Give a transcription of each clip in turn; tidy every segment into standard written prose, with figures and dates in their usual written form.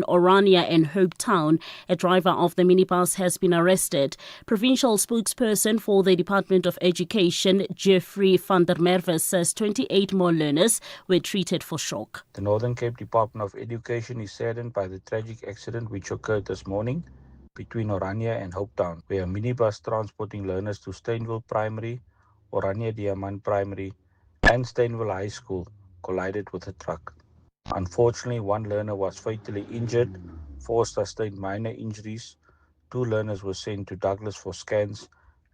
Orania and Hope Town. A driver of the minibus has been arrested. Provincial spokesperson for the Department of Education, Jeffrey van der Merwe, says 28 more learners were treated for shock. The Northern Cape Department of Education is saddened by the tragic accident which occurred this morning between Orania and Hope Town, where a minibus transporting learners to Stainville Primary, Orania Diamant Primary, and Stainville High School collided with a truck. Unfortunately, one learner was fatally injured, 4 sustained minor injuries, 2 learners were sent to Douglas for scans,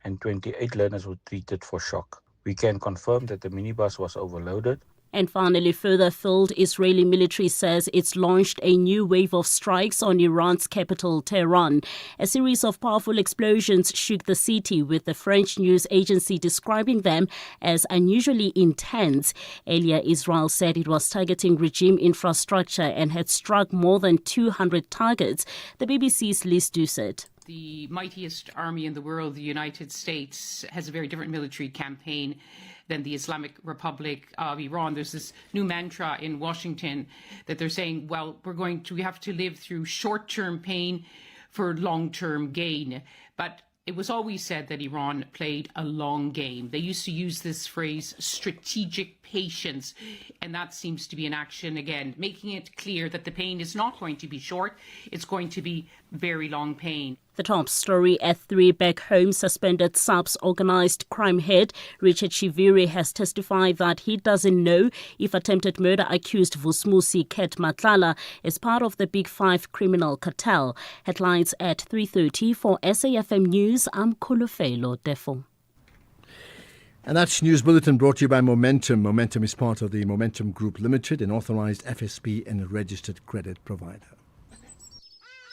and 28 learners were treated for shock. We can confirm that the minibus was overloaded. And finally, further afield, Israeli military says it's launched a new wave of strikes on Iran's capital, Tehran. A series of powerful explosions shook the city, with the French news agency describing them as unusually intense. Earlier, Israel said it was targeting regime infrastructure and had struck more than 200 targets. The BBC's Liz Doucet. The mightiest army in the world, the United States, has a very different military campaign than the Islamic Republic of Iran. There's this new mantra in Washington that they're saying, well, we have to live through short-term pain for long-term gain. But it was always said that Iran played a long game. They used to use this phrase, strategic patience, and that seems to be in action again, making it clear that the pain is not going to be short, it's going to be very long pain. The top story at 3 back home. Suspended SAPS organised crime head Richard Shiviri has testified that he doesn't know if attempted murder accused Vusmusi Ket Matlala is part of the Big Five criminal cartel. Headlines at 3:30 for SAFM News. I'm Kolofelo Defo. And that's News Bulletin brought to you by Momentum. Momentum is part of the Momentum Group Limited, an authorised FSP and a registered credit provider.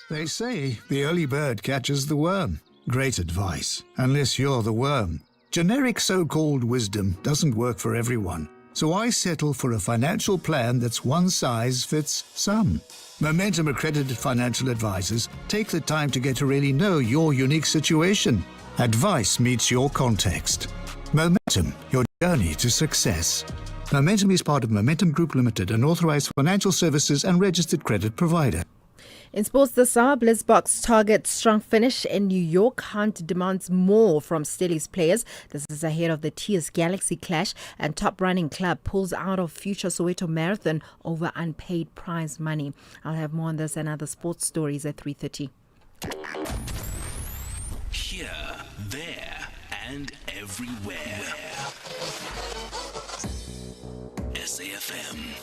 They say the early bird catches the worm. Great advice, unless you're the worm. Generic so-called wisdom doesn't work for everyone, so I settle for a financial plan that's one size fits some. Momentum accredited financial advisors take the time to get to really know your unique situation. Advice meets your context. Momentum, your journey to success. Momentum is part of Momentum Group Limited, an authorised financial services and registered credit provider. In sports this hour, Blitzboks targets strong finish in New York. Hunt demands more from Stelli's players. This is ahead of the TS Galaxy clash, and Top Running Club pulls out of future Soweto Marathon over unpaid prize money. I'll have more on this and other sports stories at 3:30. Here, there, and everywhere. SAFM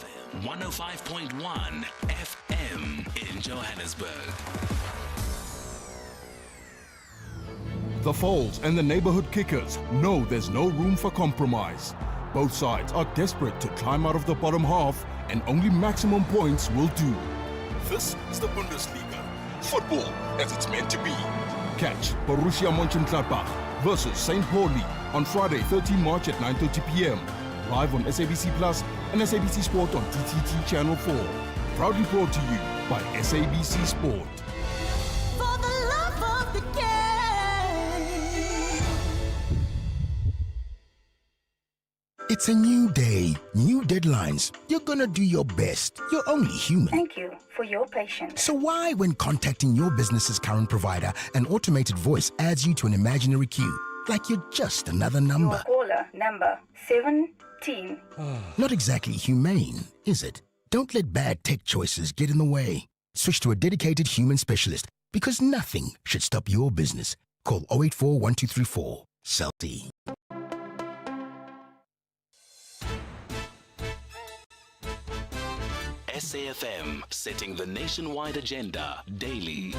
105.1 FM in Johannesburg. The Folds and the neighborhood kickers know there's no room for compromise. Both sides are desperate to climb out of the bottom half, and only maximum points will do. This is the Bundesliga. Football as it's meant to be. Catch Borussia Mönchengladbach versus St. Pauli on Friday, 13 March at 9:30 p.m. Live on SABC Plus and SABC Sport on TTT Channel 4. Proudly brought to you by SABC Sport. For the love of the game. It's a new day, new deadlines. You're gonna do your best. You're only human. Thank you for your patience. So why, when contacting your business's current provider, an automated voice adds you to an imaginary queue, like you're just another number? Your caller number 17. Not exactly humane, is it? Don't let bad tech choices get in the way. Switch to a dedicated human specialist, because nothing should stop your business. Call 084 1234. Celti. SAFM, setting the nationwide agenda daily.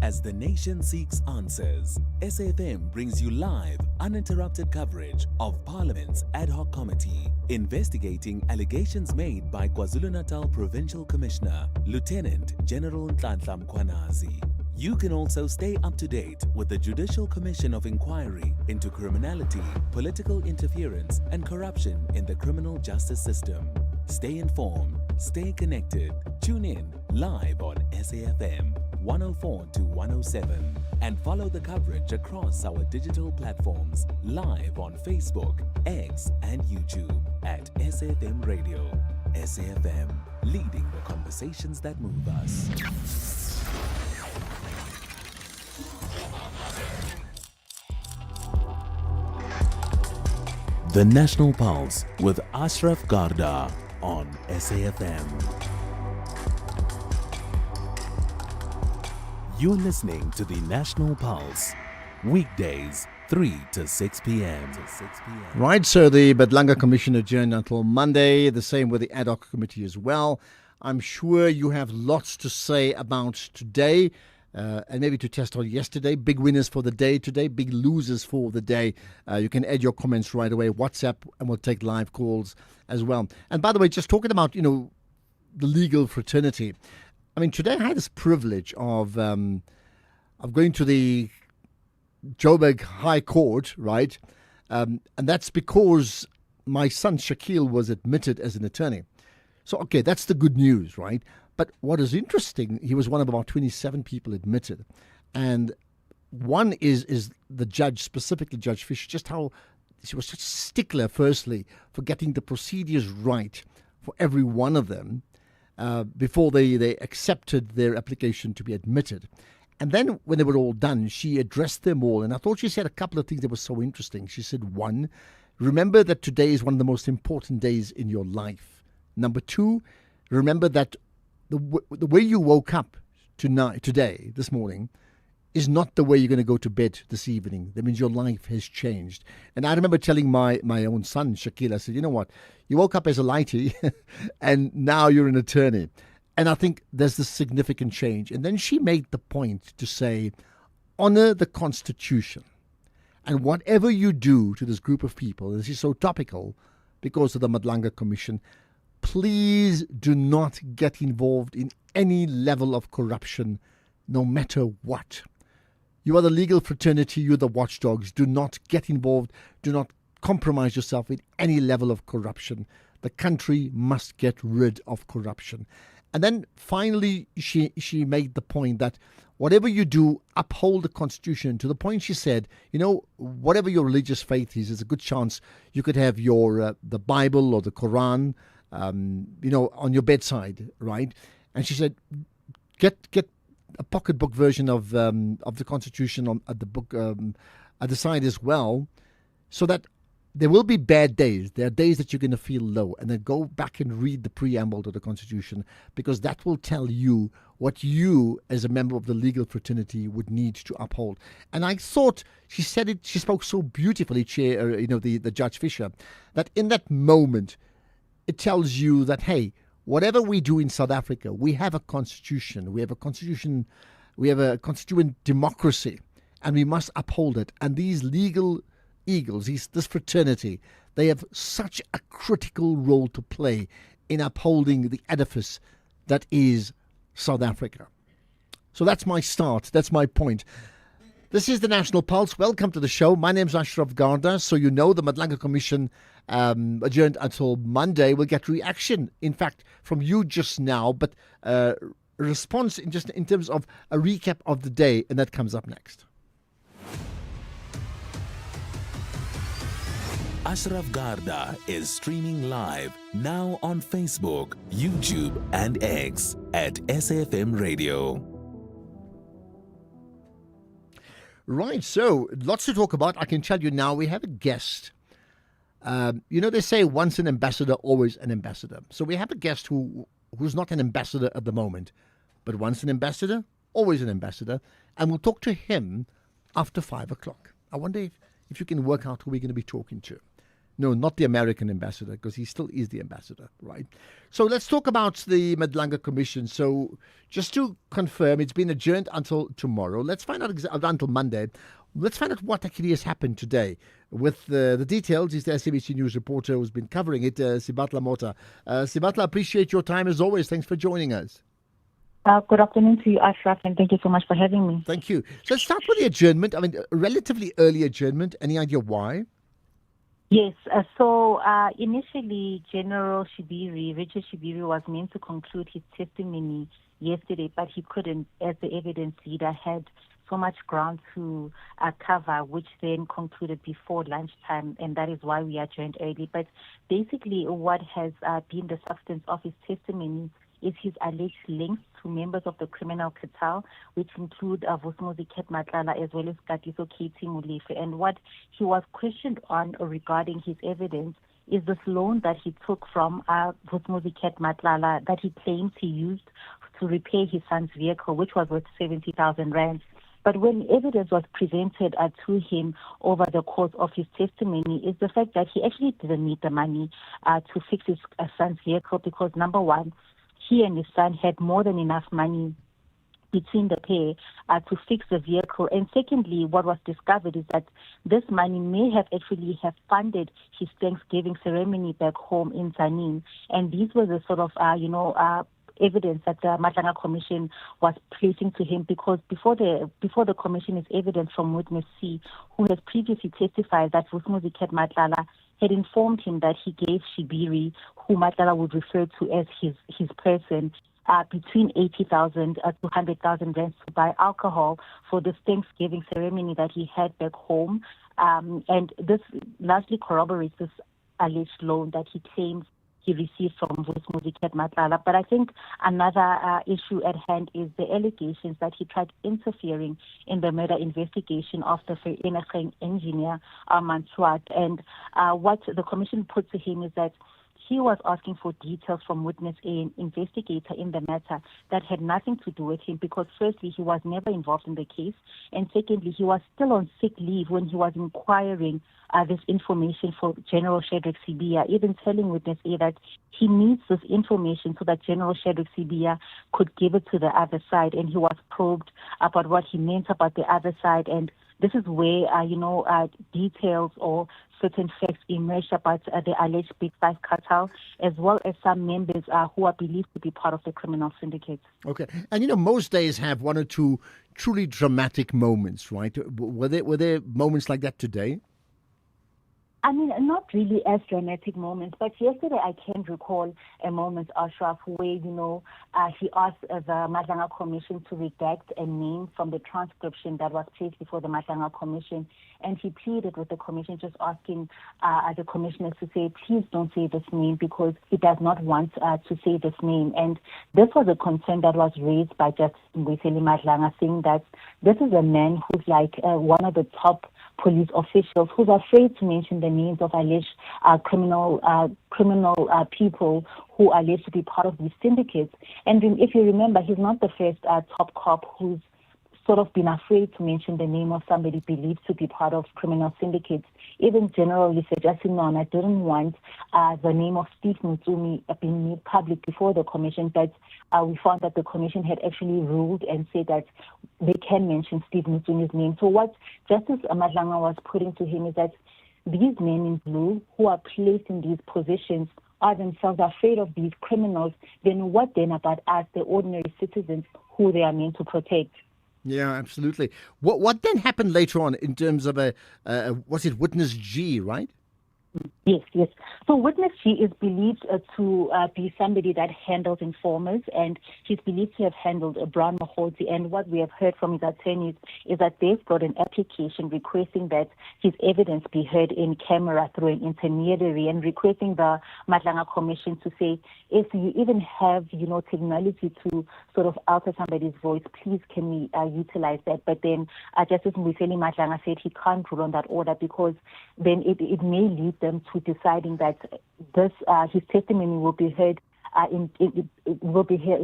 As the nation seeks answers, SAFM brings you live, uninterrupted coverage of Parliament's ad hoc committee investigating allegations made by KwaZulu-Natal Provincial Commissioner, Lieutenant General Nhlanhla Mkhwanazi. You can also stay up to date with the Judicial Commission of Inquiry into criminality, political interference, and corruption in the criminal justice system. Stay informed, stay connected. Tune in live on SAFM 104 to 107 and follow the coverage across our digital platforms live on Facebook, X, and YouTube at SAFM Radio. SAFM, leading the conversations that move us. The National Pulse with Ashraf Garda on SAFM. You're listening to the National Pulse, weekdays 3 to 6 p.m. Right, so the Madlanga Commission adjourned until Monday, the same with the ad hoc committee as well. I'm sure you have lots to say about today. And maybe to test on yesterday. Big winners for the day today, big losers for the day. You can add your comments right away, WhatsApp, and we'll take live calls as well. And by the way, just talking about, the legal fraternity. I mean, today I had this privilege of going to the Joburg High Court, right? And that's because my son Shakil was admitted as an attorney. So, okay, that's the good news, right? But what is interesting, he was one of about 27 people admitted. And one is the judge, specifically Judge Fisher, just how she was such a stickler, firstly, for getting the procedures right for every one of them before they accepted their application to be admitted. And then when they were all done, she addressed them all. And I thought she said a couple of things that were so interesting. She said, one, remember that today is one of the most important days in your life. Number two, remember that the way you woke up today, this morning, is not the way you're going to go to bed this evening. That means your life has changed. And I remember telling my own son, Shakil, I said, you know what? You woke up as a lighty and now you're an attorney. And I think there's this significant change. And then she made the point to say, honor the Constitution. And whatever you do to this group of people, this is so topical because of the Madlanga Commission, please do not get involved in any level of corruption, no matter what. You are the legal fraternity, you're the watchdogs. Do not get involved. Do not compromise yourself with any level of corruption. The country must get rid of corruption. And then finally, she made the point that whatever you do, uphold the Constitution, to the point she said, whatever your religious faith is, there's a good chance you could have your the Bible or the Quran on your bedside, right? And she said, get a pocketbook version of the Constitution at the book at the side as well, so that there will be bad days. There are days that you're going to feel low, and then go back and read the preamble to the Constitution, because that will tell you what you, as a member of the legal fraternity, would need to uphold. And I thought she said it. She spoke so beautifully, the Judge Fisher, that in that moment, it tells you that, hey, whatever we do in South Africa, we have a constitution. We have a constitution. We have a constituent democracy, and we must uphold it. And these legal eagles, this fraternity, they have such a critical role to play in upholding the edifice that is South Africa. So that's my start. That's my point. This is the National Pulse. Welcome to the show. My name's Ashraf Garda. So the Madlanga Commission adjourned until Monday. We'll get reaction, in fact, from you just now, but response in terms of a recap of the day, and that comes up next. Ashraf Garda is streaming live now on Facebook, YouTube, and X at SAFM Radio. Right, so lots to talk about. I can tell you now we have a guest. They say once an ambassador, always an ambassador. So we have a guest who's not an ambassador at the moment, but once an ambassador, always an ambassador. And we'll talk to him after 5 o'clock. I wonder if you can work out who we're going to be talking to. No, not the American ambassador, because he still is the ambassador, right? So let's talk about the Madlanga Commission. So just to confirm, it's been adjourned until tomorrow. Let's find out until Monday. Let's find out what actually has happened today. With the details is the SABC News reporter who's been covering it, Sibatla Mota. Sibatla, appreciate your time as always. Thanks for joining us. Good afternoon to you, Ashraf, and thank you so much for having me. Thank you. So let's start with the adjournment. I mean, relatively early adjournment. Any idea why? Yes. So initially, General Shibiri, Richard Shibiri, was meant to conclude his testimony yesterday, but he couldn't, as the evidence leader had so much ground to cover, which then concluded before lunchtime, and that is why we adjourned early. But basically, what has been the substance of his testimony is his alleged links to members of the criminal cartel, which include Vusumuzi Matlala as well as Katiso Katie Molefe. And what he was questioned on regarding his evidence is this loan that he took from Vusumuzi Matlala that he claims he used to repay his son's vehicle, which was worth 70,000 rands. But when evidence was presented to him over the course of his testimony is the fact that he actually didn't need the money to fix his son's vehicle because, number one, he and his son had more than enough money between the pair to fix the vehicle. And secondly, what was discovered is that this money may have actually have funded his Thanksgiving ceremony back home in Tzaneen. And these were the sort of, evidence that the Matlanga Commission was placing to him because before the commission is evidence from witness C, who has previously testified that Vusumuzi Matlala had informed him that he gave Shibiri, who Matlala would refer to as his person, between 80,000 to 100,000 rands to buy alcohol for this Thanksgiving ceremony that he had back home. And this largely corroborates this alleged loan that he claims he received from Vusumuzi Matlala. But I think another issue at hand is the allegations that he tried interfering in the murder investigation of the Vereeniging engineer, Mansuat. And what the commission put to him is that he was asking for details from witness A, an investigator in the matter that had nothing to do with him because firstly, he was never involved in the case. And secondly, he was still on sick leave when he was inquiring this information for General Shadrack Sibiya, even telling witness A that he needs this information so that General Shadrack Sibiya could give it to the other side. And he was probed about what he meant about the other side. And this is where, details or certain facts emerged about the alleged Big Five cartel, as well as some members who are believed to be part of the criminal syndicate. Okay. And, most days have one or two truly dramatic moments, right? Were there moments like that today? I mean, not really as dramatic moments, but yesterday I can recall a moment, Ashraf, where, he asked the Matlanga Commission to redact a name from the transcription that was placed before the Matlanga Commission. And he pleaded with the commission, just asking the commissioners to say, please don't say this name because he does not want to say this name. And this was a concern that was raised by Justice Mbuyiseni Madlanga, saying that this is a man who's like one of the top police officials who's afraid to mention the names of alleged criminal people who are alleged to be part of these syndicates. And if you remember, he's not the first top cop who's sort of been afraid to mention the name of somebody believed to be part of criminal syndicates. Even General Lesetja Senwana didn't want the name of Steve Mutsumi being made public before the commission, but we found that the commission had actually ruled and said that they can mention Steve Mutsumi's name. So what Justice Madlanga was putting to him is that these men in blue who are placed in these positions are themselves afraid of these criminals, then what then about us, the ordinary citizens who they are meant to protect? Yeah, absolutely. What then happened later on in terms of was it witness G, right? Yes. So witness G is believed to be somebody that handles informers, and he's believed to have handled Brown Mahoti. And what we have heard from his attorneys is that they've got an application requesting that his evidence be heard in camera through an intermediary, and requesting the Matlanga Commission to say, if you even have, technology to sort of alter somebody's voice, please can we utilize that? But then Justice Mbuyiseni Madlanga said he can't rule on that order because then it may lead them to deciding that this his testimony will be heard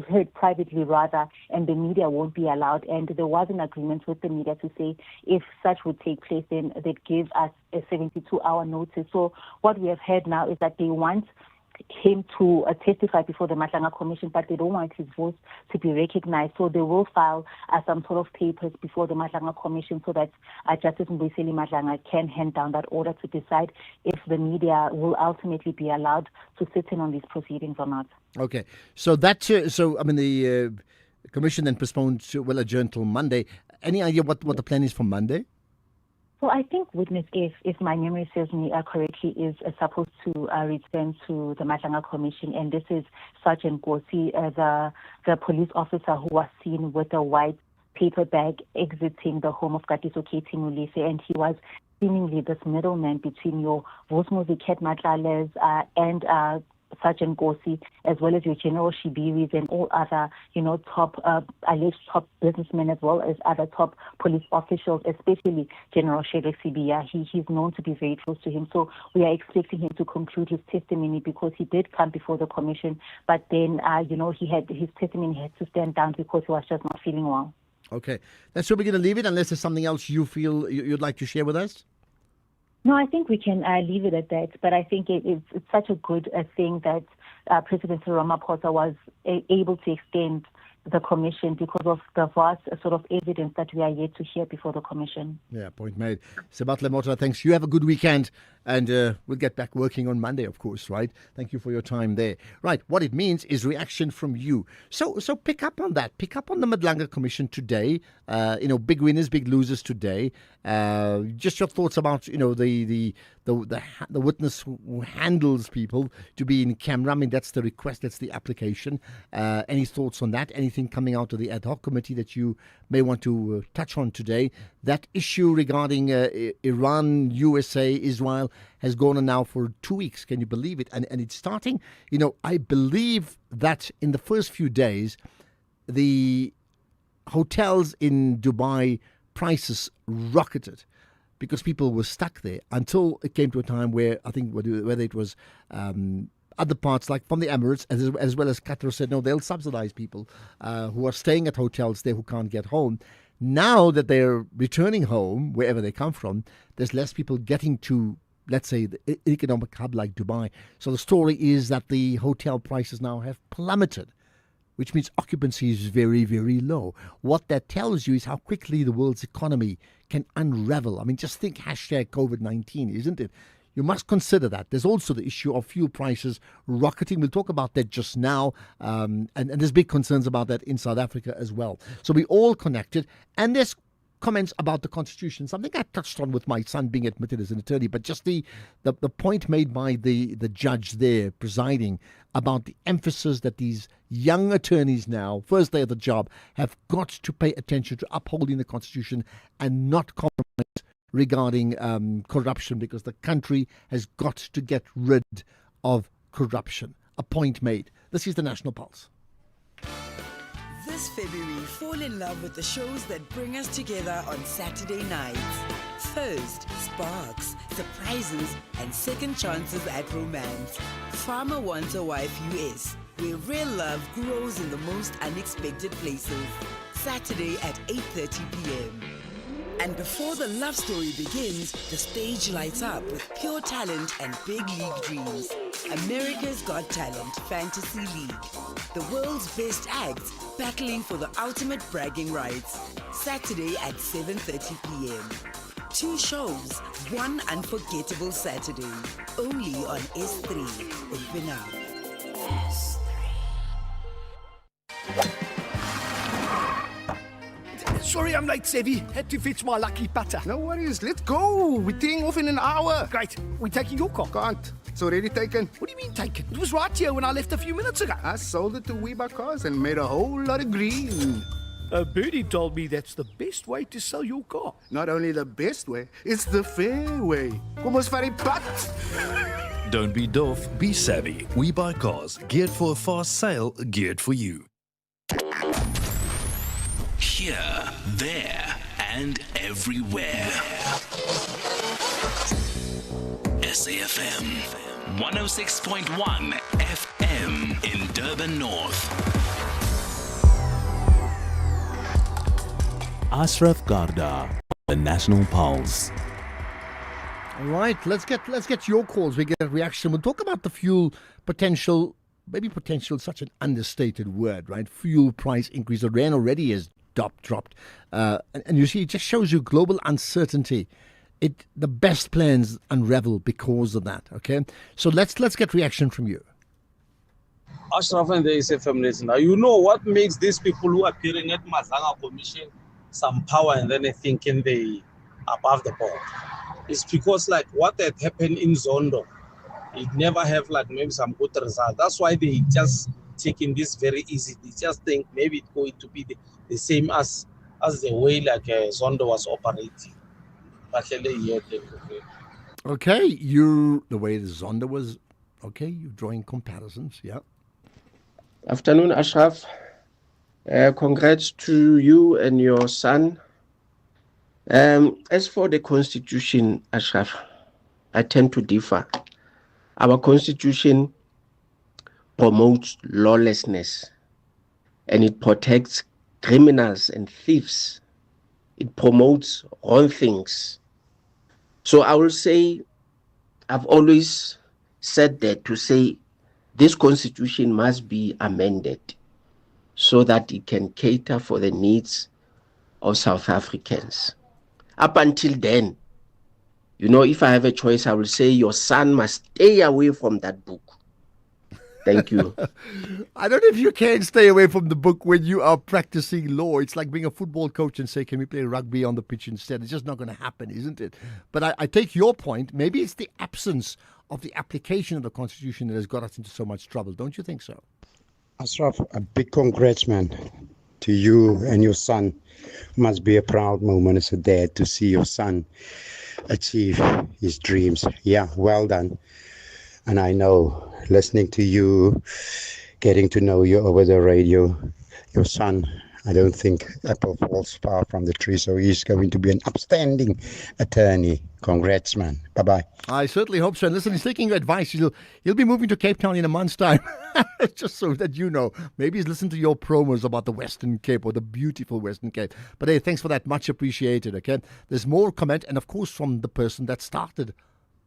heard privately rather, and the media won't be allowed. And there was an agreement with the media to say if such would take place, then they'd give us a 72-hour notice. So what we have heard now is that they want him to testify before the Matlanga Commission, but they don't want his voice to be recognized. So they will file some sort of papers before the Matlanga Commission so that Justice Mbuyiseni Madlanga can hand down that order to decide if the media will ultimately be allowed to sit in on these proceedings or not. Okay. So the commission then postponed will adjourn till Monday. Any idea what the plan is for Monday? So I think witness, if my memory serves me correctly, is supposed to return to the Matlanga Commission, and this is Sergeant Gosi, the police officer who was seen with a white paper bag exiting the home of Katiso Katie Mulise, and he was seemingly this middleman between your Vosmuzi Ket Matlales and Sergeant Gosi, as well as your General Shibiris and all other, top alleged top businessmen, as well as other top police officials, especially General Shele Sibia. He's known to be very close to him. So we are expecting him to conclude his testimony, because he did come before the commission, but then, his testimony had to stand down because he was just not feeling well. Okay. That's where we're going to leave it, unless there's something else you feel you'd like to share with us. No, I think we can leave it at that. But I think it's such a good thing that President Ramaphosa was able to extend the commission because of the vast sort of evidence that we are yet to hear before the commission. Yeah, point made. Sebatle Mota, thanks. You have a good weekend, and we'll get back working on Monday, of course, right? Thank you for your time there. Right, what it means is reaction from you. So pick up on that. Pick up on the Madlanga Commission today. Big winners, big losers today. Just your thoughts about, the witness who handles people to be in camera. I mean, that's the request, that's the application. Any thoughts on that? Anything coming out of the ad hoc committee that you may want to touch on today? That issue regarding Iran, USA, Israel has gone on now for 2 weeks. Can you believe it? And it's starting, I believe that in the first few days, the hotels in Dubai prices rocketed because people were stuck there until it came to a time where I think whether it was other parts, like from the Emirates, as well as Qatar, said no, they'll subsidize people who are staying at hotels there who can't get home. Now that they're returning home, wherever they come from, there's less people getting to, let's say, the economic hub like Dubai. So the story is that the hotel prices now have plummeted, which means occupancy is very, very low. What that tells you is how quickly the world's economy can unravel. I mean, just think #COVID-19, isn't it? You must consider that. There's also the issue of fuel prices rocketing. We'll talk about that just now. And there's big concerns about that in South Africa as well. So we're all connected. And there's comments about the Constitution, something I touched on with my son being admitted as an attorney, but just the point made by the judge there presiding about the emphasis that these young attorneys now, first day of the job, have got to pay attention to upholding the Constitution and not compromise regarding corruption, because the country has got to get rid of corruption. A point made. This is the National Pulse. This February, fall in love with the shows that bring us together on Saturday nights. First, sparks, surprises, and second chances at romance. Farmer Wants a Wife US, where real love grows in the most unexpected places. Saturday at 8:30 p.m. And before the love story begins, the stage lights up with pure talent and big league dreams. America's Got Talent Fantasy League. The world's best acts battling for the ultimate bragging rights. Saturday at 7:30 p.m. 2 shows, one unforgettable Saturday. Only on S3. Open up. S3. Sorry I'm late, Sevi. Had to fetch my lucky putter. No worries, let's go. We're teeing off in an hour. Great. We're taking your car. Can't. It's already taken. What do you mean taken? It was right here when I left a few minutes ago. I sold it to Weber Cars and made a whole lot of green. Birdie told me that's the best way to sell your car. Not only the best way, it's the fair way. Kom ons vat die pad. Don't be doof, be savvy. We buy cars geared for a fast sale, geared for you. Here, there, and everywhere. SAFM 106.1 FM in Durban North. Ashraf Garda, the National Pulse. All right, let's get your calls. We get a reaction. We'll talk about the fuel potential. Maybe potential is such an understated word, right? Fuel price increase. The rand already has dropped. And you see, it just shows you global uncertainty. The best plans unravel because of that, okay? So let's get reaction from you. Ashraf and the SFM listener, you know what makes these people who are appearing at Madlanga Commission some power and then they thinking they above the board? It's because like what had happened in Zondo, it never have like maybe some good result. That's why they just taking this very easy. They just think maybe it's going to be the same as as the way like Zondo was operating. Okay, the way the Zonda was, okay, you're drawing comparisons, yeah. Afternoon, Ashraf. Congrats to you and your son. As for the Constitution, Ashraf, I tend to differ. Our Constitution promotes lawlessness and it protects criminals and thieves. It promotes wrong things. So I will say, I've always said that to say this Constitution must be amended so that it can cater for the needs of South Africans. Up until then, if I have a choice, I will say your son must stay away from that book. Thank you. I don't know if you can stay away from the book when you are practicing law. It's like being a football coach and say, can we play rugby on the pitch instead? It's just not going to happen, isn't it? But I take your point. Maybe it's the absence of the application of the Constitution that has got us into so much trouble. Don't you think so? Ashraf, a big congrats, man, to you and your son. Must be a proud moment as a dad to see your son achieve his dreams. Yeah, well done. And I know, listening to you, getting to know you over the radio, your son, I don't think apple falls far from the tree, so he's going to be an upstanding attorney. Congrats, man. Bye-bye. I certainly hope so. And listen, he's taking your advice. He'll be moving to Cape Town in a month's time. Just so that you know. Maybe he's listened to your promos about the Western Cape or the beautiful Western Cape. But hey, thanks for that. Much appreciated, okay? There's more comment, and of course from the person that started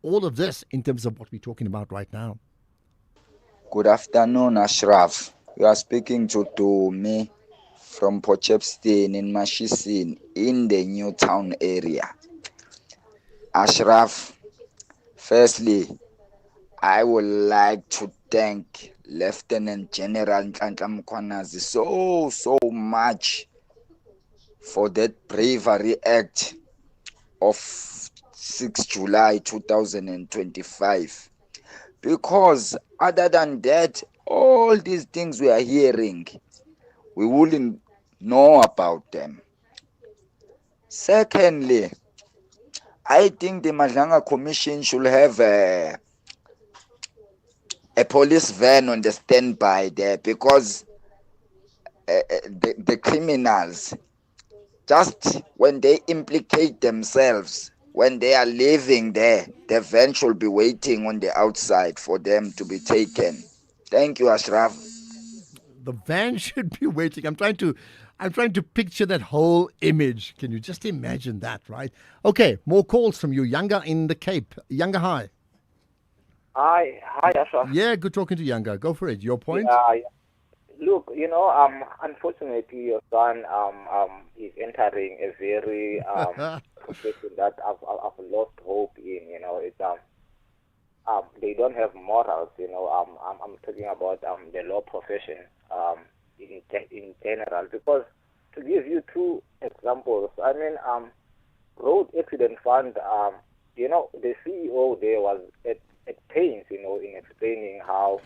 all of this in terms of what we're talking about right now. Good afternoon, Ashraf. You are speaking to me from Potchefstroom in Mashisini in the Newtown area. Ashraf, firstly, I would like to thank Lieutenant General Nhlanhla Mkhwanazi so much for that bravery act of 6 July 2025. Because other than that, all these things we are hearing, we wouldn't know about them. Secondly, I think the Madlanga Commission should have a police van on the standby there, because the criminals, just when they implicate themselves, when they are living there, the van should be waiting on the outside for them to be taken. Thank you, Ashraf. The van should be waiting. I'm trying to picture that whole image. Can you just imagine that, right? Okay, more calls from you. Younger in the Cape. Younger, hi. Hi, Ashraf. Yeah, good talking to Younger. Go for it. Your point? Look, unfortunately, your son is entering a very profession that I've lost hope in. It's they don't have morals. I'm talking about the law profession in general. Because to give you two examples, Road Accident Fund. The CEO there was at pains, in explaining how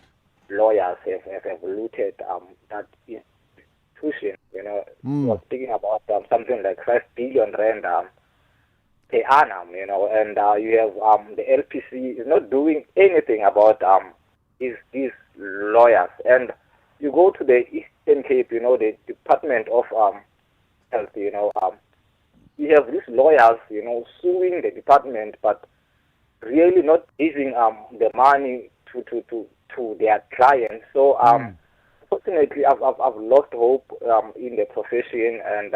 lawyers have looted that institution. He was speaking about something like 5 billion rand per annum, and you have the LPC is not doing anything about these lawyers. And you go to the Eastern Cape, the Department of Health, you have these lawyers, suing the department, but really not giving the money to their clients. So unfortunately, I've lost hope in the profession, and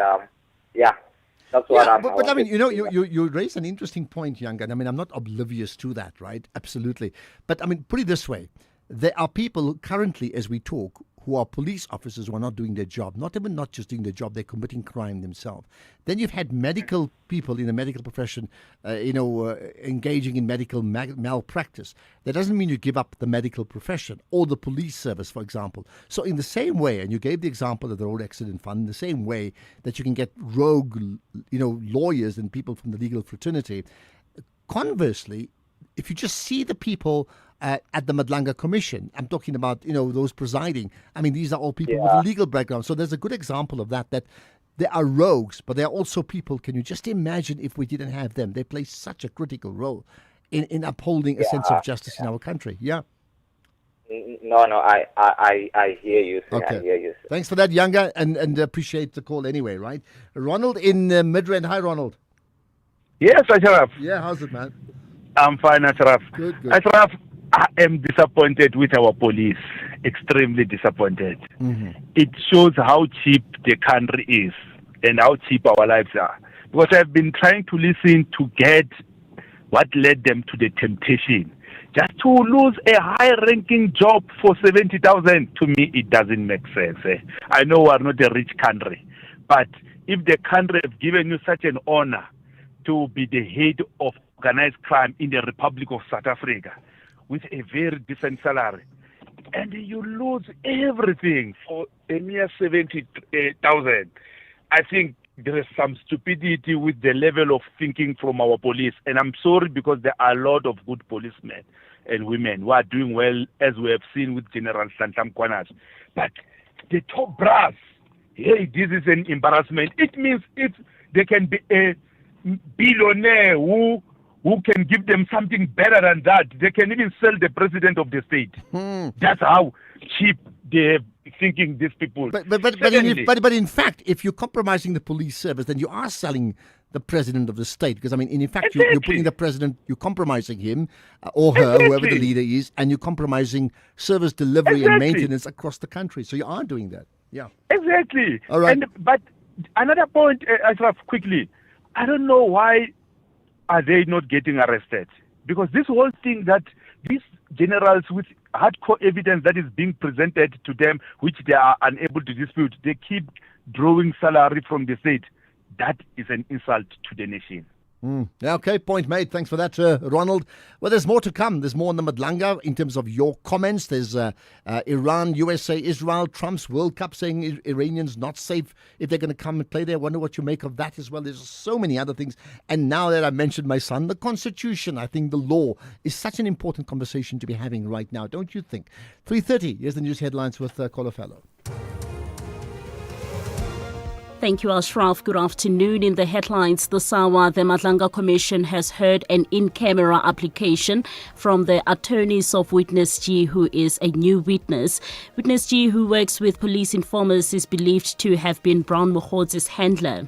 that's what I'm. But you raised an interesting point, Younger. I'm not oblivious to that, right? Absolutely. But put it this way: there are people currently, as we talk, who are police officers who are not doing their job. Not just doing their job; they're committing crime themselves. Then you've had medical people in the medical profession, engaging in medical malpractice. That doesn't mean you give up the medical profession or the police service, for example. So in the same way, and you gave the example of the Road Accident Fund, in the same way that you can get rogue, lawyers and people from the legal fraternity. Conversely, if you just see the people at the Madlanga Commission, I'm talking about, those presiding. These are all people with a legal background. So there's a good example of that They are rogues, but they are also people. Can you just imagine if we didn't have them? They play such a critical role in upholding a sense of justice in our country. Yeah. No, I hear you. Sir. Okay. I hear you. Sir. Thanks for that, Younger, and appreciate the call anyway, right? Ronald in Midrand. Hi, Ronald. Yes, Ashraf. Yeah, how's it, man? I'm fine, Ashraf. Good. Ashraf, I am disappointed with our police. Extremely disappointed. Mm-hmm. It shows how cheap the country is and how cheap our lives are. Because I've been trying to listen to get what led them to the temptation. Just to lose a high-ranking job for 70,000, to me, it doesn't make sense. I know we are not a rich country, but if the country has given you such an honor to be the head of organized crime in the Republic of South Africa with a very decent salary, and you lose everything for a mere 70,000, I think there is some stupidity with the level of thinking from our police. And I'm sorry, because there are a lot of good policemen and women who are doing well, as we have seen with General Santam Kwanas. But the top brass, hey, this is an embarrassment. It means if there can be a billionaire who can give them something better than that, they can even sell the president of the state. That's how cheap they're thinking, these people. But in fact, if you're compromising the police service, then you are selling the president of the state. Because, I mean, in fact, you're putting the president, you're compromising him or her, whoever the leader is, and you're compromising service delivery and maintenance across the country. So you are doing that. Yeah. Exactly. All right. But another point, Ashraf, quickly, I don't know why are they not getting arrested? Because this whole thing that these generals with hardcore evidence that is being presented to them, which they are unable to dispute, they keep drawing salary from the state. That is an insult to the nation. Yeah, okay, point made. Thanks for that, Ronald. Well, there's more to come. There's more on the Madlanga in terms of your comments. There's Iran, USA, Israel, Trump's World Cup saying Iranians not safe if they're going to come and play there. I wonder what you make of that as well. There's so many other things. And now that I mentioned my son, the Constitution, I think the law is such an important conversation to be having right now, don't you think? 3:30, here's the news headlines with Kolo Fellow. Thank you, Ashraf. Good afternoon. In the headlines, the Madlanga Commission has heard an in-camera application from the attorneys of Witness G, who is a new witness. Witness G, who works with police informers, is believed to have been Brown Mogodze's handler.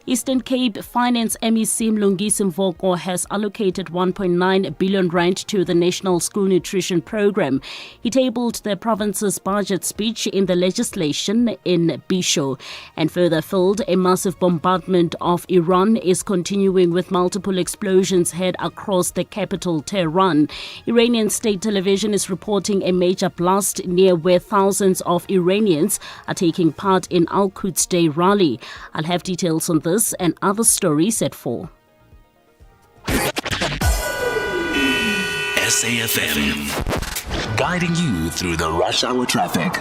Eastern Cape Finance MEC Mlungisi Mvoko has allocated 1.9 billion rand to the National School Nutrition Program. He tabled the province's budget speech in the legislation in Bisho. And further field, a massive bombardment of Iran is continuing with multiple explosions heard across the capital, Tehran. Iranian state television is reporting a major blast near where thousands of Iranians are taking part in Al-Quds Day rally. I'll have details on this and other stories at 4. SAFM, guiding you through the rush hour traffic.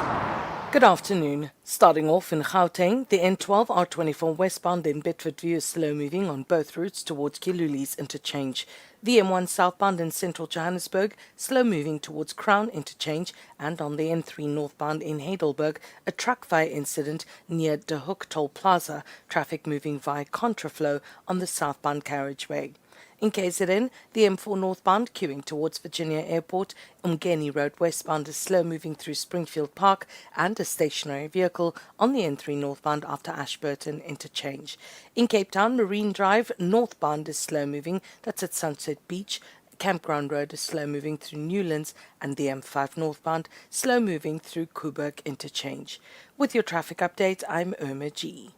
Good afternoon. Starting off in Gauteng, the N12 R24 westbound in Bedford View is slow moving on both routes towards Kiluli's interchange. The M1 southbound in central Johannesburg, slow moving towards Crown interchange, and on the N3 northbound in Heidelberg, a truck fire incident near De Hoek Toll Plaza, traffic moving via contraflow on the southbound carriageway. In KZN, the M4 northbound queuing towards Virginia Airport, Umgeni Road westbound is slow moving through Springfield Park, and a stationary vehicle on the N3 northbound after Ashburton interchange. In Cape Town, Marine Drive northbound is slow moving, that's at Sunset Beach. Campground Road is slow moving through Newlands, and the M5 northbound slow moving through Kuburg interchange. With your traffic update, I'm Irma G.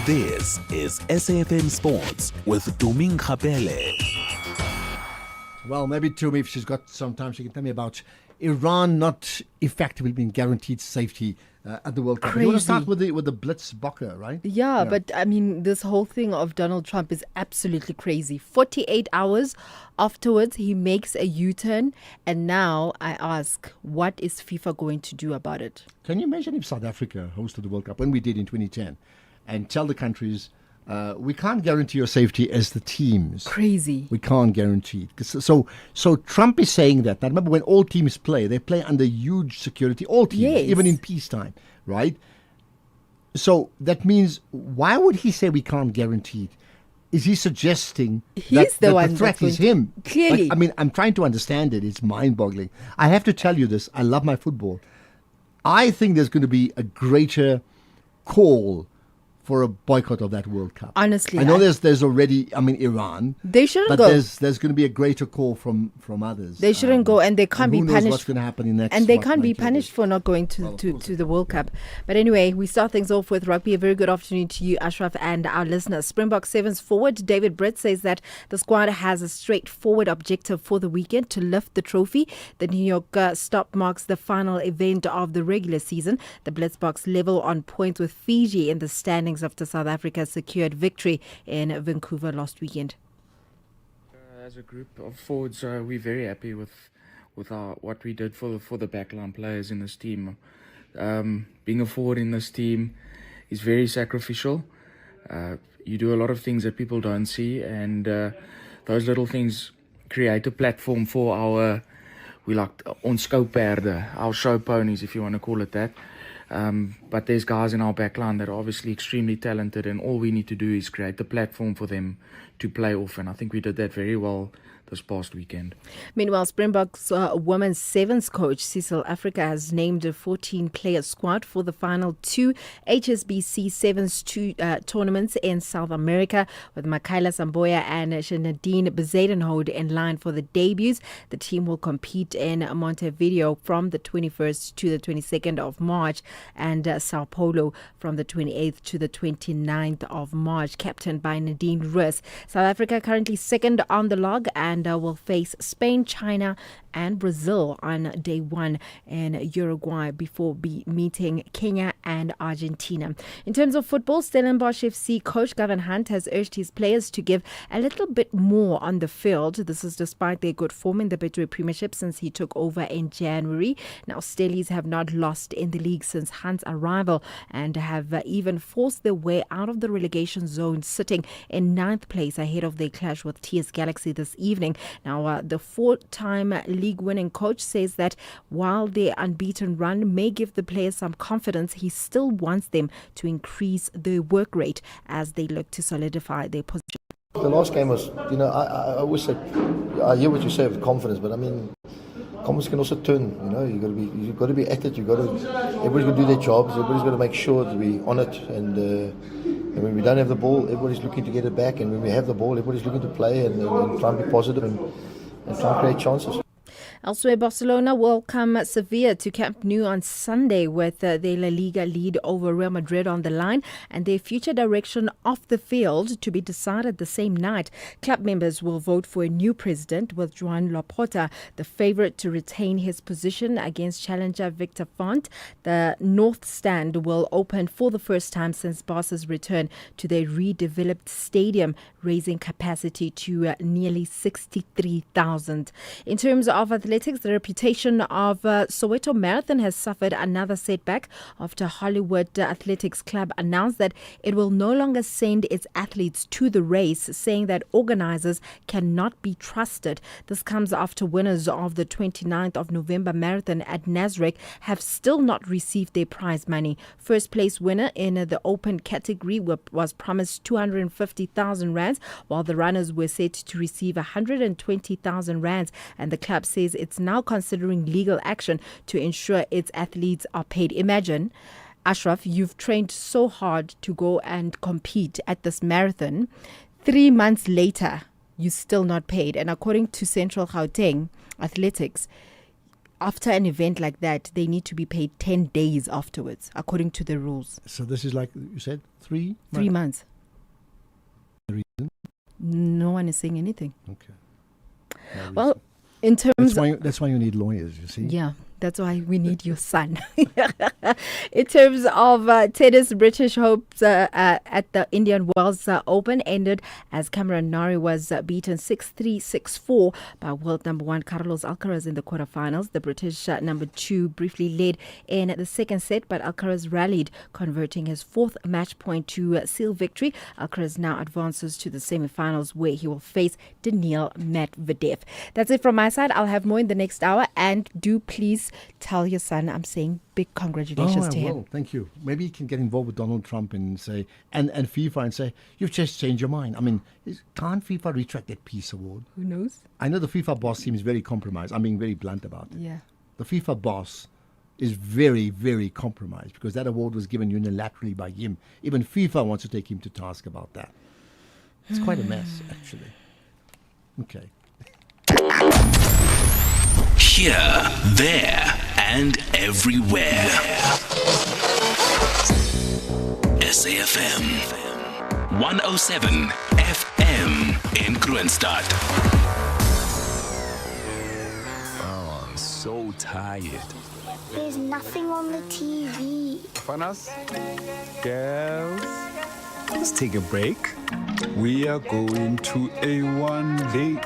This is SAFM Sports with Tuming Khapele. Well, maybe Tumi, if she's got some time, she can tell me about Iran not effectively being guaranteed safety at the World Cup. You want to start with the Blitz Bocker, right? Yeah, but I mean, this whole thing of Donald Trump is absolutely crazy. 48 hours afterwards, he makes a U-turn, and now I ask, what is FIFA going to do about it? Can you imagine if South Africa hosted the World Cup, when we did in 2010, and tell the countries, we can't guarantee your safety as the teams. Crazy. We can't guarantee it. So Trump is saying that. Now remember, when all teams play, they play under huge security. All teams, even in peacetime, right? So that means, why would he say we can't guarantee it? Is he suggesting He's the one the threat that's is going him? Clearly. I mean, I'm trying to understand it. It's mind-boggling. I have to tell you this. I love my football. I think there's going to be a greater call for a boycott of that World Cup. Honestly, I know there's already, Iran. They shouldn't but go. There's going to be a greater call from others. They shouldn't go, and they can't be who knows punished. What's going to happen in next? And they what, can't be 90 punished for not going to the World Cup. But anyway, we start things off with rugby. A very good afternoon to you, Ashraf, and our listeners. Springbok Sevens forward David Brett says that the squad has a straightforward objective for the weekend: to lift the trophy. The New York stop marks the final event of the regular season. The Blitzboks level on points with Fiji in the standings after South Africa secured victory in Vancouver last weekend. As a group of forwards, we're very happy with what we did for the backline players in this team. Being a forward in this team is very sacrificial. You do a lot of things that people don't see, and those little things create a platform for our onskouperde, our show ponies, if you want to call it that. But there's guys in our backline that are obviously extremely talented, and all we need to do is create the platform for them to play off, and I think we did that very well this past weekend. Meanwhile, Springboks women's sevens coach Cecil Africa has named a 14-player squad for the final two HSBC Sevens tournaments in South America, with Michaela Samboya and Nadine Bezuidenhout in line for the debuts. The team will compete in Montevideo from the 21st to the 22nd of March and Sao Paulo from the 28th to the 29th of March, captained by Nadine Roos. South Africa currently second on the log and will face Spain, China and Brazil on day one in Uruguay before meeting Kenya and Argentina. In terms of football, Stellenbosch FC coach Gavin Hunt has urged his players to give a little bit more on the field. This is despite their good form in the Betway Premiership since he took over in January. Now, Stellies have not lost in the league since Hunt's arrival and have even forced their way out of the relegation zone, sitting in 9th place ahead of their clash with TS Galaxy this evening. Now, the four-time league-winning coach says that while their unbeaten run may give the players some confidence, he still wants them to increase their work rate as they look to solidify their position. The last game was, I always say, I hear what you say with confidence, but confidence can also turn. You've got to be at it. Everybody's got to do their jobs. Everybody's got to make sure that we're on it. And when we don't have the ball, everybody's looking to get it back. And when we have the ball, everybody's looking to play and try and be positive and try and create chances. Elsewhere, Barcelona welcome Sevilla to Camp Nou on Sunday with their La Liga lead over Real Madrid on the line and their future direction off the field to be decided the same night. Club members will vote for a new president, with Joan Laporta the favourite to retain his position against challenger Victor Font. The North Stand will open for the first time since Barca's return to their redeveloped stadium, raising capacity to nearly 63,000. In terms of athletics, the reputation of Soweto Marathon has suffered another setback after Hollywood Athletics Club announced that it will no longer send its athletes to the race, saying that organizers cannot be trusted. This comes after winners of the 29th of November marathon at Nasrec have still not received their prize money. First place winner in the open category was promised 250,000 rands, while the runners were set to receive 120,000 rands, and the club says it's now considering legal action to ensure its athletes are paid. Imagine, Ashraf, you've trained so hard to go and compete at this marathon. 3 months later, you're still not paid. And according to Central Gauteng Athletics, after an event like that, they need to be paid 10 days afterwards, according to the rules. So this is like you said, 3 months? 3 months. The reason? No one is saying anything. Okay. Well, in terms that's why you need lawyers, you see. Yeah, that's why we need your son. In terms of tennis, British hopes at the Indian Wells Open ended as Cameron Norrie was beaten 6-3, 6-4 by world number 1 Carlos Alcaraz in the quarterfinals. The British number 2 briefly led in the second set, but Alcaraz rallied, converting his 4th match point to seal victory. Alcaraz now advances to the semifinals, where he will face Daniil Medvedev. That's it from my side. I'll have more in the next hour, and do please tell your son I'm saying big congratulations to him. Thank you. Maybe he can get involved with Donald Trump and say, and FIFA and say, you've just changed your mind. I mean, can't FIFA retract that peace award? Who knows? I know the FIFA boss seems very compromised. I'm being very blunt about it. Yeah. The FIFA boss is very, very compromised because that award was given unilaterally by him. Even FIFA wants to take him to task about that. It's quite a mess, actually. Okay. Here, there, and everywhere. SAFM 107 FM in Kroonstad. Oh, I'm so tired. There's nothing on the TV. Fanas, girls, let's take a break. We are going to A1 Lake.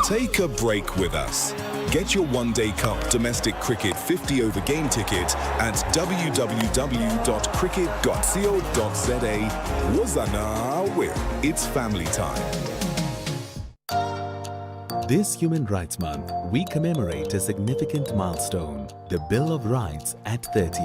Take a break with us. Get your One Day Cup domestic cricket 50 over game ticket at www.cricket.co.za. Wazana, where it's family time. This Human Rights Month, we commemorate a significant milestone, the Bill of Rights at 30,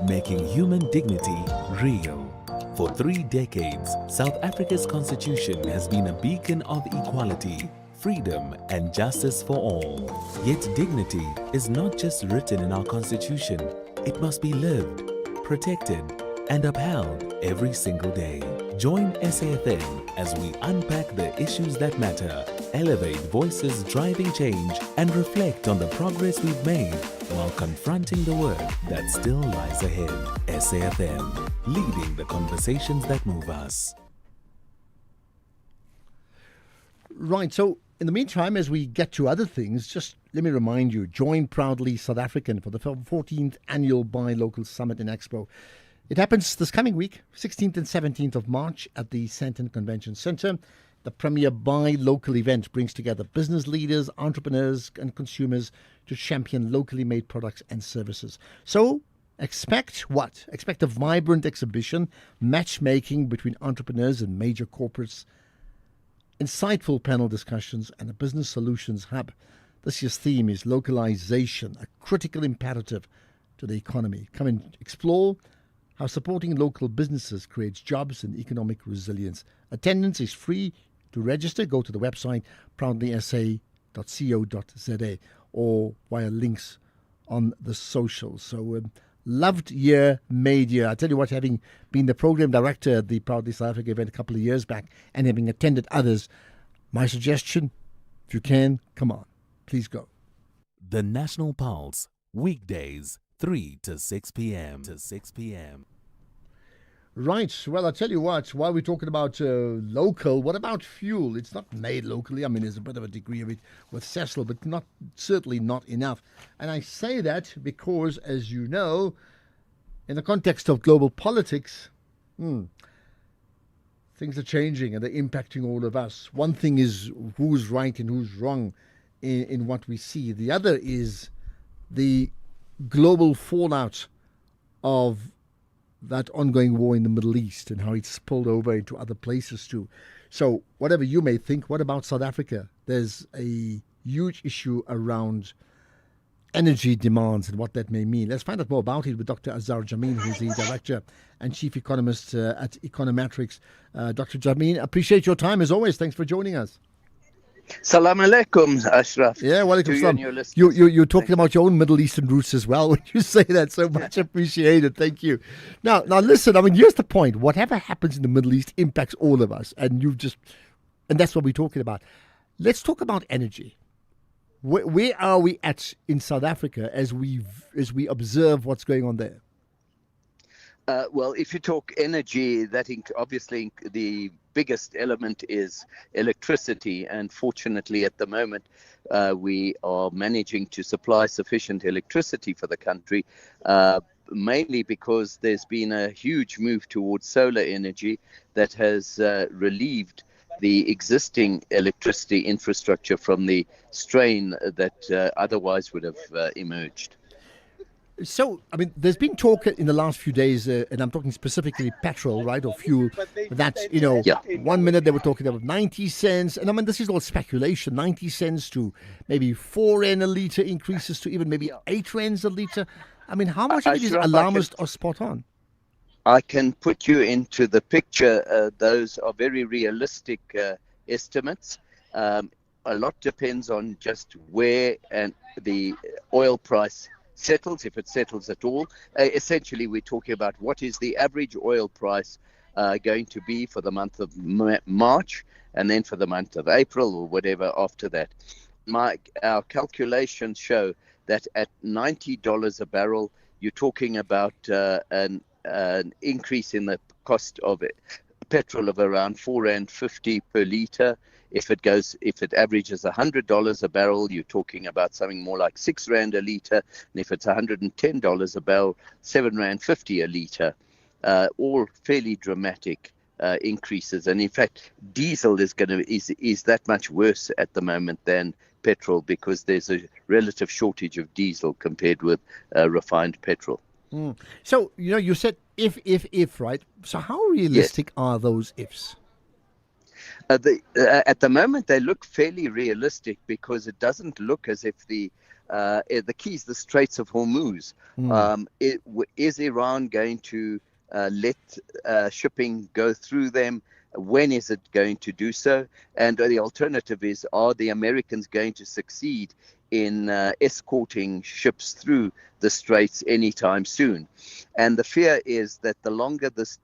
making human dignity real. For 3 decades, South Africa's constitution has been a beacon of equality, freedom and justice for all. Yet dignity is not just written in our constitution. It must be lived, protected and upheld every single day. Join SAFM as we unpack the issues that matter, elevate voices driving change and reflect on the progress we've made while confronting the work that still lies ahead. SAFM, leading the conversations that move us. Right, so in the meantime, as we get to other things, just let me remind you, join Proudly South African for the 14th Annual Buy Local Summit and Expo. It happens this coming week, 16th and 17th of March at the Sandton Convention Centre. The premier Buy Local event brings together business leaders, entrepreneurs and consumers to champion locally made products and services. So expect what? Expect a vibrant exhibition, matchmaking between entrepreneurs and major corporates, insightful panel discussions and a business solutions hub. This year's theme is localization, a critical imperative to the economy. Come and explore how supporting local businesses creates jobs and economic resilience. Attendance is free. To register, go to the website proudlysa.co.za or via links on the socials. So loved year, made year. I tell you what, having been the program director at the Proudly South Africa event a couple of years back and having attended others, my suggestion, if you can, come on, please go. The National Pulse, weekdays, 3 to 6 p.m. Right. Well, I'll tell you what, while we're talking about local, what about fuel? It's not made locally. I mean, there's a bit of a degree of it with Cecil, but certainly not enough. And I say that because, as you know, in the context of global politics, things are changing and they're impacting all of us. One thing is who's right and who's wrong in what we see. The other is the global fallout of that ongoing war in the Middle East and how it's spilled over into other places too. So whatever you may think, what about South Africa? There's a huge issue around energy demands and what that may mean. Let's find out more about it with Dr. Azar Jammine, who's the Director and Chief Economist at Econometrics. Dr. Jammine, appreciate your time as always. Thanks for joining us. Salam alaikum, Ashraf. Yeah, walaikum salam. You're talking about your own Middle Eastern roots as well when you say that. So much appreciated. Thank you. Now listen, I mean, here's the point. Whatever happens in the Middle East impacts all of us. And that's what we're talking about. Let's talk about energy. Where are we at in South Africa as we observe what's going on there? Well, if you talk energy, obviously the biggest element is electricity. And fortunately, at the moment, we are managing to supply sufficient electricity for the country, mainly because there's been a huge move towards solar energy that has relieved the existing electricity infrastructure from the strain that otherwise would have emerged. So, I mean, there's been talk in the last few days, and I'm talking specifically petrol, right, or fuel, that, 1 minute they were talking about 90 cents. And I mean, this is all speculation, 90 cents to maybe 4 Rand a litre increases to even maybe 8 Rands a litre. I mean, how much of it is alarmist or spot on? I can put you into the picture. Those are very realistic estimates. A lot depends on just where and the oil price settles, if it settles at all. Essentially, we're talking about what is the average oil price going to be for the month of March, and then for the month of April or whatever after that. Our calculations show that at $90 a barrel, you're talking about an increase in the cost of petrol of around R4.50 per litre. If it averages $100 a barrel, you're talking about something more like 6 Rand a litre. And if it's $110 a barrel, 7 Rand 50 a litre. All fairly dramatic increases. And in fact, diesel is that much worse at the moment than petrol, because there's a relative shortage of diesel compared with refined petrol. So, you said if, right? So how realistic are those ifs? At the moment, they look fairly realistic, because it doesn't look as if the key is the Straits of Hormuz. Is Iran going to let shipping go through them? When is it going to do so? And the alternative is, are the Americans going to succeed in escorting ships through the Straits anytime soon? And the fear is that the longer this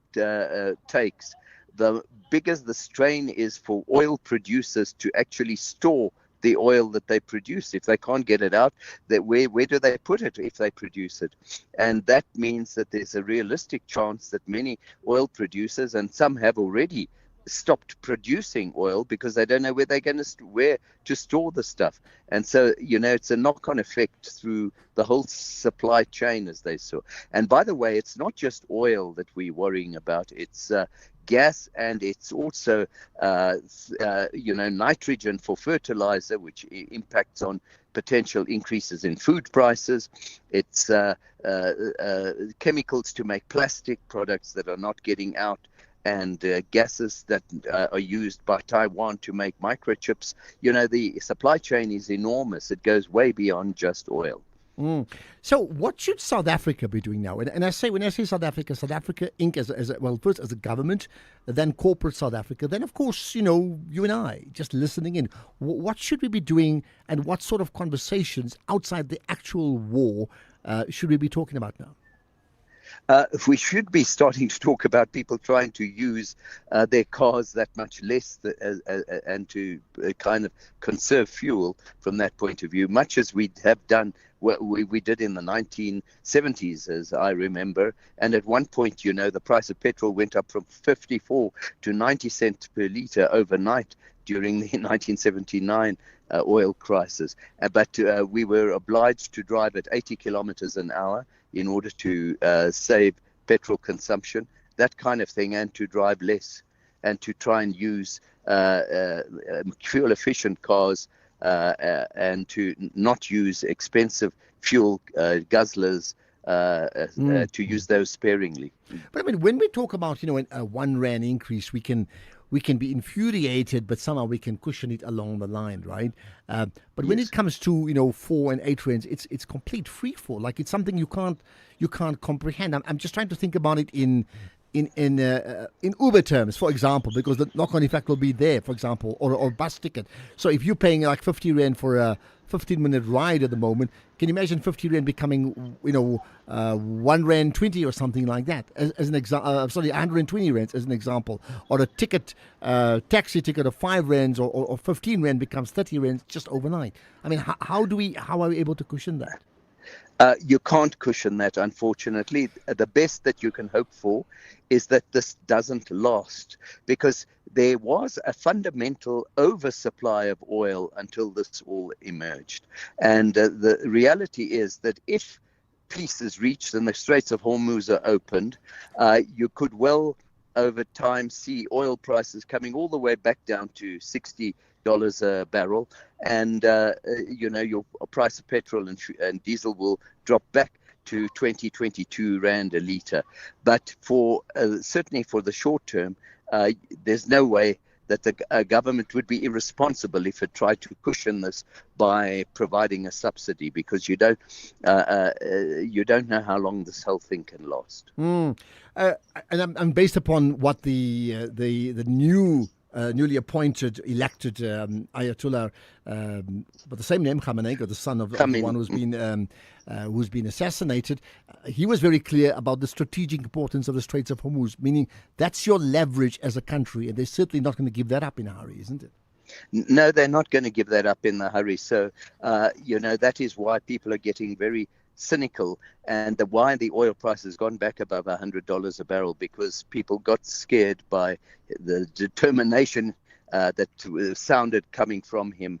takes, the bigger the strain is for oil producers to actually store the oil that they produce. If they can't get it out, where do they put it if they produce it? And that means that there's a realistic chance that many oil producers, and some have already stopped producing oil because they don't know where they're going to store the stuff. And so, it's a knock-on effect through the whole supply chain, as they saw. And by the way, it's not just oil that we're worrying about. It's gas, and it's also nitrogen for fertilizer, which impacts on potential increases in food prices. It's chemicals to make plastic products that are not getting out, and gases that are used by Taiwan to make microchips. The supply chain is enormous. It goes way beyond just oil. So what should South Africa be doing now? And when I say South Africa Inc. First as a government, then corporate South Africa, then of course, you and I just listening in. What should we be doing, and what sort of conversations outside the actual war should we be talking about now? We should be starting to talk about people trying to use their cars that much less and to kind of conserve fuel from that point of view, much as we have done what we did in the 1970s, as I remember. And at one point, the price of petrol went up from 54 to 90 cents per litre overnight during the 1979 oil crisis. But we were obliged to drive at 80 kilometers an hour in order to save petrol consumption, that kind of thing, and to drive less and to try and use fuel-efficient cars and to not use expensive fuel guzzlers, to use those sparingly. But I mean, when we talk about, a 1 Rand increase, we can be infuriated, but somehow we can cushion it along the line, right? But when it comes to 4 and 8 Rands, it's complete free fall. Like, it's something you can't comprehend. I'm just trying to think about it in Uber terms, for example, because the knock-on effect will be there, for example, or bus ticket. So if you're paying like 50 Rand for a 15-minute ride at the moment, can you imagine 50 Rand becoming, 1 Rand 20 or something like that? As an example, 120 Rands as an example, or a ticket, taxi ticket of 5 Rands or 15 Rand becomes 30 Rands just overnight. I mean, how are we able to cushion that? You can't cushion that, unfortunately. The best that you can hope for is that this doesn't last, because there was a fundamental oversupply of oil until this all emerged. And the reality is that if peace is reached and the Straits of Hormuz are opened, you could well over time see oil prices coming all the way back down to $60 a barrel, and your price of petrol and diesel will drop back to 2022 Rand a litre. But for certainly for the short term, there's no way that the government would be irresponsible if it tried to cushion this by providing a subsidy, because you don't know how long this whole thing can last. And based upon what the newly appointed, elected Ayatollah, but the same name, Khamenei, the son of the one who's been assassinated, he was very clear about the strategic importance of the Straits of Hormuz, meaning that's your leverage as a country, and they're certainly not going to give that up in a hurry, isn't it? No, they're not going to give that up in a hurry. So, that is why people are getting very cynical, and why the oil price has gone back above $100 a barrel, because people got scared by the determination that sounded coming from him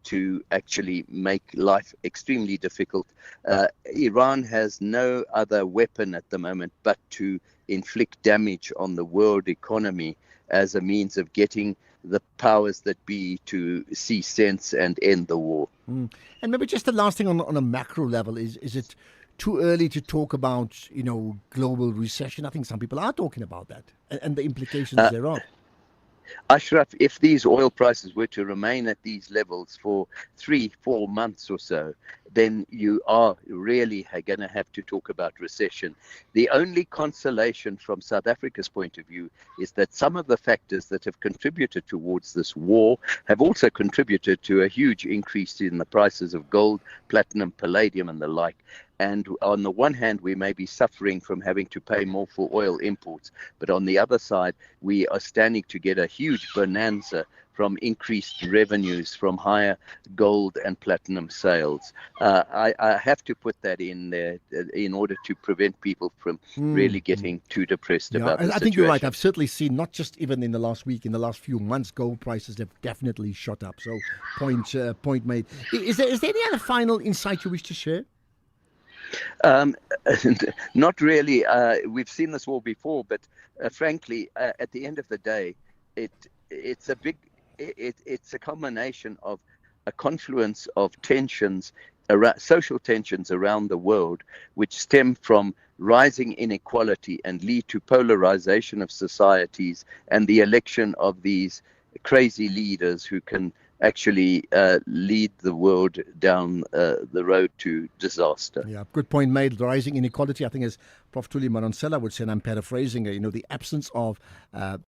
to actually make life extremely difficult. Iran has no other weapon at the moment but to inflict damage on the world economy as a means of getting the powers that be to see sense and end the war. And maybe just the last thing on a macro level, is it too early to talk about, global recession? I think some people are talking about that and the implications thereof. Ashraf, if these oil prices were to remain at these levels for 3-4 months or so, then you are really going to have to talk about recession. The only consolation from South Africa's point of view is that some of the factors that have contributed towards this war have also contributed to a huge increase in the prices of gold, platinum, palladium, and the like. And on the one hand, we may be suffering from having to pay more for oil imports. But on the other side, we are standing to get a huge bonanza from increased revenues from higher gold and platinum sales. I have to put that in there in order to prevent people from really getting too depressed about the situation. I think you're right. I've certainly seen, not just even in the last week, in the last few months, gold prices have definitely shot up. So point made. Is there any other final insight you wish to share? Not really. We've seen this war before, but frankly, at the end of the day, it's a combination of a confluence of tensions, social tensions around the world, which stem from rising inequality and lead to polarization of societies and the election of these crazy leaders who can actually lead the world down the road to disaster. Yeah, good point made. The rising inequality, I think, as Prof. Thuli Madonsela would say, and I'm paraphrasing, the absence of the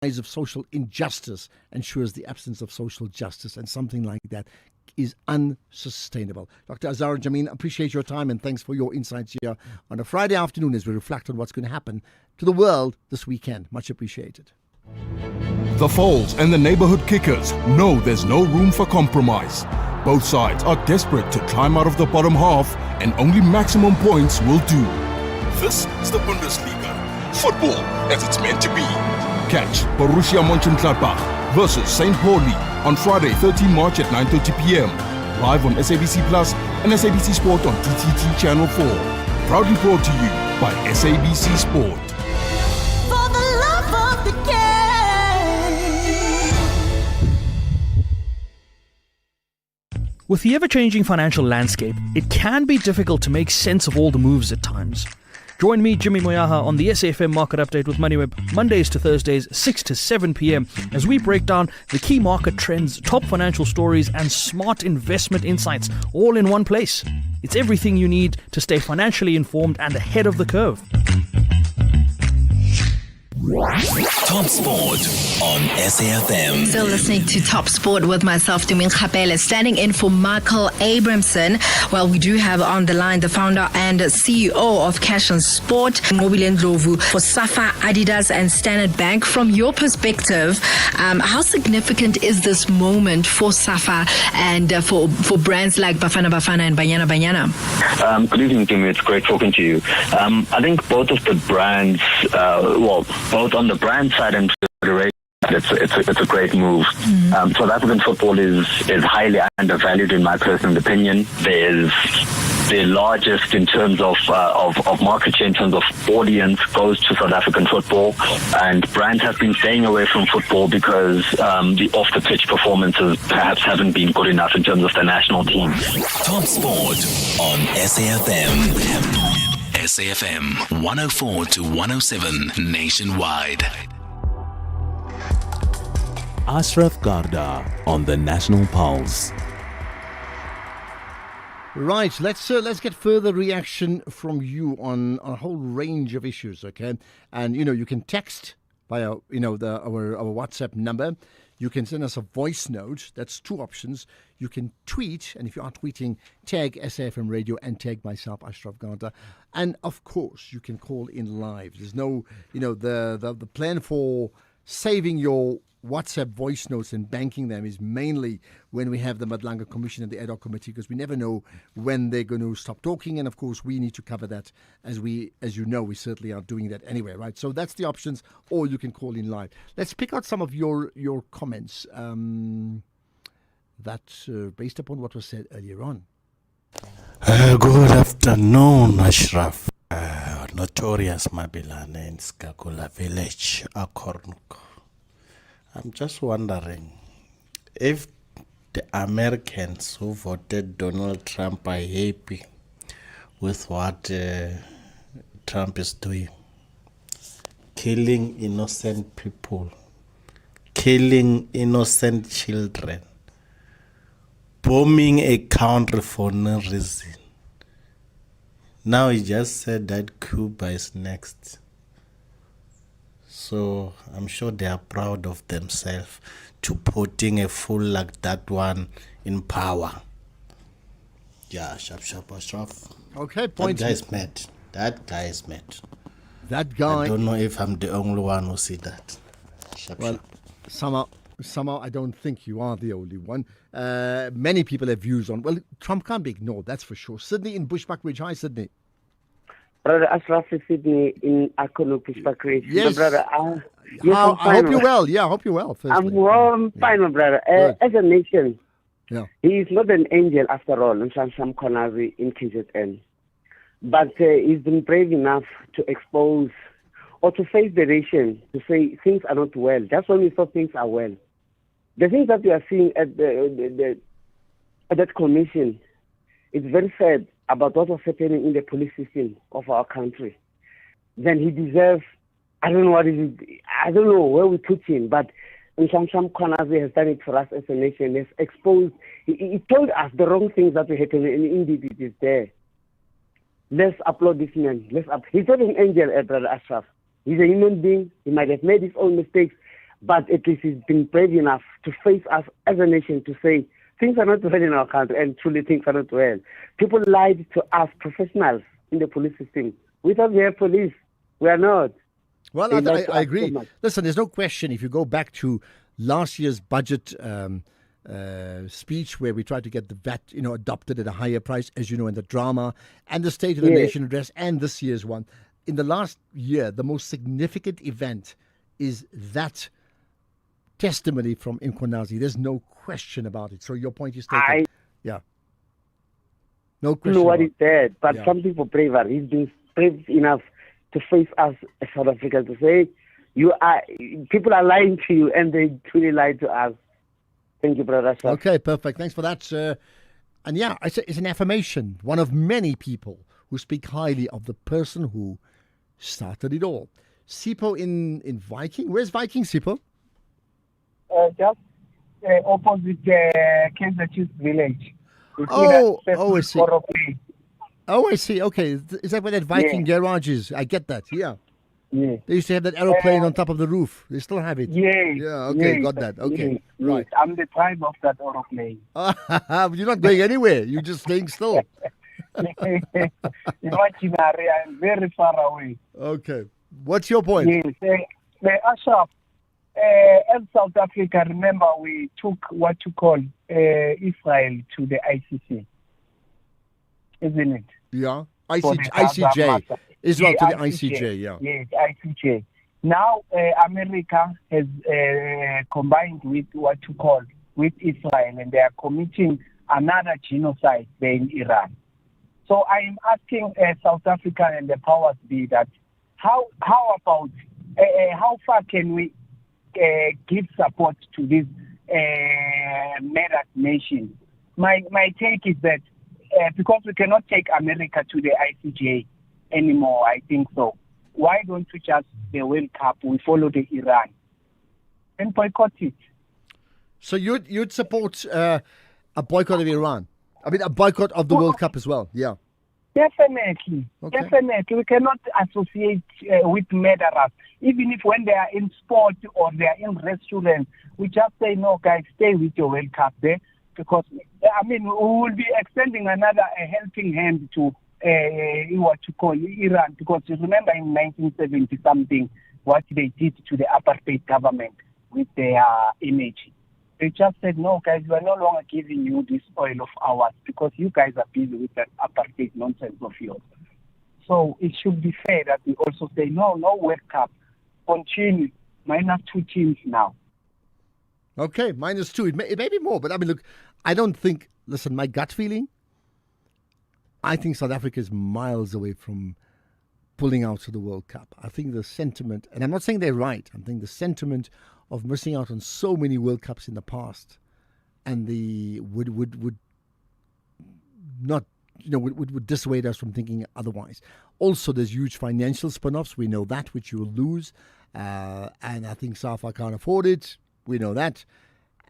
rise of social injustice ensures the absence of social justice, and something like that is unsustainable. Dr. Azar Jammine, appreciate your time and thanks for your insights here on a Friday afternoon as we reflect on what's going to happen to the world this weekend. Much appreciated. The Foals and the neighborhood kickers know there's no room for compromise. Both sides are desperate to climb out of the bottom half, and only maximum points will do. This is the Bundesliga. Football as it's meant to be. Catch Borussia Mönchengladbach versus St. Pauli on Friday, 13 March at 9:30 p.m. Live on SABC Plus and SABC Sport on TTT Channel 4. Proudly brought to you by SABC Sport. For the love of the game. With the ever-changing financial landscape, it can be difficult to make sense of all the moves at times. Join me, Jimmy Moyaha, on the SAFM Market Update with MoneyWeb, Mondays to Thursdays, 6 to 7 p.m, as we break down the key market trends, top financial stories, and smart investment insights, all in one place. It's everything you need to stay financially informed and ahead of the curve. Top Sport on SAFM. Still listening to Top Sport with myself, Tumin Khapele, standing in for Michael Abramson. Well, we do have on the line the founder and CEO of Cash and Sport, Ngobile Ndlovu, for SAFA, Adidas and Standard Bank. From your perspective, how significant is this moment for SAFA and for brands like Bafana Bafana and Banyana Banyana? Good evening, Timmy. It's great talking to you. I think both of the brands, both on the brand side and federation it's a great move. South African football is highly undervalued in my personal opinion. There's the largest in terms of market share, in terms of audience, goes to South African football, and brands have been staying away from football because the off-the-pitch performances perhaps haven't been good enough in terms of the national team. Top Sport on SAFM. SAFM 104 to 107 nationwide. Ashraf Garda on the National Pulse. Right, let's get further reaction from you on a whole range of issues, okay? And you can text via our WhatsApp number. You can send us a voice note. That's two options. You can tweet, and if you are tweeting, tag SAFM Radio and tag myself, Ashraf Garda. And of course, you can call in live. There's no, the plan for saving your WhatsApp voice notes and banking them is mainly when we have the Madlanga Commission and the ad hoc committee, because we never know when they're going to stop talking, and of course we need to cover that as we certainly are doing that anyway, right? So that's the options, or you can call in live. Let's pick out some of your comments based upon what was said earlier on. Good afternoon, Ashraf. Notorious Mabilane in Skakula village, Akornuk. I'm just wondering if the Americans who voted Donald Trump are happy with what Trump is doing. Killing innocent people, killing innocent children, bombing a country for no reason. Now he just said that Cuba is next. So I'm sure they are proud of themselves to putting a fool like that one in power. Yeah, sharp. Okay, point. That guy is mad. That guy. I don't know if I'm the only one who see that. Sharp. Somehow I don't think you are the only one. Many people have views on, Trump can't be ignored, that's for sure. Sydney in Bushbuckridge. Hi, Sydney. Brother Ashraf, Sydney in Akono, Bushbuckridge. Yes. Brother, I hope you're well. Yeah, I hope you're well. Firstly. I'm fine, my brother. As a nation, he is not an angel after all, Sam Konazi in KZN. But he's been brave enough to expose or to face the nation, to say things are not well. That's when we thought things are well. The things that we are seeing at that commission, it's very sad about what was happening in the police system of our country. Then he deserves, I don't know where we put him, but Nsham Konazi has done it for us as a nation. He's exposed, he told us the wrong things that were happening, and indeed it is there. Let's applaud this man. He's not an angel, Brother Ashraf. He's a human being. He might have made his own mistakes, but at least he's been brave enough to face us as a nation to say, things are not well in our country, and truly things are not well. People lied to us, professionals in the police system. We thought we have police. We are not. Well, I agree. Listen, there's no question. If you go back to last year's budget speech, where we tried to get the VAT, adopted at a higher price, as you know, in the drama, and the State of the Nation address, and this year's one. In the last year, the most significant event is that testimony from Nkonazi. There's no question about it. So your point is taken. No question. I don't know what he said, but some people braver. He's been brave enough to face us as South Africans to say, people are lying to you, and they truly lied to us. Thank you, Brother Ashraf. Okay, perfect. Thanks for that. And it's an affirmation. One of many people who speak highly of the person who started it all. Sipho in Viking. Where's Viking, Sipho? Just opposite Kaizer Chiefs village. I see. I see. Okay, is that where that Viking garage is? I get that. Yeah. They used to have that aeroplane on top of the roof. They still have it. Yeah. Okay, got that. Okay, right. I'm the prime of that aeroplane. You're not going anywhere. You're just staying still. Imaginary. I'm very far away. Okay. What's your point? Yes. Ashraf, as South Africa, remember we took what you call Israel to the ICC, isn't it? Yeah. ICJ. Israel to the ICJ, Yes, ICJ. Now America has combined with what you call with Israel, and they are committing another genocide there in Iran. So I am asking South Africa and the powers be that how about how far can we give support to this murdered nation? My take is that because we cannot take America to the ICJ anymore, I think so. Why don't we just the World Cup? We follow the Iran and boycott it. So you'd support a boycott of Iran? I mean, a boycott of the World Cup as well? Yeah. Definitely. Okay. Definitely. We cannot associate with murderers. Even if when they are in sport or they are in restaurants, we just say, no, guys, stay with your World Cup there. Because, I mean, we will be extending another helping hand to what you call Iran. Because you remember in 1970-something, what they did to the apartheid government with their image. They just said, no, guys, we are no longer giving you this oil of ours because you guys are busy with that apartheid nonsense of yours. So it should be fair that we also say, no World Cup. Continue. -2 teams now. Okay, -2. It may be more, but I mean, look, I don't think, listen, my gut feeling, I think South Africa is miles away from pulling out of the World Cup. I think the sentiment, and I'm not saying they're right, I'm saying the sentiment of missing out on so many World Cups in the past, and the would not, would dissuade us from thinking otherwise. Also, there's huge financial spin-offs. We know that, which you will lose, and I think SAFA can't afford it. We know that.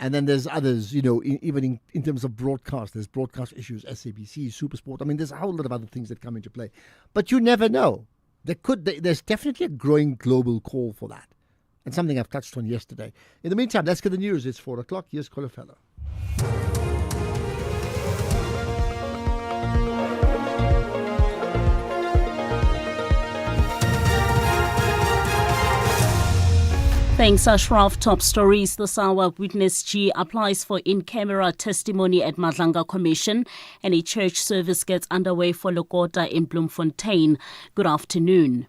And then there's others, even in terms of broadcast, there's broadcast issues, SABC, SuperSport. I mean, there's a whole lot of other things that come into play. But you never know. There's definitely a growing global call for that. And something I've touched on yesterday. In the meantime, let's get the news. It's 4 o'clock. Here's Kolofelo. Thanks, Ashraf. Top stories. The Sawa Witness G applies for in-camera testimony at Madlanga Commission, and a church service gets underway for Lokota in Bloemfontein. Good afternoon.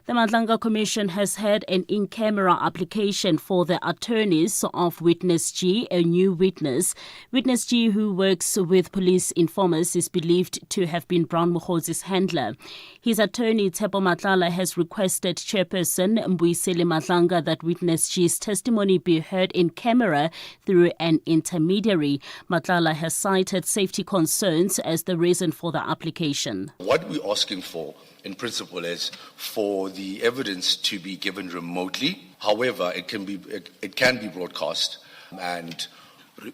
The Madlanga Commission has had an in-camera application for the attorneys of Witness G, a new witness. Witness G, who works with police informers, is believed to have been Brown Mokgosi's handler. His attorney, Tshepo Matlala, has requested Chairperson Mbuyiseli Madlanga that Witness G's testimony be heard in camera through an intermediary. Matlala has cited safety concerns as the reason for the application. What we're asking for, in principle, is for the evidence to be given remotely. However, it can be broadcast and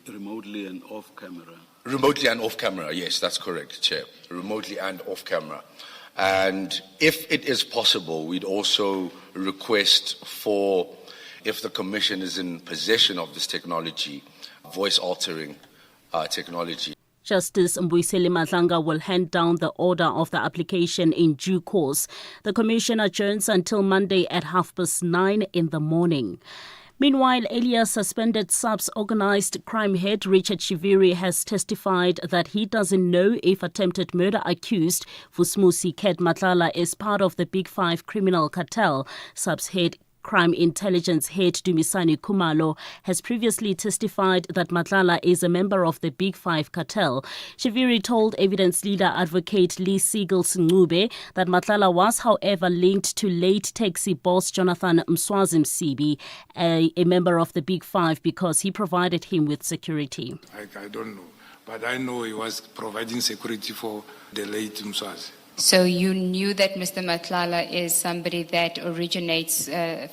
remotely and off camera. Remotely and off camera, yes, that's correct, Chair. Remotely and off camera. And if it is possible, we'd also request for, if the Commission is in possession of this technology, voice-altering technology. Justice Mbuyiseli Madlanga will hand down the order of the application in due course. The Commission adjourns until Monday at 9:30 in the morning. Meanwhile, earlier suspended SAPS organised crime head Richard Shiviri has testified that he doesn't know if attempted murder accused Vusmusi Ket Matlala is part of the Big Five criminal cartel. SAPS head Crime Intelligence head Dumisani Kumalo has previously testified that Matlala is a member of the Big Five cartel. Shiviri told evidence leader advocate Lee Siegel Ngube that Matlala was, however, linked to late taxi boss Jonathan Mswazi Msibi, a member of the Big Five, because he provided him with security. I don't know, but I know he was providing security for the late Mswazi. So you knew that Mr. Matlala is somebody that originates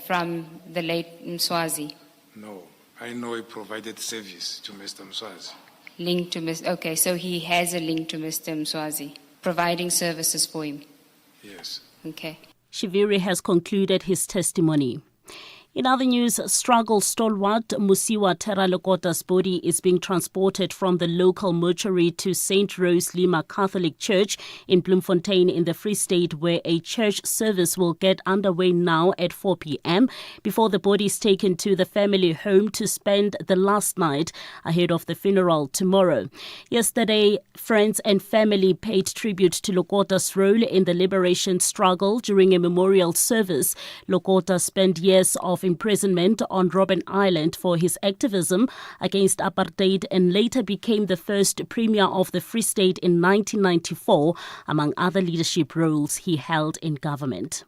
from the late Mswazi? No, I know he provided service to Mr. Mswazi. Linked to Mr. Okay, so he has a link to Mr. Mswazi, providing services for him? Yes. Okay. Shiviri has concluded his testimony. In other news, struggle stalwart Musiwa Teralokota's body is being transported from the local mortuary to St. Rose Lima Catholic Church in Bloemfontein in the Free State, where a church service will get underway now at 4 p.m. before the body is taken to the family home to spend the last night ahead of the funeral tomorrow. Yesterday, friends and family paid tribute to Lokota's role in the liberation struggle during a memorial service. Lokota spent years of imprisonment on Robben Island for his activism against apartheid and later became the first Premier of the Free State in 1994, among other leadership roles he held in government.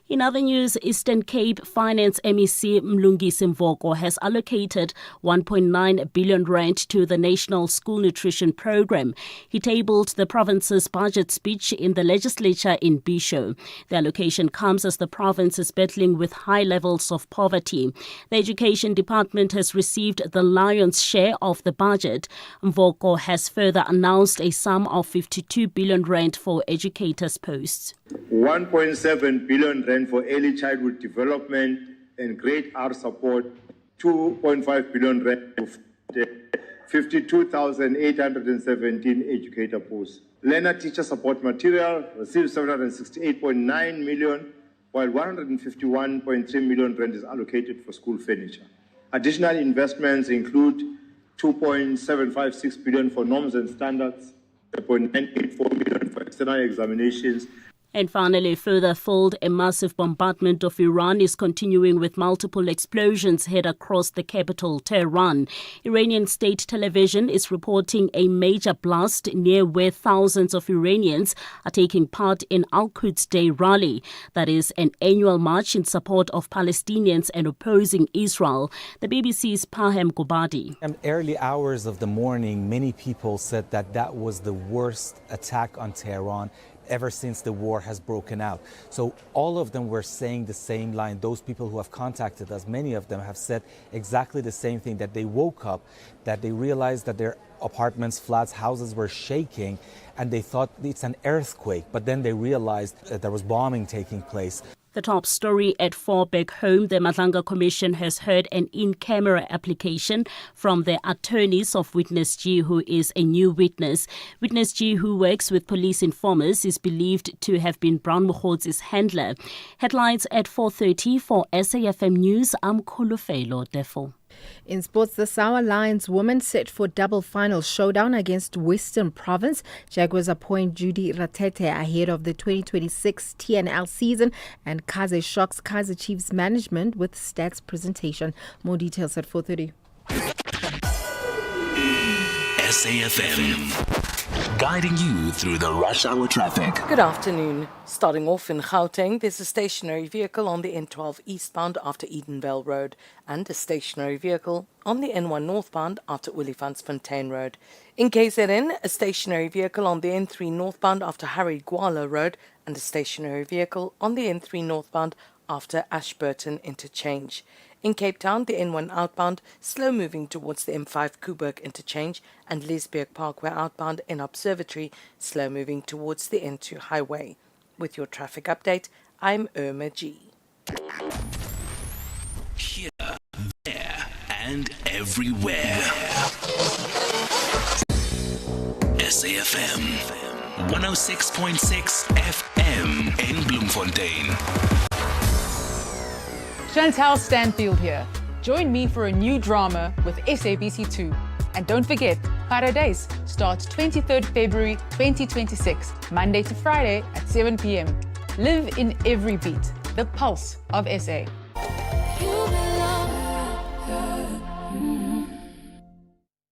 In other news, Eastern Cape Finance MEC Mlungisi Mvoko has allocated 1.9 billion rand to the National School Nutrition Programme. He tabled the province's budget speech in the legislature in Bisho. The allocation comes as the province is battling with high levels of poverty. The Education Department has received the lion's share of the budget. Mvoko has further announced a sum of 52 billion rand for educators' posts. 1.7 billion rand for early childhood development and grade R support, 2.5 billion rand for 52,817 educator posts. Learner teacher support material received 768.9 million, while 151.3 million rand is allocated for school furniture. Additional investments include 2.756 billion for norms and standards, 0.984 billion for external examinations. And finally, further fold, a massive bombardment of Iran is continuing with multiple explosions heard across the capital, Tehran. Iranian state television is reporting a major blast near where thousands of Iranians are taking part in Al-Quds Day rally. That is an annual march in support of Palestinians and opposing Israel. The BBC's Pahem Gobadi. In early hours of the morning, many people said that was the worst attack on Tehran ever since the war has broken out. So all of them were saying the same line. Those people who have contacted us, many of them have said exactly the same thing, that they woke up, that they realized that their apartments, flats, houses were shaking, and they thought it's an earthquake. But then they realized that there was bombing taking place. The top story at 4 back home, the Madlanga Commission has heard an in-camera application from the attorneys of Witness G, who is a new witness. Witness G, who works with police informers, is believed to have been Brown Mogotsi's handler. Headlines at 4:30 for SAFM News. I'm Kolofelo Defo. In sports, the Sour Lions women set for double final showdown against Western Province. Jaguars appoint Judy Ratete ahead of the 2026 TNL season, and Kaze shocks Kaizer Chiefs management with stats presentation. More details at 4:30. SAFM, guiding you through the rush hour traffic. Good afternoon. Starting off in Gauteng, there's a stationary vehicle on the N12 eastbound after Edenvale Road and a stationary vehicle on the N1 northbound after Olifantsfontein Road. In KZN, a stationary vehicle on the N3 northbound after Harry Gwala Road and a stationary vehicle on the N3 northbound after Ashburton Interchange. In Cape Town, the N1 outbound, slow moving towards the M5 Kuburg Interchange, and Lisbeek Parkway outbound in Observatory, slow moving towards the N2 highway. With your traffic update, I'm Irma G. Here, there, and everywhere. SAFM 106.6 FM in Bloemfontein. Chantal Stanfield here. Join me for a new drama with SABC2. And don't forget, Paradise starts 23rd February 2026, Monday to Friday at 7 p.m. Live in every beat, the pulse of SA.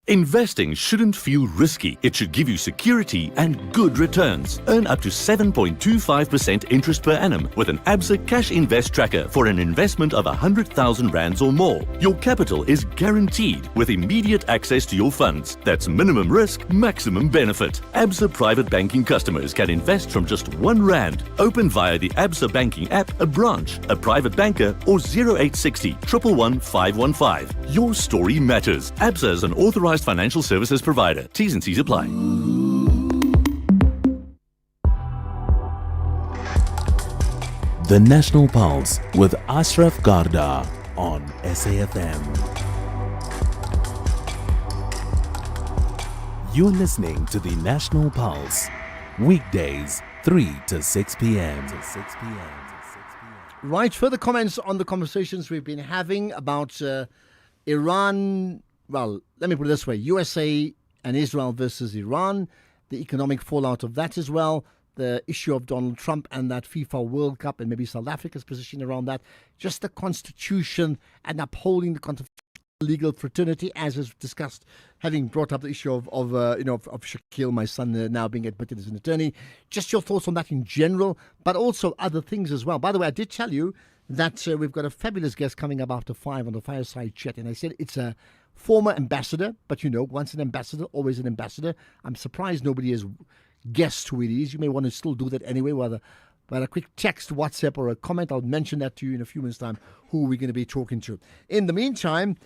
Investing shouldn't feel risky. It should give you security and good returns. Earn up to 7.25% interest per annum with an Absa Cash Invest Tracker for an investment of 100,000 rands or more. Your capital is guaranteed with immediate access to your funds. That's minimum risk, maximum benefit. Absa Private Banking customers can invest from just R1. Open via the Absa Banking app, a branch, a private banker, or 0860 111 515. Your story matters. Absa is an authorized financial services provider. T's and C's apply. The National Pulse with Ashraf Garda on SAFM. You're listening to the National Pulse, weekdays 3 to 6 p.m. Right, further comments on the conversations we've been having about Iran. Well, let me put it this way: USA and Israel versus Iran, the economic fallout of that as well, the issue of Donald Trump and that FIFA World Cup, and maybe South Africa's position around that, just the Constitution and upholding the legal fraternity, as is discussed, having brought up the issue of Shaquille, my son, now being admitted as an attorney. Just your thoughts on that in general, but also other things as well. By the way, I did tell you that we've got a fabulous guest coming up after 5 on the Fireside Chat, and I said it's a former ambassador, but once an ambassador, always an ambassador. I'm surprised nobody has guessed who it is. You may want to still do that anyway, whether by a quick text, WhatsApp, or a comment. I'll mention that to you in a few minutes' time, who we're going to be talking to. In the meantime,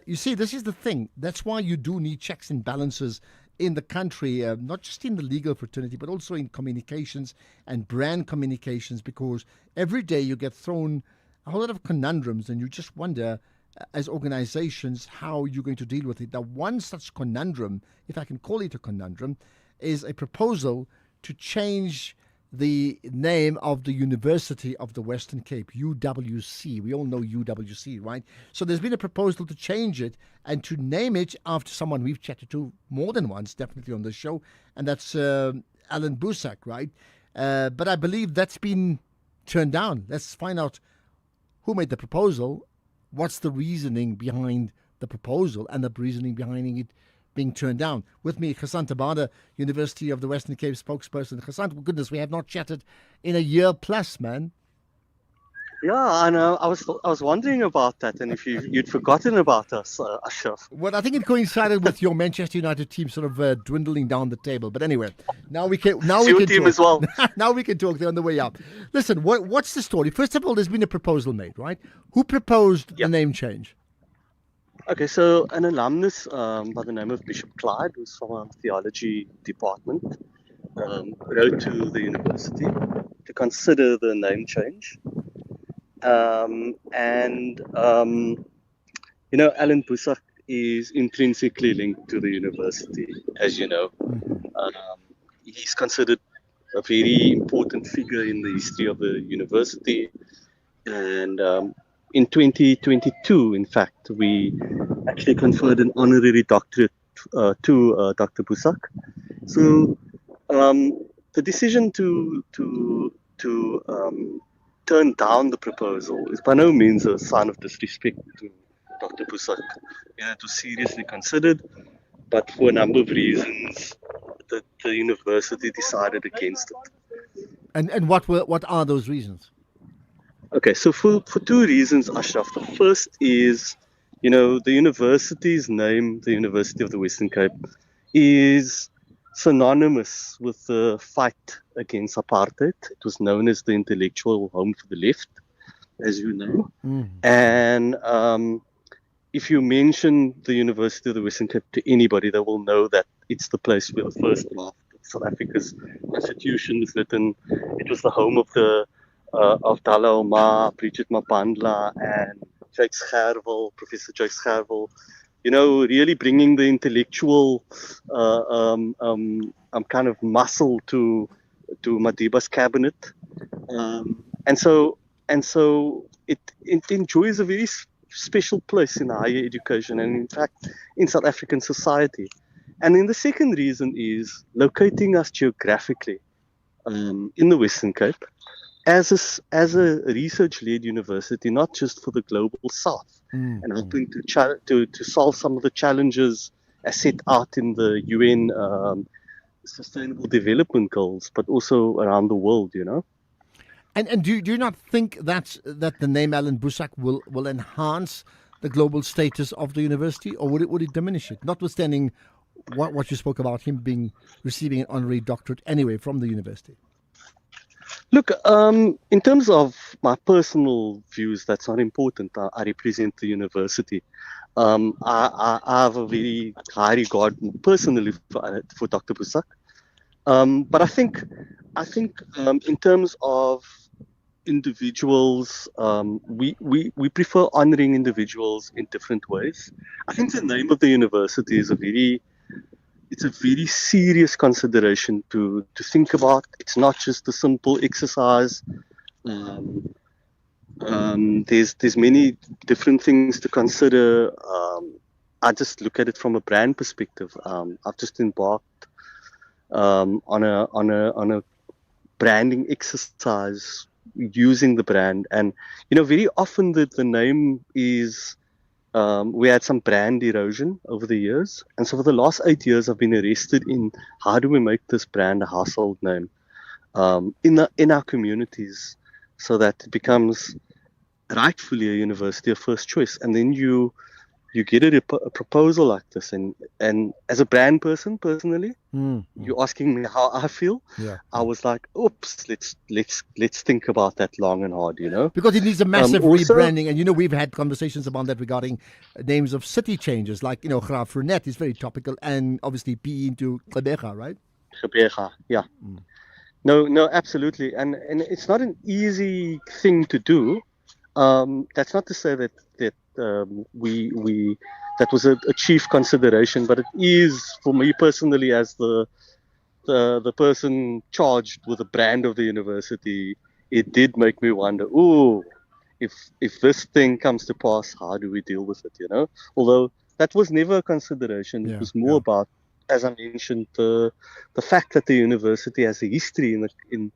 you see, this is the thing. That's why you do need checks and balances in the country, not just in the legal fraternity, but also in communications and brand communications, because every day you get thrown a whole lot of conundrums, and you just wonder, as organizations, how you're going to deal with it. Now, one such conundrum, if I can call it a conundrum, is a proposal to change the name of the University of the Western Cape, UWC. We all know UWC, right? So there's been a proposal to change it and to name it after someone we've chatted to more than once, definitely on this show, and that's Alan Boesak, right? But I believe that's been turned down. Let's find out who made the proposal, what's the reasoning behind the proposal, and the reasoning behind it being turned down. With me, Ghassan Tabada, University of the Western Cape spokesperson. Ghassan, goodness, we have not chatted in a year plus, man. Yeah, I know. I was wondering about that, and if you'd forgotten about us, Ashraf. Well, I think it coincided with your Manchester United team sort of dwindling down the table. But anyway, now we can. Now we can team talk. as well. Now we can talk. They're on the way up. Listen, what's the story? First of all, there's been a proposal made, right? Who proposed the name change? Okay, so an alumnus by the name of Bishop Clyde, who's from our theology department, wrote to the university to consider the name change. Alan Boesak is intrinsically linked to the university, as you know. He's considered a very important figure in the history of the university. And in 2022, in fact, we actually conferred an honorary doctorate to Dr. Boesak. So the decision to turn down the proposal is by no means a sign of disrespect to Dr. Boesak. It was seriously considered, but for a number of reasons, the university decided against it. And what are those reasons? Okay, so for two reasons, Ashraf. The first is, the university's name, the University of the Western Cape, is synonymous with the fight against apartheid. It was known as the intellectual home for the left, as you know. And if you mention the University of the Western Cape to anybody, they will know that it's the place where the first draft of South Africa's constitution was written. It was the home of of Dalla Omar, Bridget Mabandla, and Professor Jakes Gerwel, really bringing the intellectual kind of muscle to Madiba's cabinet, and so it enjoys a very special place in higher education and, in fact, in South African society. And then the second reason is locating us geographically in the Western Cape as a research-led university, not just for the global South, and helping to solve some of the challenges as set out in the UN Sustainable Development Goals, but also around the world, And do you not think that the name Alan Boesak will enhance the global status of the university, or would it diminish it? Notwithstanding what you spoke about him receiving an honorary doctorate anyway from the university. Look, in terms of my personal views, that's not important. I represent the university. I have a very high regard personally for Dr. Boesak. But I think in terms of individuals, we prefer honoring individuals in different ways. I think the name of the university is a very serious consideration to think about. It's not just a simple exercise. There's many different things to consider. I just look at it from a brand perspective. I've just embarked on a branding exercise using the brand, and very often the name is. We had some brand erosion over the years, and so for the last 8 years, I've been arrested in how do we make this brand a household name in our communities, so that it becomes rightfully a university of first choice. And then you get a proposal like this, and as a brand person personally, you're asking me how I feel. I was like, oops, let's think about that long and hard, because it needs a massive rebranding. And we've had conversations about that regarding names of city changes, like Graaf Reinet is very topical, and obviously PE into Gqeberha, right? Gqeberha, yeah. No, absolutely, and it's not an easy thing to do. That's not to say that we that was a chief consideration, but it is for me personally, as the person charged with the brand of the university. It did make me wonder, if this thing comes to pass, how do we deal with it? Although that was never a consideration. It was more about, as I mentioned, the fact that the university has a history in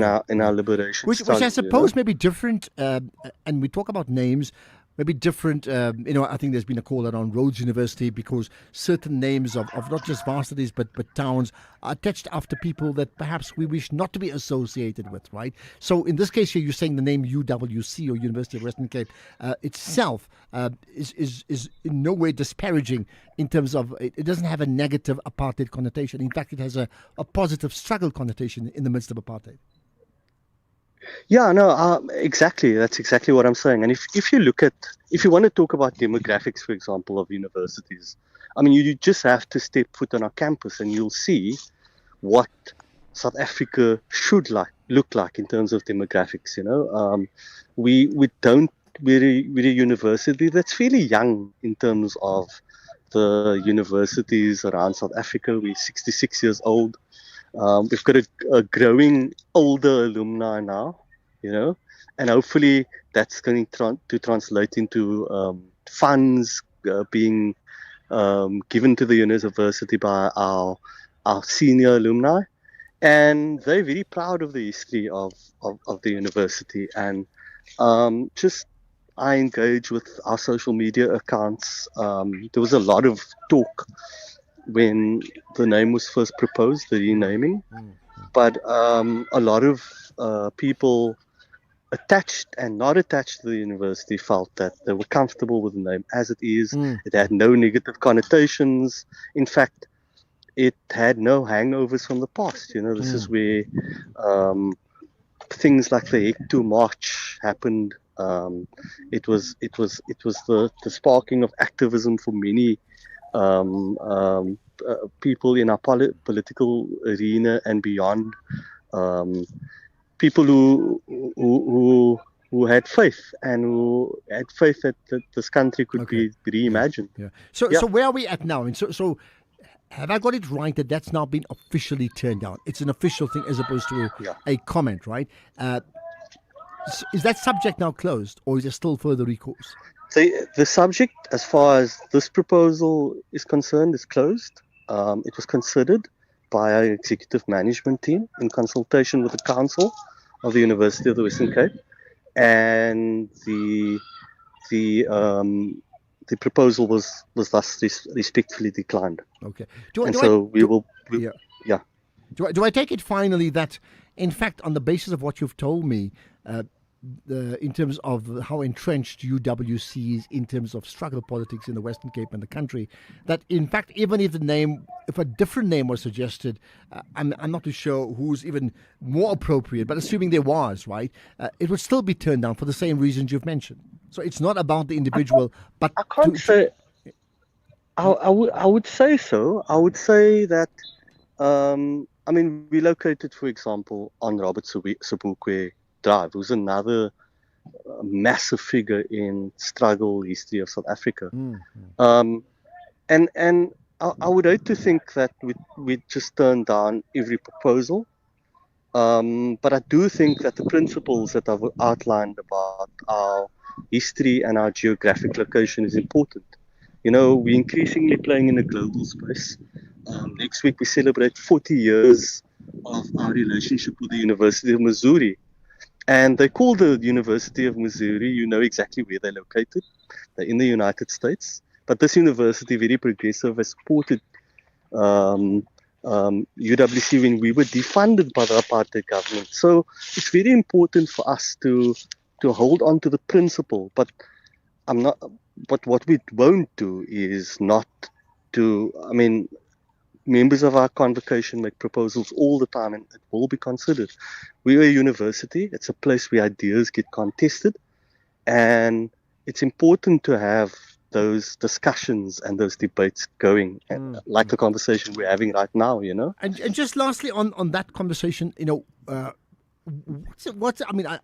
our liberation. Which I suppose may be different, and we talk about names, maybe different. I think there's been a call out on Rhodes University because certain names of not just varsities but towns are attached after people that perhaps we wish not to be associated with, right? So in this case here, you're saying the name UWC, or University of Western Cape, itself is in no way disparaging in terms of it doesn't have a negative apartheid connotation. In fact, it has a positive struggle connotation in the midst of apartheid. Yeah, no, exactly. That's exactly what I'm saying. And if you want to talk about demographics, for example, of universities, I mean, you just have to step foot on our campus and you'll see what South Africa should look like in terms of demographics. We're a university that's fairly young in terms of the universities around South Africa. We're 66 years old. We've got a growing older alumni now, and hopefully that's going to translate into funds being given to the university by our senior alumni, and they're very proud of the history of the university. And I engage with our social media accounts. There was a lot of talk when the name was first proposed, the renaming, but a lot of people attached and not attached to the university felt that they were comfortable with the name as it is. It had no negative connotations. In fact, it had no hangovers from the past. This is where things like the Hector March happened. It was the sparking of activism for many people in our political arena and beyond. People who had faith and who had faith that this country could be reimagined. So where are we at now? And so have I got it right that that's now been officially turned down? It's an official thing as opposed to a comment, right? Is that subject now closed, or is there still further recourse? The subject, as far as this proposal is concerned, is closed. It was considered by our executive management team in consultation with the Council of the University of the Western Cape, and the proposal was thus respectfully declined. Okay. Do I take it finally that, in fact, on the basis of what you've told me, in terms of how entrenched UWC is in terms of struggle politics in the Western Cape and the country, that in fact, even if a different name was suggested, I'm not too sure who's even more appropriate, but assuming there was, right, it would still be turned down for the same reasons you've mentioned. So it's not about the individual, but I can't say. I would say so. I would say that. We located, for example, on Robert Sobukwe Drive, who's another massive figure in struggle history of South Africa. And I would hate to think that we just turn down every proposal. But I do think that the principles that I've outlined about our history and our geographic location is important. You know, we're increasingly playing in a global space. Next week we celebrate 40 years of our relationship with the University of Missouri. And they call the University of Missouri, you know exactly where they're located. They're in the United States. But this university, very progressive, has supported UWC when we were defunded by the apartheid government. So it's very important for us to hold on to the principle. But what we won't do is not to, members of our convocation make proposals all the time and it will be considered. We're a university. It's a place where ideas get contested. And it's important to have those discussions and those debates going, like the conversation we're having right now, you know. And just lastly on that conversation, you know, I've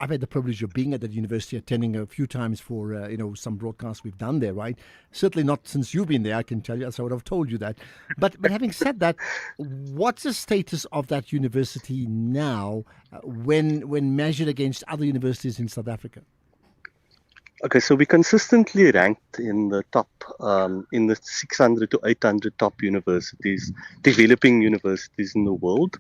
had the privilege of being at that university, attending a few times for some broadcasts we've done there, right? Certainly not since you've been there, I can tell you, else I would have told you that. But having said that, what's the status of that university now when measured against other universities in South Africa? Okay, so we consistently ranked in the top, in the 600 to 800 top universities, developing universities in the world.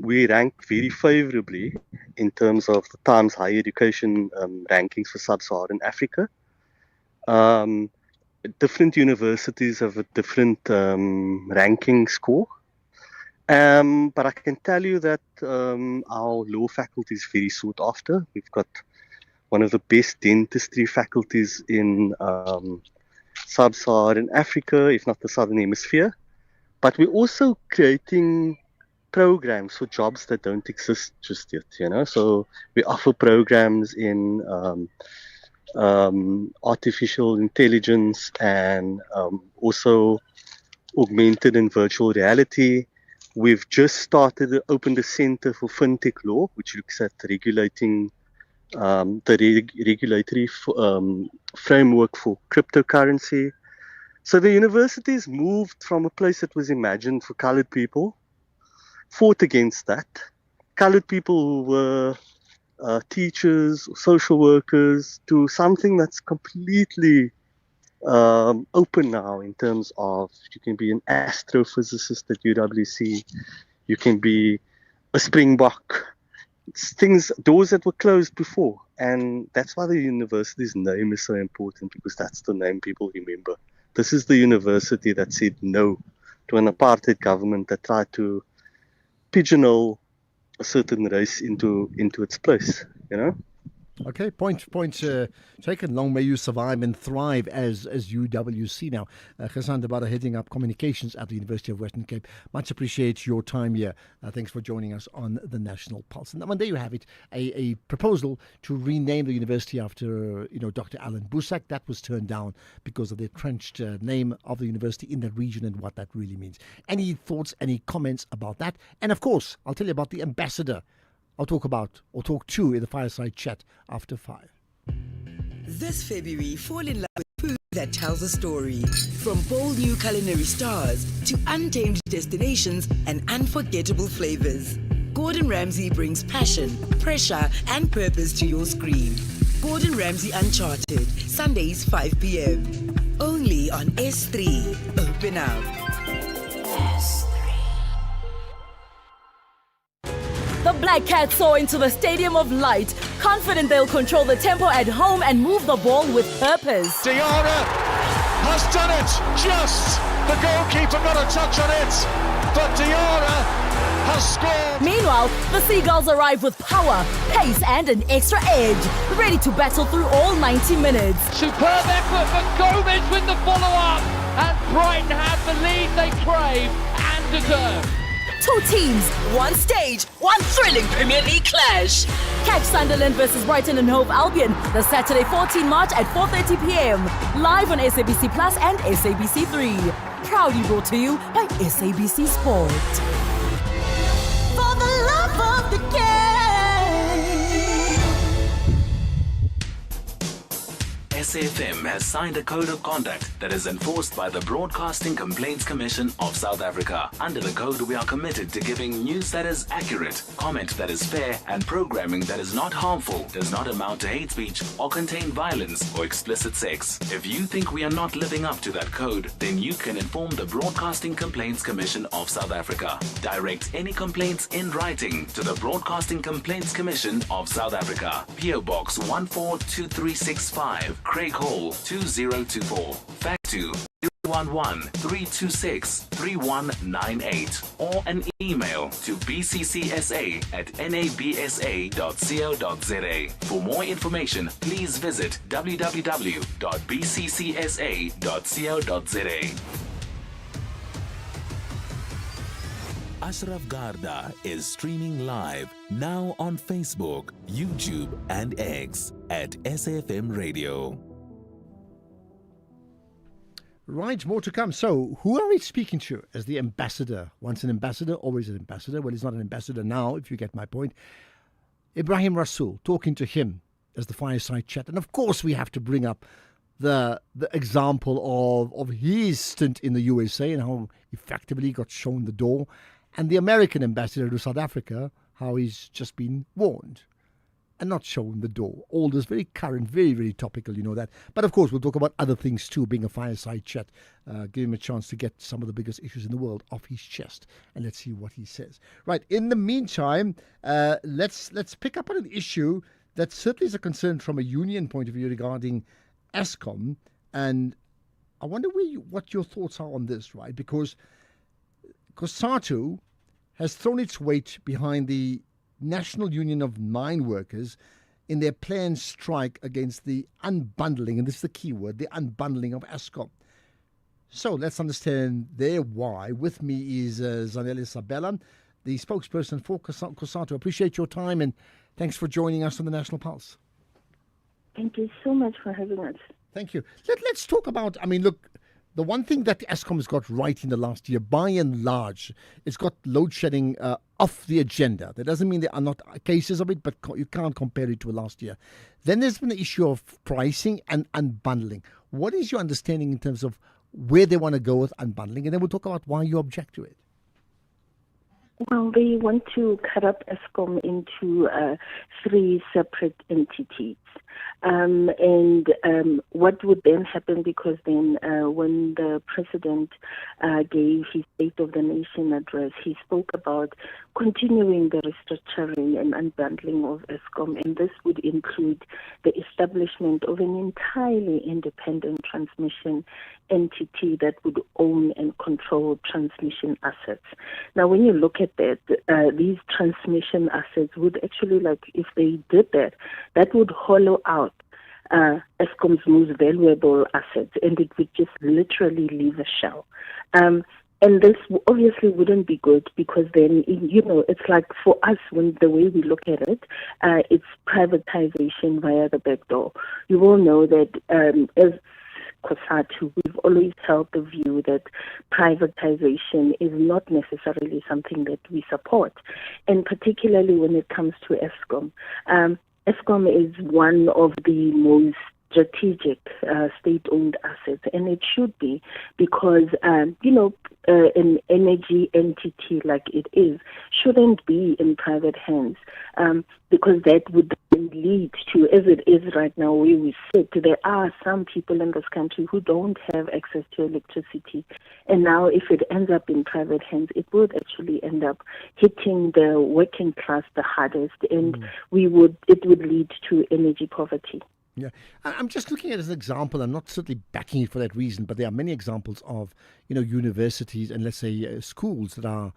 We rank very favorably in terms of the Times Higher Education rankings for Sub-Saharan Africa. Different universities have a different ranking score. But I can tell you that our law faculty is very sought after. We've got one of the best dentistry faculties in Sub-Saharan Africa, if not the Southern Hemisphere. But we're also creating programs for jobs that don't exist just yet, you know. So we offer programs in artificial intelligence and also augmented and virtual reality. We've just opened a center for fintech law, which looks at regulating the regulatory framework for cryptocurrency. So the university's moved from a place that was imagined for colored people, fought against that. Colored people who were teachers, or social workers, to something that's completely open now in terms of you can be an astrophysicist at UWC, you can be a Springbok. Doors that were closed before. And that's why the university's name is so important, because that's the name people remember. This is the university that said no to an apartheid government that tried to pigeonhole a certain race into its place, you know? Okay, point taken. Long may you survive and thrive as UWC now. Ghassan Dabada heading up communications at the University of Western Cape. Much appreciate your time here. Thanks for joining us on the National Pulse. And there you have it, a proposal to rename the university after Dr. Alan Boesak. That was turned down because of the entrenched name of the university in that region and what that really means. Any thoughts, any comments about that? And of course, I'll tell you about the ambassador. I'll talk to in the fireside chat after 5. This February, fall in love with food that tells a story. From bold new culinary stars to untamed destinations and unforgettable flavors. Gordon Ramsay brings passion, pressure, and purpose to your screen. Gordon Ramsay Uncharted, Sundays 5 p.m. Only on S3. Open up. The Black Cats soar into the Stadium of Light, confident they'll control the tempo at home and move the ball with purpose. Diarra has done it, just. The goalkeeper got a touch on it, but Diarra has scored. Meanwhile, the Seagulls arrive with power, pace and an extra edge, ready to battle through all 90 minutes. Superb effort for Gomez with the follow-up, and Brighton have the lead they crave and deserve. 2 teams, 1 stage, 1 thrilling Premier League clash. Catch Sunderland versus Brighton and Hove Albion the Saturday 14 March at 4:30 p.m. Live on SABC Plus and SABC 3. Proudly brought to you by SABC Sport. For the love of the game. SAFM has signed a code of conduct that is enforced by the Broadcasting Complaints Commission of South Africa. Under the code, we are committed to giving news that is accurate, comment that is fair, and programming that is not harmful, does not amount to hate speech, or contain violence or explicit sex. If you think we are not living up to that code, then you can inform the Broadcasting Complaints Commission of South Africa. Direct any complaints in writing to the Broadcasting Complaints Commission of South Africa. PO Box 142365, Craig Hall 2024. Fax to 011-326-3198 or an email to bccsa@nabsa.co.za. For more information, please visit www.bccsa.co.za. Ashraf Garda is streaming live now on Facebook, YouTube, and X at SAFM Radio. Right, more to come. So, who are we speaking to as the ambassador? Once an ambassador, always an ambassador. Well, he's not an ambassador now, if you get my point. Ebrahim Rasool, talking to him as the fireside chat. And of course, we have to bring up the example of his stint in the USA and how effectively he got shown the door. And the American ambassador to South Africa, how he's just been warned and not shown the door. All this very current, very, very topical, you know that. But of course, we'll talk about other things too, being a fireside chat. Give him a chance to get some of the biggest issues in the world off his chest. And let's see what he says. Right, in the meantime, let's pick up on an issue that certainly is a concern from a union point of view regarding Eskom. And I wonder what your thoughts are on this, right? Because COSATU has thrown its weight behind the National Union of Mine Workers in their planned strike against the unbundling, and this is the key word, the unbundling of Eskom. So let's understand their why. With me is Zanele Sabela, the spokesperson for COSATU. Appreciate your time and thanks for joining us on the National Pulse. Thank you so much for having us. Thank you. Let's talk about, look, the one thing that Eskom has got right in the last year, by and large, it's got load shedding off the agenda. That doesn't mean there are not cases of it, but you can't compare it to last year. Then there's been the issue of pricing and unbundling. What is your understanding in terms of where they want to go with unbundling? And then we'll talk about why you object to it. Well, they want to cut up Eskom into 3 separate entities. What would then happen, because then when the president gave his State of the Nation address, he spoke about continuing the restructuring and unbundling of Eskom, and this would include the establishment of an entirely independent transmission entity that would own and control transmission assets. Now, when you look at that, these transmission assets would actually, if they did that, that would hollow out Eskom's most valuable assets, and it would just literally leave a shell. And this obviously wouldn't be good, because then, it's like for us, when the way we look at it, it's privatization via the back door. You will know that as COSATU, we've always held the view that privatization is not necessarily something that we support, and particularly when it comes to Eskom. Eskom is one of the most strategic state-owned assets, and it should be, because an energy entity like it is shouldn't be in private hands, because that would then lead to, as it is right now where we sit, there are some people in this country who don't have access to electricity, and now if it ends up in private hands, it would actually end up hitting the working class the hardest, and it would lead to energy poverty. Yeah, I'm just looking at it as an example. I'm not certainly backing it for that reason, but there are many examples of universities and let's say schools that are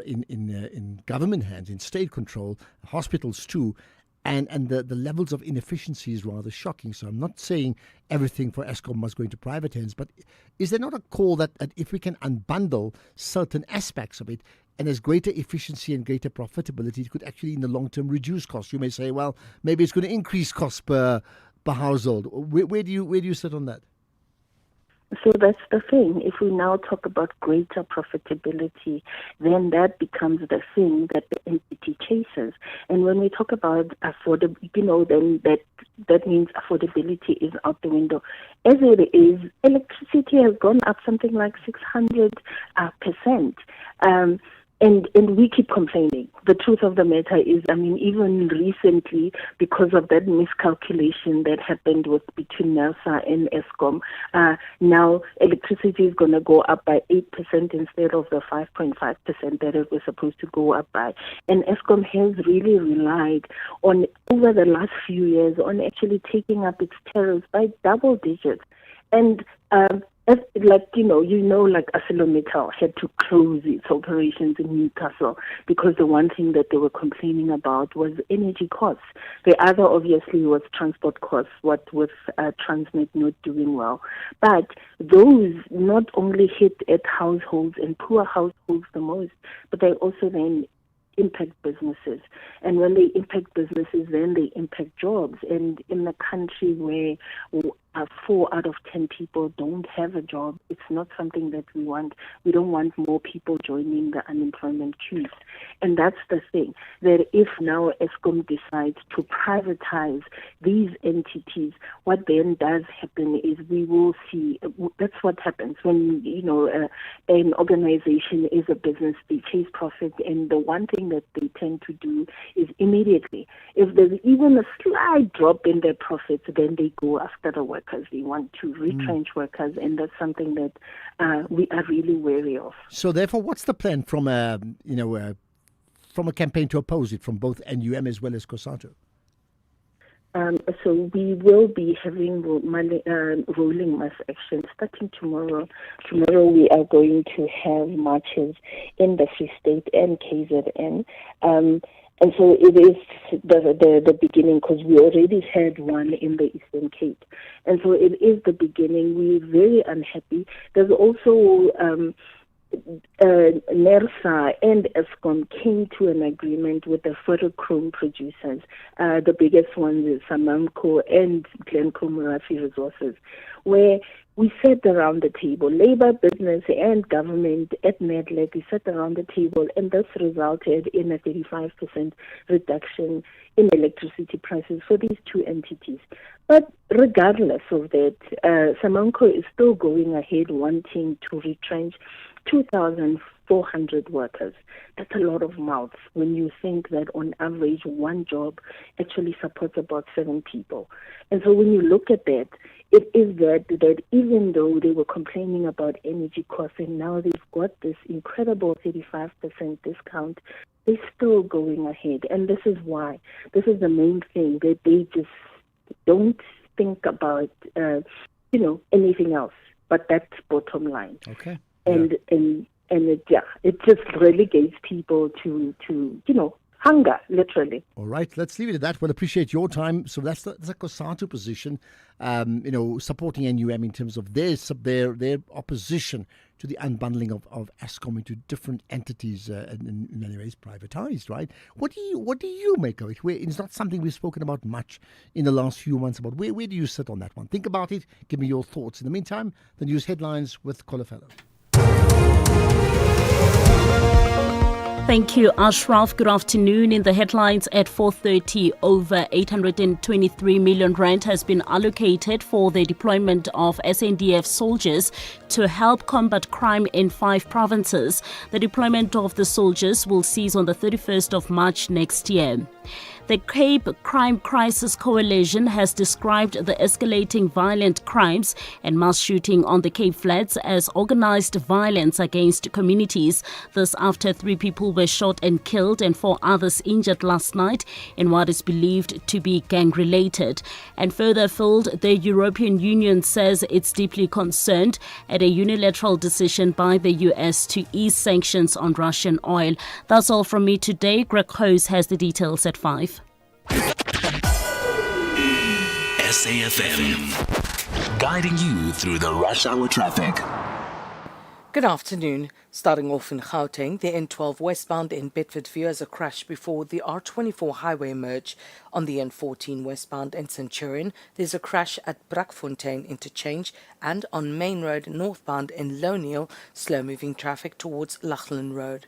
in government hands, in state control, hospitals too, and the levels of inefficiency is rather shocking. So I'm not saying everything for Eskom must go into private hands, but is there not a call that if we can unbundle certain aspects of it, and there's greater efficiency and greater profitability, it could actually in the long term reduce costs? You may say, well, maybe it's going to increase costs per household. Where do you sit on that? So that's the thing. If we now talk about greater profitability, then that becomes the thing that the entity chases. And when we talk about affordability, then that means affordability is out the window. As it is, electricity has gone up something like 600%. And we keep complaining. The truth of the matter is, even recently, because of that miscalculation that happened between NERSA and Eskom, now electricity is going to go up by 8% instead of the 5.5% that it was supposed to go up by. And Eskom has really relied on, over the last few years, on actually taking up its tariffs by double digits. And like ArcelorMittal had to close its operations in Newcastle because the one thing that they were complaining about was energy costs. The other, obviously, was transport costs, what with Transnet not doing well. But those not only hit at households and poor households the most, but they also then impact businesses. And when they impact businesses, then they impact jobs. And in a country where 4 out of 10 people don't have a job, it's not something that we want. We don't want more people joining the unemployment queues. And that's the thing, that if now Eskom decides to privatize these entities, what then does happen is we will see, that's what happens when, an organization is a business, they chase profit, and the one thing that they tend to do is immediately, if there's even a slight drop in their profits, then they go after the workers. They want to retrench workers, and that's something that we are really wary of. So therefore, what's the plan from a campaign to oppose it from both NUM as well as COSATU? So we will be having rolling mass action starting tomorrow. Tomorrow we are going to have marches in the Free State and KZN. And so it is the beginning, because we already had one in the Eastern Cape. And so it is the beginning. We're very unhappy. There's also NERSA and Eskom came to an agreement with the ferrochrome producers. The biggest ones is Samamco and Glencore Merafe Resources, where we sat around the table, labor, business, and government at NEDLAC. We sat around the table, and this resulted in a 35% reduction in electricity prices for these two entities. But regardless of that, Samamco is still going ahead wanting to retrench 2,400 workers. That's a lot of mouths when you think that on average one job actually supports about 7 people. And so when you look at that, it is that even though they were complaining about energy costs and now they've got this incredible 35% discount, they're still going ahead. And this is why. This is the main thing, that they just don't think about, anything else. But that's bottom line. Okay. And it just relegates people to hunger, literally. All right, let's leave it at that. We'll appreciate your time. So that's the COSATU position, supporting NUM in terms of their opposition to the unbundling of Eskom into different entities, in many ways privatized, right? What do you make of it? It's not something we've spoken about much in the last few months. About where do you sit on that one? Think about it. Give me your thoughts. In the meantime, the news headlines with Kolofellow. Thank you, Ashraf. Good afternoon. In the headlines at 4:30, over 823 million rand has been allocated for the deployment of SANDF soldiers to help combat crime in 5 provinces. The deployment of the soldiers will cease on the 31st of March next year. The Cape Crime Crisis Coalition has described the escalating violent crimes and mass shooting on the Cape Flats as organized violence against communities. This after 3 people were shot and killed and 4 others injured last night in what is believed to be gang-related. And further afield, the European Union says it's deeply concerned at a unilateral decision by the US to ease sanctions on Russian oil. That's all from me today. Greg Hose has the details at 5. SAFM, guiding you through the rush hour traffic. Good afternoon. Starting off in Gauteng, the N12 westbound in Bedfordview has a crash before the R24 highway merge. On the N14 westbound in Centurion, there's a crash at Brakfontein interchange, and on Main Road northbound in Loneal, slow-moving traffic towards Lachlan Road.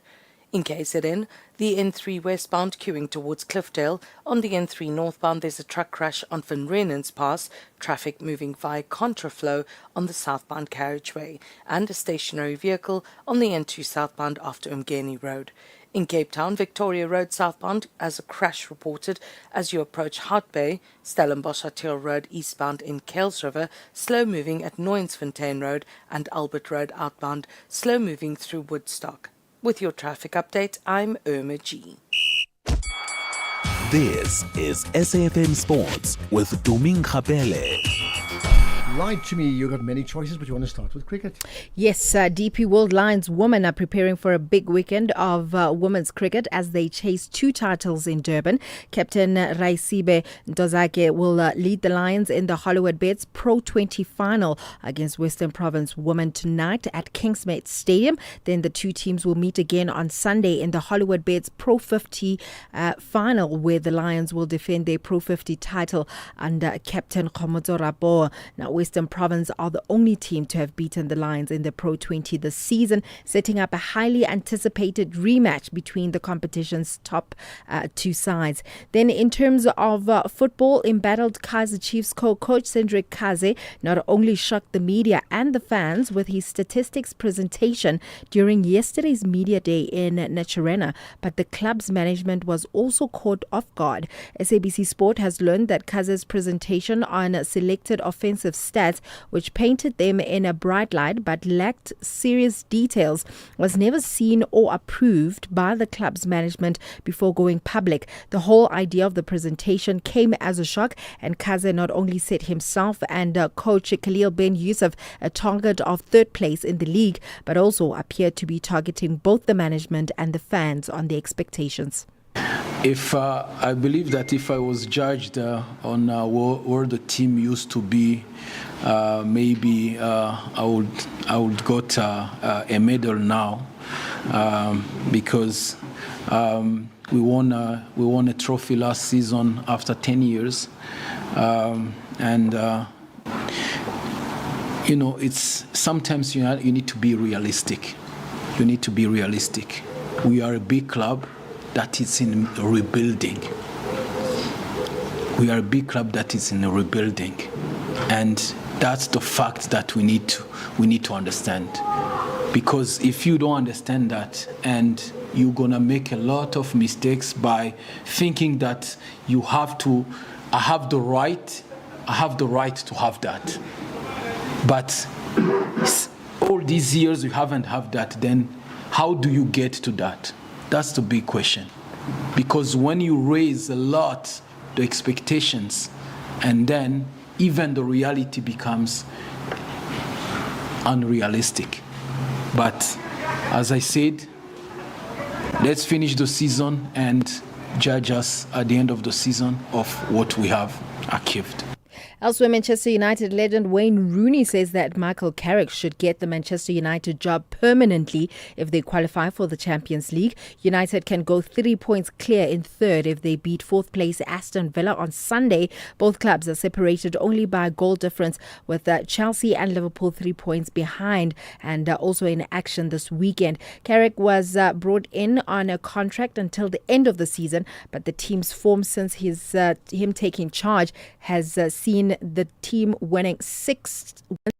In KZN, the N3 westbound queuing towards Cliffdale. On the N3 northbound, there's a truck crash on Van Reenens Pass, traffic moving via contraflow on the southbound carriageway, and a stationary vehicle on the N2 southbound after Umgeni Road. In Cape Town, Victoria Road southbound has a crash reported as you approach Hout Bay, Stellenbosch Artiel Road eastbound in Kales River, slow moving at Nooinsfontein Road, and Albert Road outbound, slow moving through Woodstock. With your traffic update, I'm Irma G. This is SAFM Sports with Duming Khapele. Lied to me, you got many choices, but you want to start with cricket. Yes, DP World Lions women are preparing for a big weekend of women's cricket as they chase 2 titles in Durban. Captain Raisibe Ndozake will lead the Lions in the Hollywood Bets Pro 20 final against Western Province women tonight at Kingsmead Stadium. Then the 2 teams will meet again on Sunday in the Hollywood Bets Pro 50 final, where the Lions will defend their Pro 50 title under Captain Khomotso Rapoa. Now, Western Province are the only team to have beaten the Lions in the Pro 20 this season, setting up a highly anticipated rematch between the competition's top 2 sides. Then in terms of football, embattled Kaizer Chiefs co-coach Cedric Kaze not only shocked the media and the fans with his statistics presentation during yesterday's media day in Naturena, but the club's management was also caught off guard. SABC Sport has learned that Kaze's presentation on selected offensive stats, which painted them in a bright light but lacked serious details, was never seen or approved by the club's management before going public. The whole idea of the presentation came as a shock, and Kaze not only set himself and coach Khalil Ben Yusuf a target of 3rd place in the league, but also appeared to be targeting both the management and the fans on the expectations. If I believe that if I was judged on where the team used to be, maybe I would got a medal now, because we won a trophy last season after 10 years, and it's sometimes you need to be realistic. You need to be realistic. We are a big club that is in rebuilding. We are a big club that is in rebuilding, and that's the fact that we need to understand. Because if you don't understand that, and you're gonna make a lot of mistakes by thinking that you have to, I have the right to have that. But all these years you haven't have that, then how do you get to that? That's the big question. Because when you raise a lot the expectations, and then even the reality becomes unrealistic. But as I said, let's finish the season and judge us at the end of the season of what we have achieved. Elsewhere, Manchester United legend Wayne Rooney says that Michael Carrick should get the Manchester United job permanently if they qualify for the Champions League. United can go 3 points clear in 3rd if they beat 4th place Aston Villa on Sunday. Both clubs are separated only by a goal difference, with Chelsea and Liverpool 3 points behind and also in action this weekend. Carrick was brought in on a contract until the end of the season, but the team's form since him taking charge has seen the team winning 6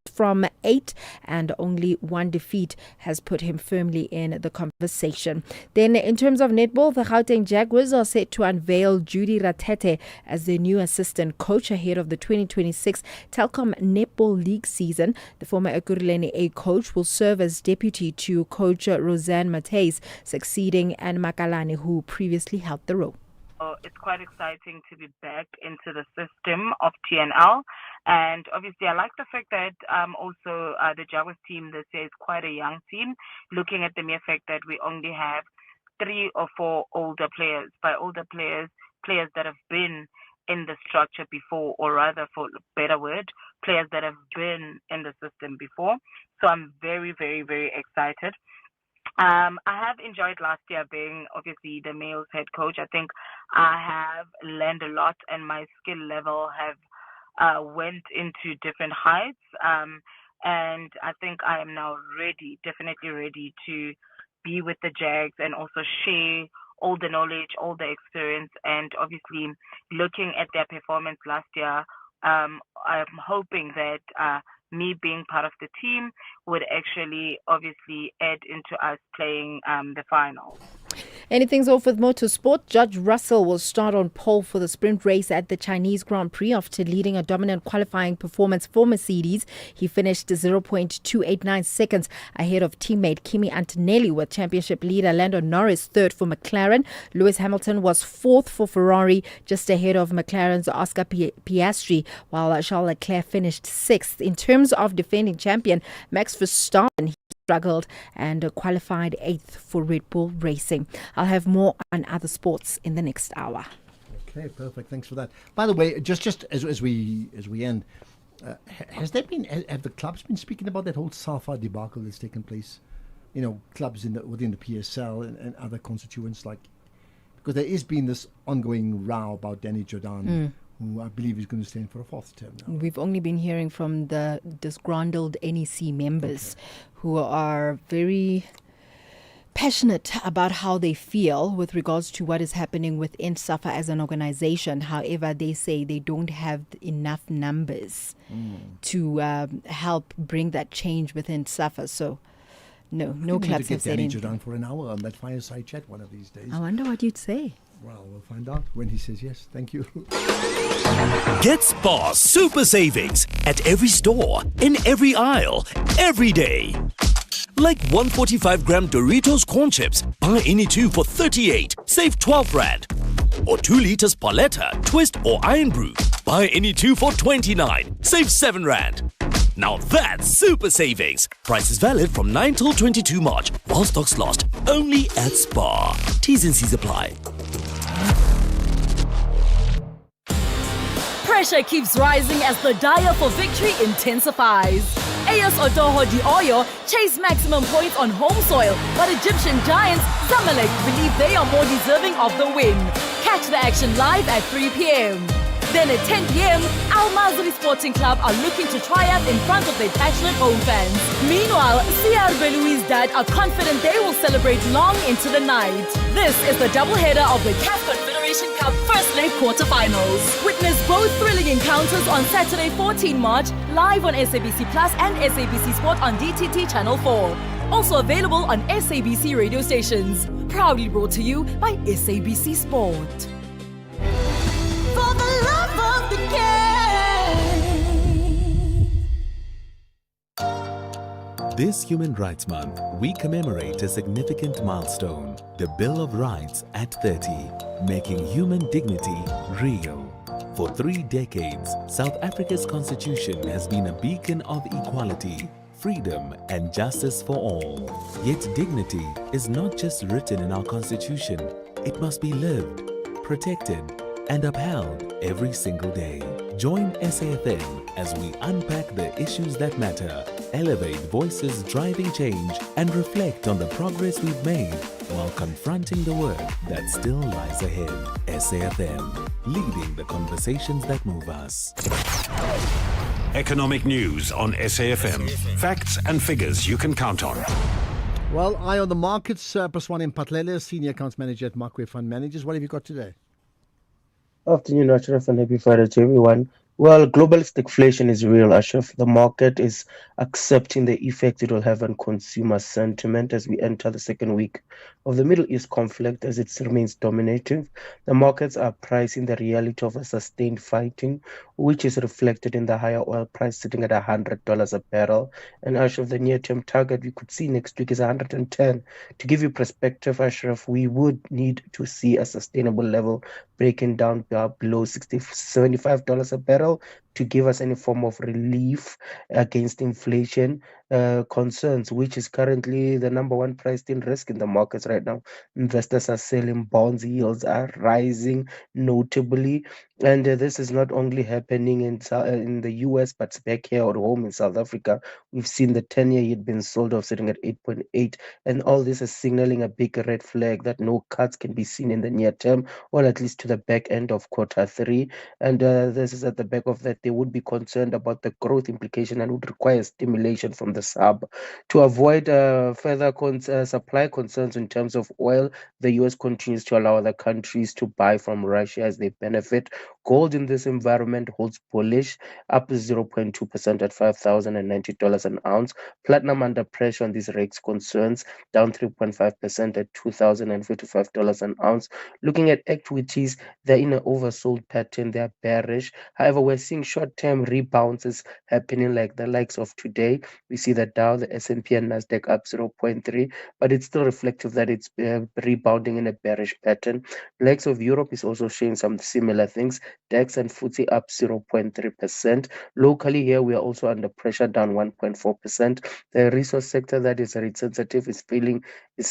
from 8, and only 1 defeat has put him firmly in the conversation. Then in terms of netball, the Gauteng Jaguars are set to unveil Judy Ratete as their new assistant coach ahead of the 2026 Telkom Netball League season. The former Ekurhuleni A coach will serve as deputy to coach Roseanne Mateus, succeeding Anne Makalani, who previously held the role. It's quite exciting to be back into the system of TNL, and obviously I like the fact that also the Jaguars team this year is quite a young team, looking at the mere fact that we only have 3 or 4 older players. By older players that have been in the structure before, or rather, for a better word, players that have been in the system before. So I'm very, very, very excited. I have enjoyed last year being obviously the male's head coach. I think I have learned a lot, and my skill level have went into different heights. And I think I am now ready, definitely ready to be with the Jags and also share all the knowledge, all the experience, and obviously looking at their performance last year, I'm hoping that me being part of the team would actually obviously add into us playing the finals. Ending things off with motorsport, Judge Russell will start on pole for the sprint race at the Chinese Grand Prix after leading a dominant qualifying performance for Mercedes. He finished 0.289 seconds ahead of teammate Kimi Antonelli, with championship leader Lando Norris third for McLaren. Lewis Hamilton was fourth for Ferrari, just ahead of McLaren's Oscar Piastri, while Charles Leclerc finished sixth. In terms of defending champion Max Verstappen, struggled and qualified eighth for Red Bull Racing. I'll have more on other sports in the next hour. Okay, perfect. Thanks for that. By the way, just as we end, have the clubs been speaking about that whole SAFA debacle that's taken place? You know, clubs within the PSL and other constituents, because there has been this ongoing row about Danny Jordan, who I believe is going to stand for a fourth term now. We've only been hearing from the disgruntled NEC members who are very passionate about how they feel with regards to what is happening within SAFA as an organization. However, they say they don't have enough numbers to help bring that change within SAFA. So, no clubs have said Danny anything. Jordan for an hour on that fireside chat one of these days. I wonder what you'd say. Well, we'll find out when he says yes. Thank you. Get Spar Super Savings at every store, in every aisle, every day. Like 145-gram Doritos corn chips, buy any two for 38, save 12 Rand. Or 2 liters Paletta, Twist or Iron Brew, buy any two for 29, save 7 Rand. Now that's super savings. Price is valid from 9 till 22 March, while stocks last. Only at Spar. T's and C's apply. Pressure keeps rising as the dire for victory intensifies. AS Otoho Di Oyo chase maximum points on home soil, but Egyptian giants Zamalek believe they are more deserving of the win. Catch the action live at 3 p.m. Then at 10 p.m, Al Mazri Sporting Club are looking to triumph in front of their passionate home fans. Meanwhile, CR Belouizdad are confident they will celebrate long into the night. This is the doubleheader of the CAF Confederation Cup first leg quarterfinals. Witness both thrilling encounters on Saturday 14 March, live on SABC Plus and SABC Sport on DTT Channel 4. Also available on SABC radio stations. Proudly brought to you by SABC Sport. For the love of the game. This Human Rights Month, we commemorate a significant milestone, the Bill of Rights at 30, making human dignity real. For 3 decades, South Africa's constitution has been a beacon of equality, freedom and justice for all. Yet dignity is not just written in our constitution, it must be lived, protected and upheld every single day. Join SAFM as we unpack the issues that matter, elevate voices driving change, and reflect on the progress we've made while confronting the work that still lies ahead. SAFM, leading the conversations that move us. Economic news on SAFM. Facts and figures you can count on. Well, eye on the markets. Paswani Mpatlele, Senior Accounts Manager at Markway Fund Managers. What have you got today? Afternoon, Ashraf, and happy Friday to everyone. Well, global stagflation is real, Ashraf. The market is accepting the effect it will have on consumer sentiment as we enter the second week of the Middle East conflict as it remains dominating. The markets are pricing the reality of a sustained fighting, which is reflected in the higher oil price sitting at $100 a barrel. And Ashraf, the near-term target we could see next week is 110. To give you perspective, Ashraf, we would need to see a sustainable level breaking down below $75 a barrel to give us any form of relief against inflation concerns, which is currently the number one priced in risk in the markets right now. Investors are selling bonds, yields are rising notably, and this is not only happening in the US, but back here at home in South Africa. We've seen the 10-year yield being sold off sitting at 8.8, and all this is signaling a big red flag that no cuts can be seen in the near term, or at least to the back end of quarter three. And this is at the back of that they would be concerned about the growth implication and would require stimulation from the SARB. To avoid further supply concerns in terms of oil, the US continues to allow other countries to buy from Russia as they benefit. Gold in this environment holds bullish, up 0.2% at $5,090 an ounce. Platinum under pressure on these rates concerns, down 3.5% at $2,055 an ounce. Looking at equities, they're in an oversold pattern, they're bearish. However, we're seeing short-term rebounds happening like the likes of today. We see the Dow, the S&P and Nasdaq up 0.3, but it's still reflective that it's rebounding in a bearish pattern. The likes of Europe is also showing some similar things. DAX and FTSE up 0.3%. Locally here, we are also under pressure, down 1.4%. The resource sector that is rate sensitive is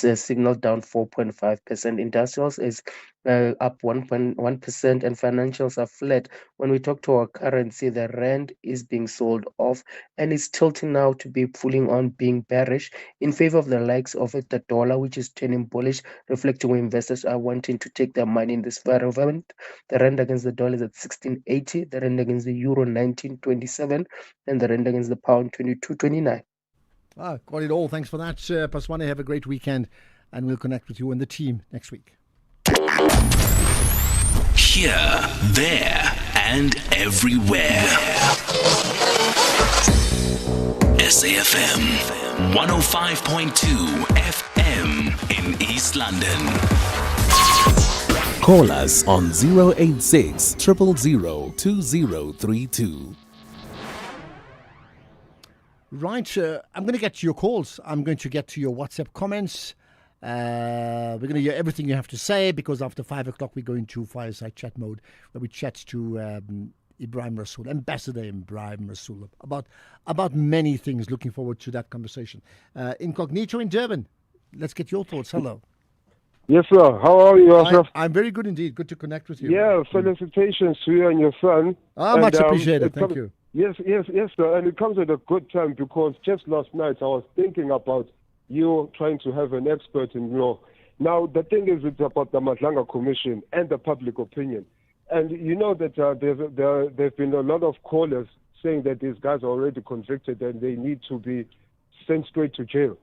a signal down 4.5%. Industrials is up 1.1%, and financials are flat. When we talk to our currency, the rand is being sold off and it's tilting now to be pulling on being bearish in favor of the likes of the dollar, which is turning bullish, reflecting where investors are wanting to take their money in this environment. The rand against the dollar is at 16.80, the rand against the euro 19.27, and the rand against the pound 22.29. Got it all. Thanks for that, Paswane. Have a great weekend, and we'll connect with you and the team next week. Here, there, and everywhere. SAFM 105.2 FM in East London. Call us on 086 000 2032. Right, I'm going to get to your calls. I'm going to get to your WhatsApp comments. We're going to hear everything you have to say, because after 5 o'clock we go into fireside chat mode, where we chat to Ibrahim Rasool, Ambassador Ibrahim Rasool, about many things. Looking forward to that conversation. Incognito in Durban, let's get your thoughts. Hello. Yes, sir. How are you, Ashraf? I'm very good indeed. Good to connect with you. Yeah, felicitations to you and your son. Much appreciated. Thank you. Yes, sir. And it comes at a good time, because just last night I was thinking about you trying to have an expert in law. Now, the thing is, it's about the Madlanga Commission and the public opinion. And you know that there have been a lot of callers saying that these guys are already convicted and they need to be sent straight to jail.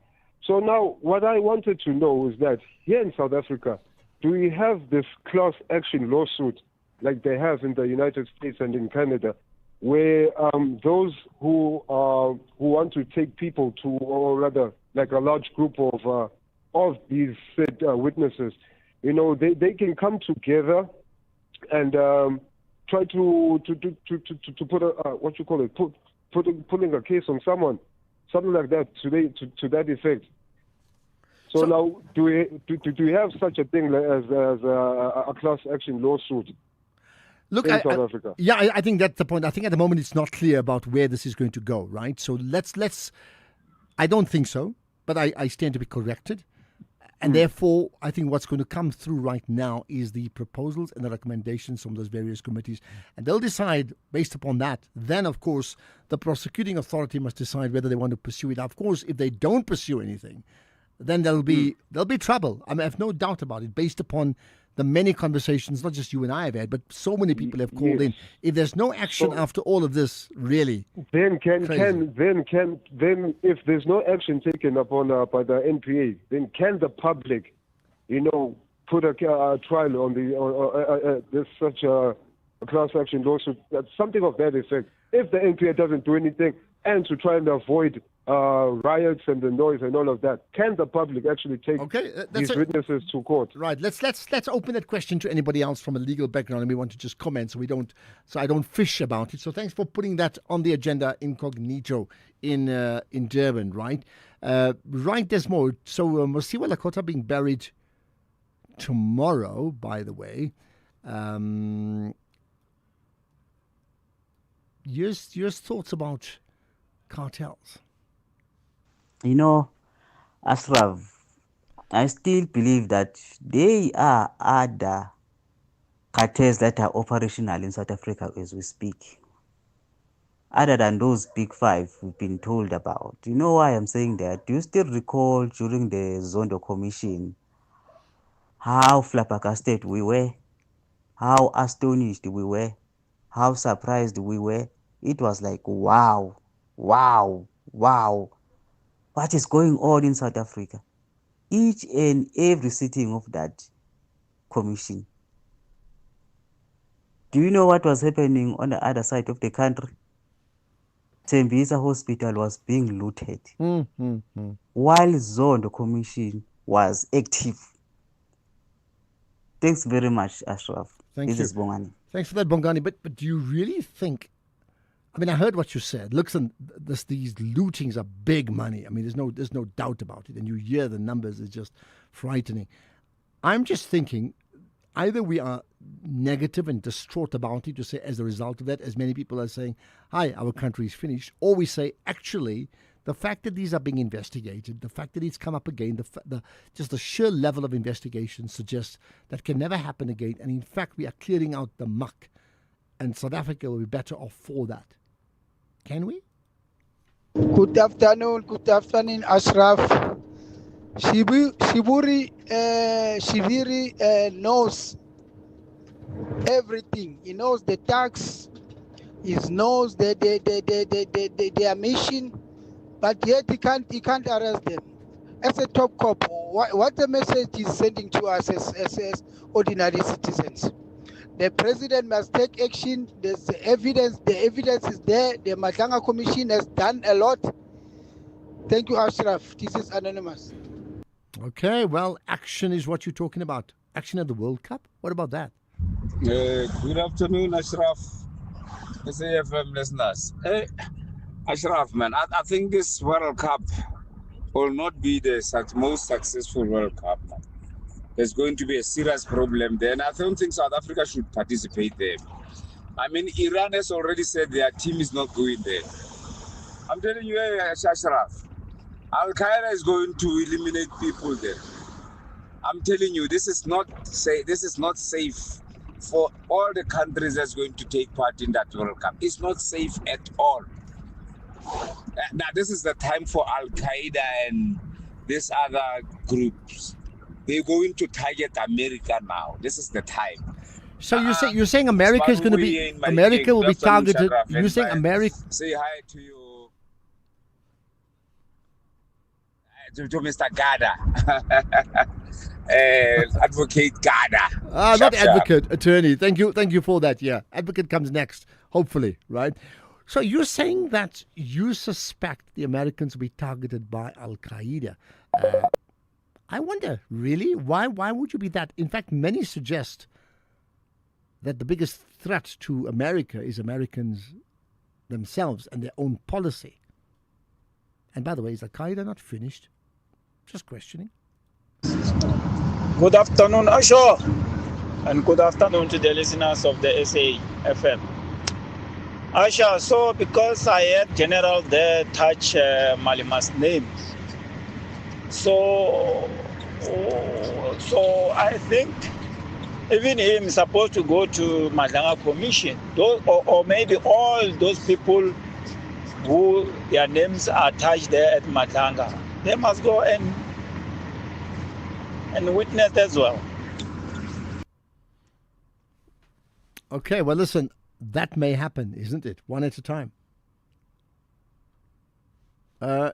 So now, what I wanted to know is that here in South Africa, do we have this class action lawsuit like they have in the United States and in Canada, where those who want to take people to, or rather, like a large group of these said witnesses, you know, they can come together and try to put putting a case on someone, something like that, to that effect. So now, do we have such a thing as a class action lawsuit? Look, in South Africa? Yeah, I think that's the point. I think at the moment it's not clear about where this is going to go, right? So let's. I don't think so, but I stand to be corrected. And therefore, I think what's going to come through right now is the proposals and the recommendations from those various committees. And they'll decide based upon that. Then, of course, the prosecuting authority must decide whether they want to pursue it. Of course, if they don't pursue anything, then there'll be trouble. I mean, I have no doubt about it, based upon the many conversations, not just you and I have had, but so many people have called in. If there's no action after all of this, really, then if there's no action taken upon by the NPA, then can the public, you know, put a trial on this such a class action lawsuit, something of that effect? If the NPA doesn't do anything, and to try and avoid riots and the noise and all of that, can the public actually take these witnesses to court? Right. Let's open that question to anybody else from a legal background, and we want to just comment so I don't fish about it. So thanks for putting that on the agenda, Incognito in Durban. Right. Right. There's more. So Mosiwa Lakota being buried tomorrow, by the way. your thoughts about cartels? You know, Ashraf, I still believe that there are other cartels that are operational in South Africa as we speak, other than those big five we've been told about. You know why I'm saying that? Do you still recall during the Zondo Commission how flabbergasted we were, how astonished we were, how surprised we were? It was like, wow, wow, wow. What is going on in South Africa? Each and every sitting of that commission. Do you know what was happening on the other side of the country? Tembisa Hospital was being looted while Zondo Commission was active. Thanks very much, Ashraf. This is Bongani. Thanks for that, Bongani. But do you really think? I mean, I heard what you said. Listen, these lootings are big money. I mean, there's no doubt about it. And you hear the numbers; it's just frightening. I'm just thinking, either we are negative and distraught about it, to say as a result of that, as many people are saying, "Hi, our country is finished," or we say, actually, the fact that these are being investigated, the fact that it's come up again, just the sheer level of investigation suggests that can never happen again. And in fact, we are clearing out the muck, and South Africa will be better off for that. Can we? Good afternoon, Ashraf. Shiviri knows everything. He knows the tax. He knows their mission, but yet he can't arrest them. As a top cop, what the message is sending to us as ordinary citizens? The president must take action. There's evidence. The evidence is there. The Madlanga Commission has done a lot. Thank you, Ashraf. This is Anonymous. Okay, well, action is what you're talking about. Action at the World Cup? What about that? Good afternoon, Ashraf. SAFM listeners. Ashraf, man, I think this World Cup will not be the most successful World Cup, man. There's going to be a serious problem there, and I don't think South Africa should participate there. I mean, Iran has already said their team is not going there. I'm telling you, Ashraf, Al-Qaeda is going to eliminate people there. I'm telling you, this is not safe for all the countries that's going to take part in that World Cup. It's not safe at all. Now, this is the time for Al-Qaeda and these other groups. They're going to target America now. This is the time. So you're saying America is going to be America will be targeted. You're saying America. Say hi to you. To Mr. Gada, Advocate Gada. Not advocate, attorney. Thank you for that. Yeah, advocate comes next, hopefully, right? So you're saying that you suspect the Americans will be targeted by Al Qaeda. I wonder, really, why would you be that? In fact, many suggest that the biggest threat to America is Americans themselves and their own policy. And by the way, is Al Qaeda not finished? Just questioning. Good afternoon, Asho, and good afternoon to the listeners of the SAFM. Asha, so because I had General there touch Malima's name, so I think even him is supposed to go to Madlanga Commission, or maybe all those people who their names are touched there at Madlanga. They must go and witness as well. Okay, well, listen, that may happen, isn't it? One at a time.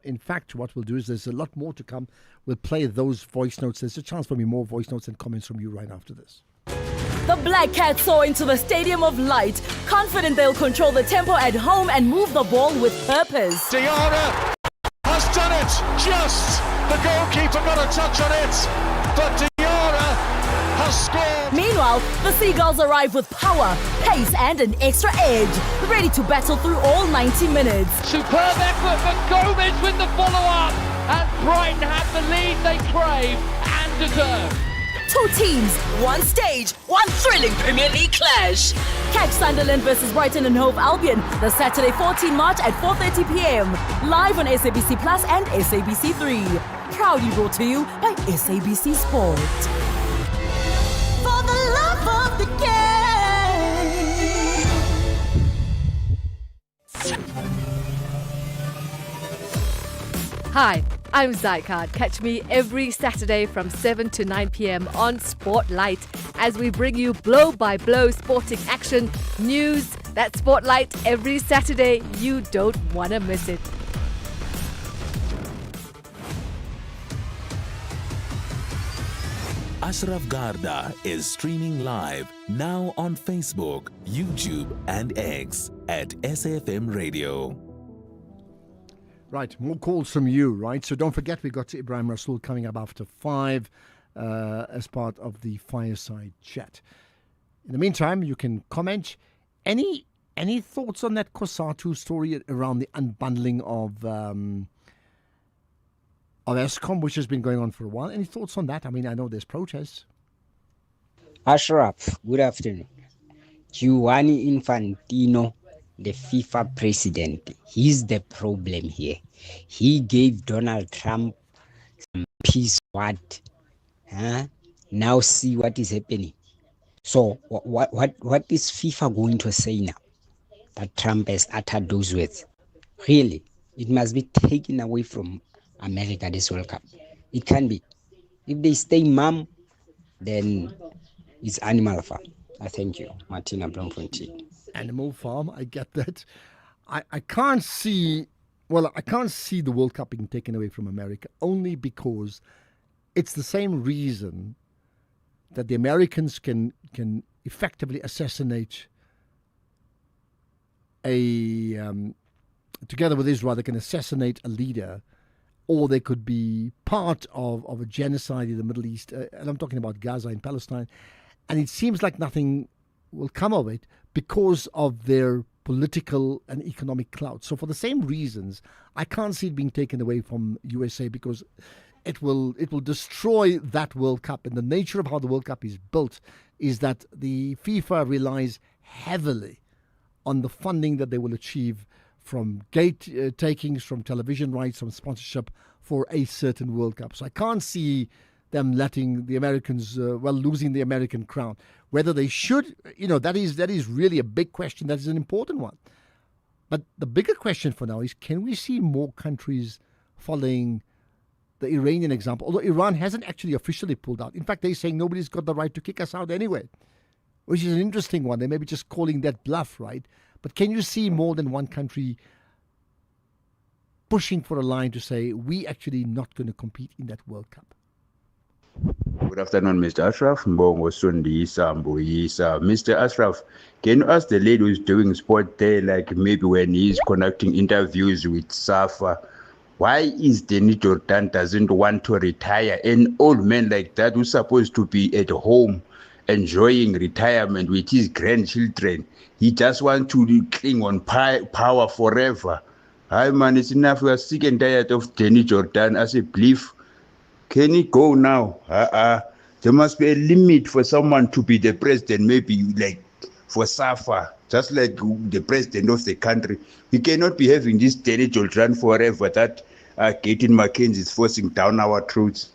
In fact, what we'll do is there's a lot more to come. We'll play those voice notes. There's a chance for me more voice notes and comments from you right after this. The Black Cats soar into the Stadium of Light, confident they'll control the tempo at home and move the ball with purpose. Diarra has done it, just. The goalkeeper got a touch on it, but Diarra has scored. Meanwhile, the Seagulls arrive with power, pace and an extra edge, ready to battle through all 90 minutes. Superb effort for Gomez with the follow-up, and Brighton have the lead they crave and deserve. Two teams, one stage, one thrilling Premier League clash. Catch Sunderland versus Brighton and Hove Albion the Saturday 14 March at 4:30 p.m. Live on SABC Plus and SABC 3. Proudly brought to you by SABC Sport. For the love of the game. Hi, I'm Zycard. Catch me every Saturday from 7 to 9 p.m. on Spotlight as we bring you blow-by-blow sporting action, news. That's Spotlight every Saturday. You don't want to miss it. Ashraf Garda is streaming live now on Facebook, YouTube, and X at SAFM Radio. Right, more calls from you, right? So don't forget, we got Ibrahim Rasool coming up after 5 as part of the fireside chat. In the meantime, you can comment. Any thoughts on that COSATU story around the unbundling of Eskom, which has been going on for a while? Any thoughts on that? I mean, I know there's protests. Ashraf, good afternoon. Giovanni Infantino, the FIFA president, he's the problem here. He gave Donald Trump some peace. What? Huh? Now see what is happening. So what is FIFA going to say now that Trump has uttered those words? Really, it must be taken away from America, this World Cup. It can be. If they stay mum, then it's Animal Farm. I thank you, Martina Blomfontein. Animal Farm, I get that. I can't see the World Cup being taken away from America, only because it's the same reason that the Americans can effectively assassinate together with Israel, they can assassinate a leader, or they could be part of a genocide in the Middle East, and I'm talking about Gaza and Palestine, and it seems like nothing will come of it because of their political and economic clout. So for the same reasons, I can't see it being taken away from USA, because it will destroy that World Cup. And the nature of how the World Cup is built is that the FIFA relies heavily on the funding that they will achieve from gate takings, from television rights, from sponsorship for a certain World Cup. So I can't see them letting the Americans, losing the American crown. Whether they should, that is really a big question. That is an important one. But the bigger question for now is, can we see more countries following the Iranian example? Although Iran hasn't actually officially pulled out. In fact, they're saying nobody's got the right to kick us out anyway, which is an interesting one. They may be just calling that bluff, right? But can you see more than one country pushing for a line to say, we actually not going to compete in that World Cup? Good afternoon, Mr. Ashraf. Mbongo Sundisa Mbuyisa. Mr. Ashraf, can you ask the lady who's doing sport there, like maybe when he's conducting interviews with SAFA, why is Danny Jordan doesn't want to retire? An old man like that who's supposed to be at home enjoying retirement with his grandchildren, he just wants to cling on power forever. Hi man, it's enough. We are sick and tired of Danny Jordan as a belief. Can he go now? There must be a limit for someone to be the president, maybe like for SAFA, just like the president of the country. We cannot be having this Danny Jordan forever that Gaten McKenzie is forcing down our throats.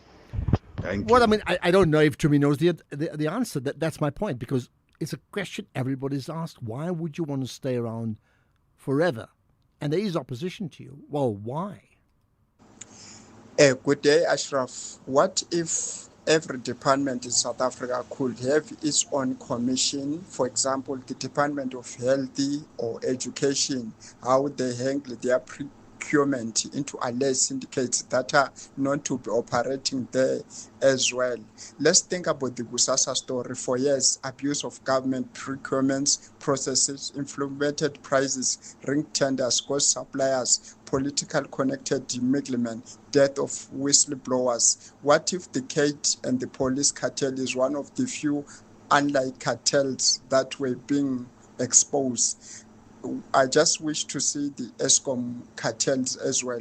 Thank you. I mean, I don't know if Tumi knows the answer. That's my point, because it's a question everybody's asked. Why would you want to stay around forever? And there is opposition to you. Well, why? Good day, Ashraf. What if every department in South Africa could have its own commission? For example, the Department of Health or Education, how they handle their procurement into alleged syndicates that are known to be operating there as well. Let's think about the Gusasa story. For years, abuse of government procurement processes, inflated prices, ring tenders, cost suppliers, political connected middlemen, death of whistleblowers. What if the Kate and the police cartel is one of the few unlike cartels that were being exposed? I just wish to see the Eskom cartels as well.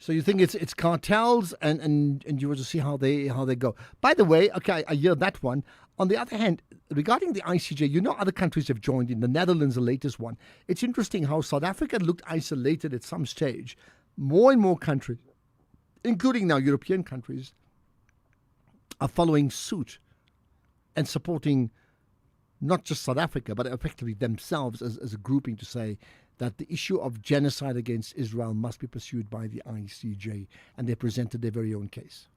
So you think it's cartels, and you want to see how they go. By the way, okay, I hear that one. On the other hand, regarding the ICJ, other countries have joined in. The Netherlands, the latest one. It's interesting how South Africa looked isolated at some stage. More and more countries, including now European countries, are following suit and supporting not just South Africa, but effectively themselves as a grouping to say that the issue of genocide against Israel must be pursued by the ICJ, and they presented their very own case.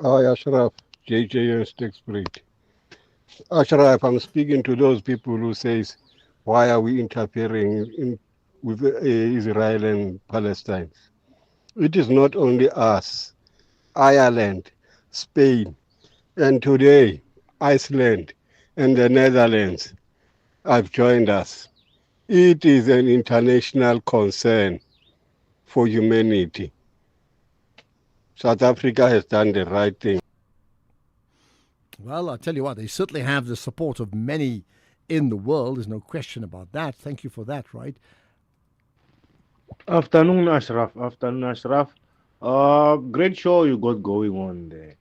Hi, Ashraf, JJ Sticksbreak. Ashraf, I'm speaking to those people who says, why are we interfering with Israel and Palestine? It is not only us, Ireland, Spain, and today Iceland and the Netherlands have joined us. It is an international concern for humanity. South Africa has done the right thing. Well, I'll tell you what, they certainly have the support of many in the world. There's no question about that. Thank you for that, right? Afternoon, Ashraf. Great show you got going on there.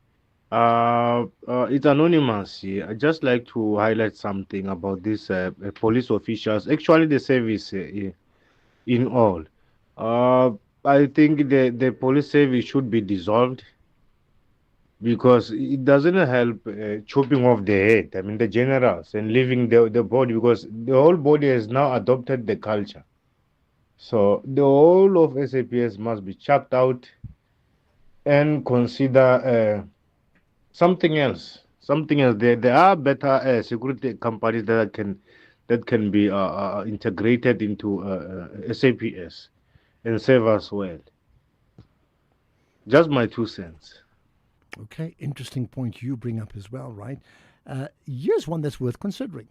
It's anonymous here. I'd just like to highlight something about these police officials, actually the service in all. I think the police service should be dissolved because it doesn't help chopping off the head, the generals, and leaving the body, because the whole body has now adopted the culture. So the whole of SAPS must be chucked out and consider something else. There are better security companies that can be integrated into SAPS and serve us well. Just my 2 cents. Okay, interesting point you bring up as well, right? Here's one that's worth considering.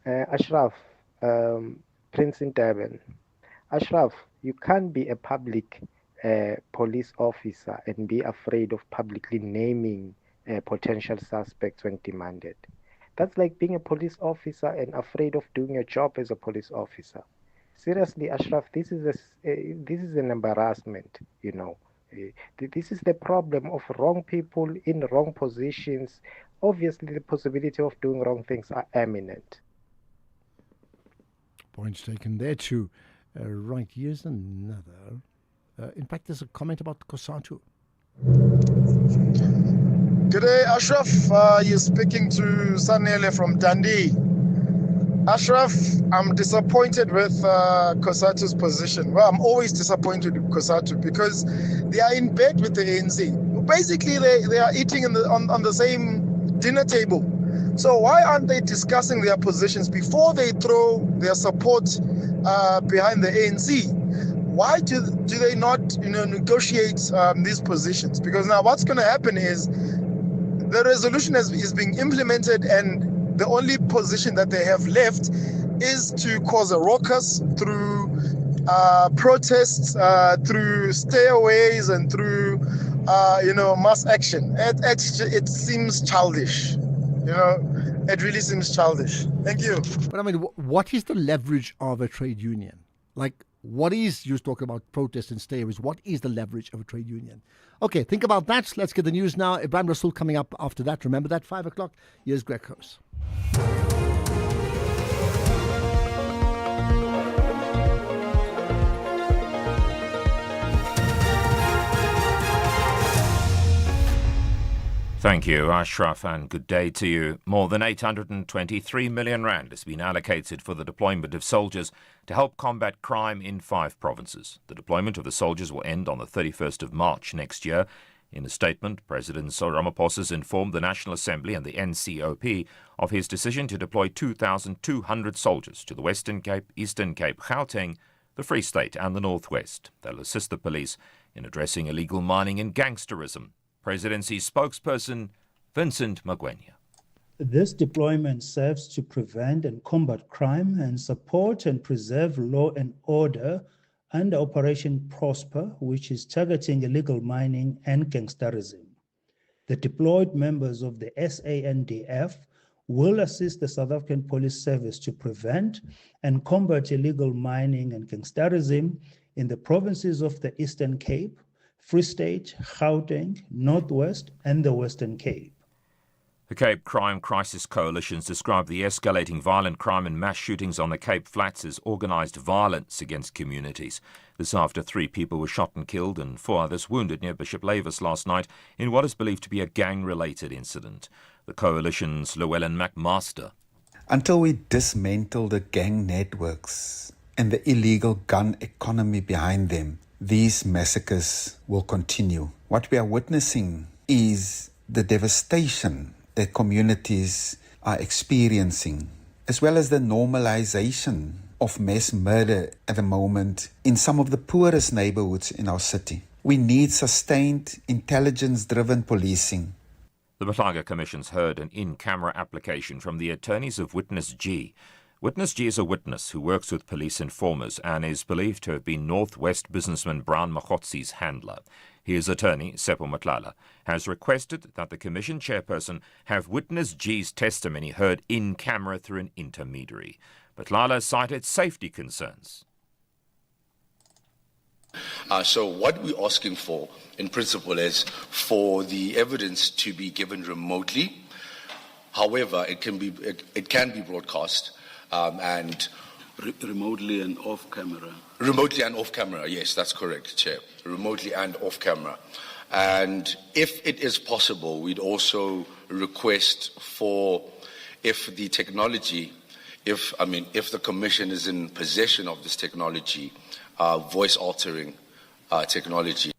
Ashraf, Prince in Durban. Ashraf, you can't be a public police officer and be afraid of publicly naming potential suspects when demanded. That's like being a police officer and afraid of doing your job as a police officer. Seriously, Ashraf, this is an embarrassment, This is the problem of wrong people in wrong positions. Obviously, the possibility of doing wrong things are imminent. Points taken there too. Right, here's another. In fact, there's a comment about COSATU. Good day, Ashraf. You're speaking to Sanele from Dundee. Ashraf, I'm disappointed with COSATU's position. Well, I'm always disappointed with COSATU because they are in bed with the ANC. Basically, they are eating on the same dinner table. So why aren't they discussing their positions before they throw their support behind the ANC? Why do they not negotiate these positions? Because now what's going to happen is the resolution is being implemented, and the only position that they have left is to cause a ruckus through protests, through stayaways, and through mass action. It seems childish. It really seems childish. Thank you. But what is the leverage of a trade union? You talk about protests and stayaways. What is the leverage of a trade union? Okay, think about that. Let's get the news now. Ibrahim Rasool coming up after that. Remember that, 5 o'clock. Here's Greg Hose. Thank you, Ashraf, and good day to you. More than 823 million rand has been allocated for the deployment of soldiers to help combat crime in 5 provinces. The deployment of the soldiers will end on the 31st of March next year. In a statement, President Cyril Ramaphosa has informed the National Assembly and the NCOP of his decision to deploy 2,200 soldiers to the Western Cape, Eastern Cape, Gauteng, the Free State and the Northwest. They'll assist the police in addressing illegal mining and gangsterism. Presidency spokesperson Vincent Magwenya. This deployment serves to prevent and combat crime and support and preserve law and order under Operation Prosper, which is targeting illegal mining and gangsterism. The deployed members of the SANDF will assist the South African Police Service to prevent and combat illegal mining and gangsterism in the provinces of the Eastern Cape, Free State, Gauteng, Northwest, and the Western Cape. The Cape Crime Crisis Coalitions described the escalating violent crime and mass shootings on the Cape Flats as organised violence against communities. This after 3 people were shot and killed and 4 others wounded near Bishop Lavis last night in what is believed to be a gang-related incident. The coalition's Llewellyn McMaster. Until we dismantle the gang networks and the illegal gun economy behind them, these massacres will continue. What we are witnessing is the devastation that communities are experiencing, as well as the normalization of mass murder at the moment in some of the poorest neighborhoods in our city. We need sustained, intelligence-driven policing. The Matlanga Commission's heard an in-camera application from the attorneys of Witness G. Witness G is a witness who works with police informers and is believed to have been Northwest businessman Brown Magotsi's handler. His attorney, Seppo Matlala, has requested that the Commission chairperson have Witness G's testimony heard in camera through an intermediary. Matlala cited safety concerns. So what we're asking for, in principle, is for the evidence to be given remotely. However, it can be broadcast and remotely and off camera. Remotely and off camera, yes, that's correct, Chair. Remotely and off camera. And if it is possible, we'd also request for, if the technology, if the Commission is in possession of this technology, voice altering technology.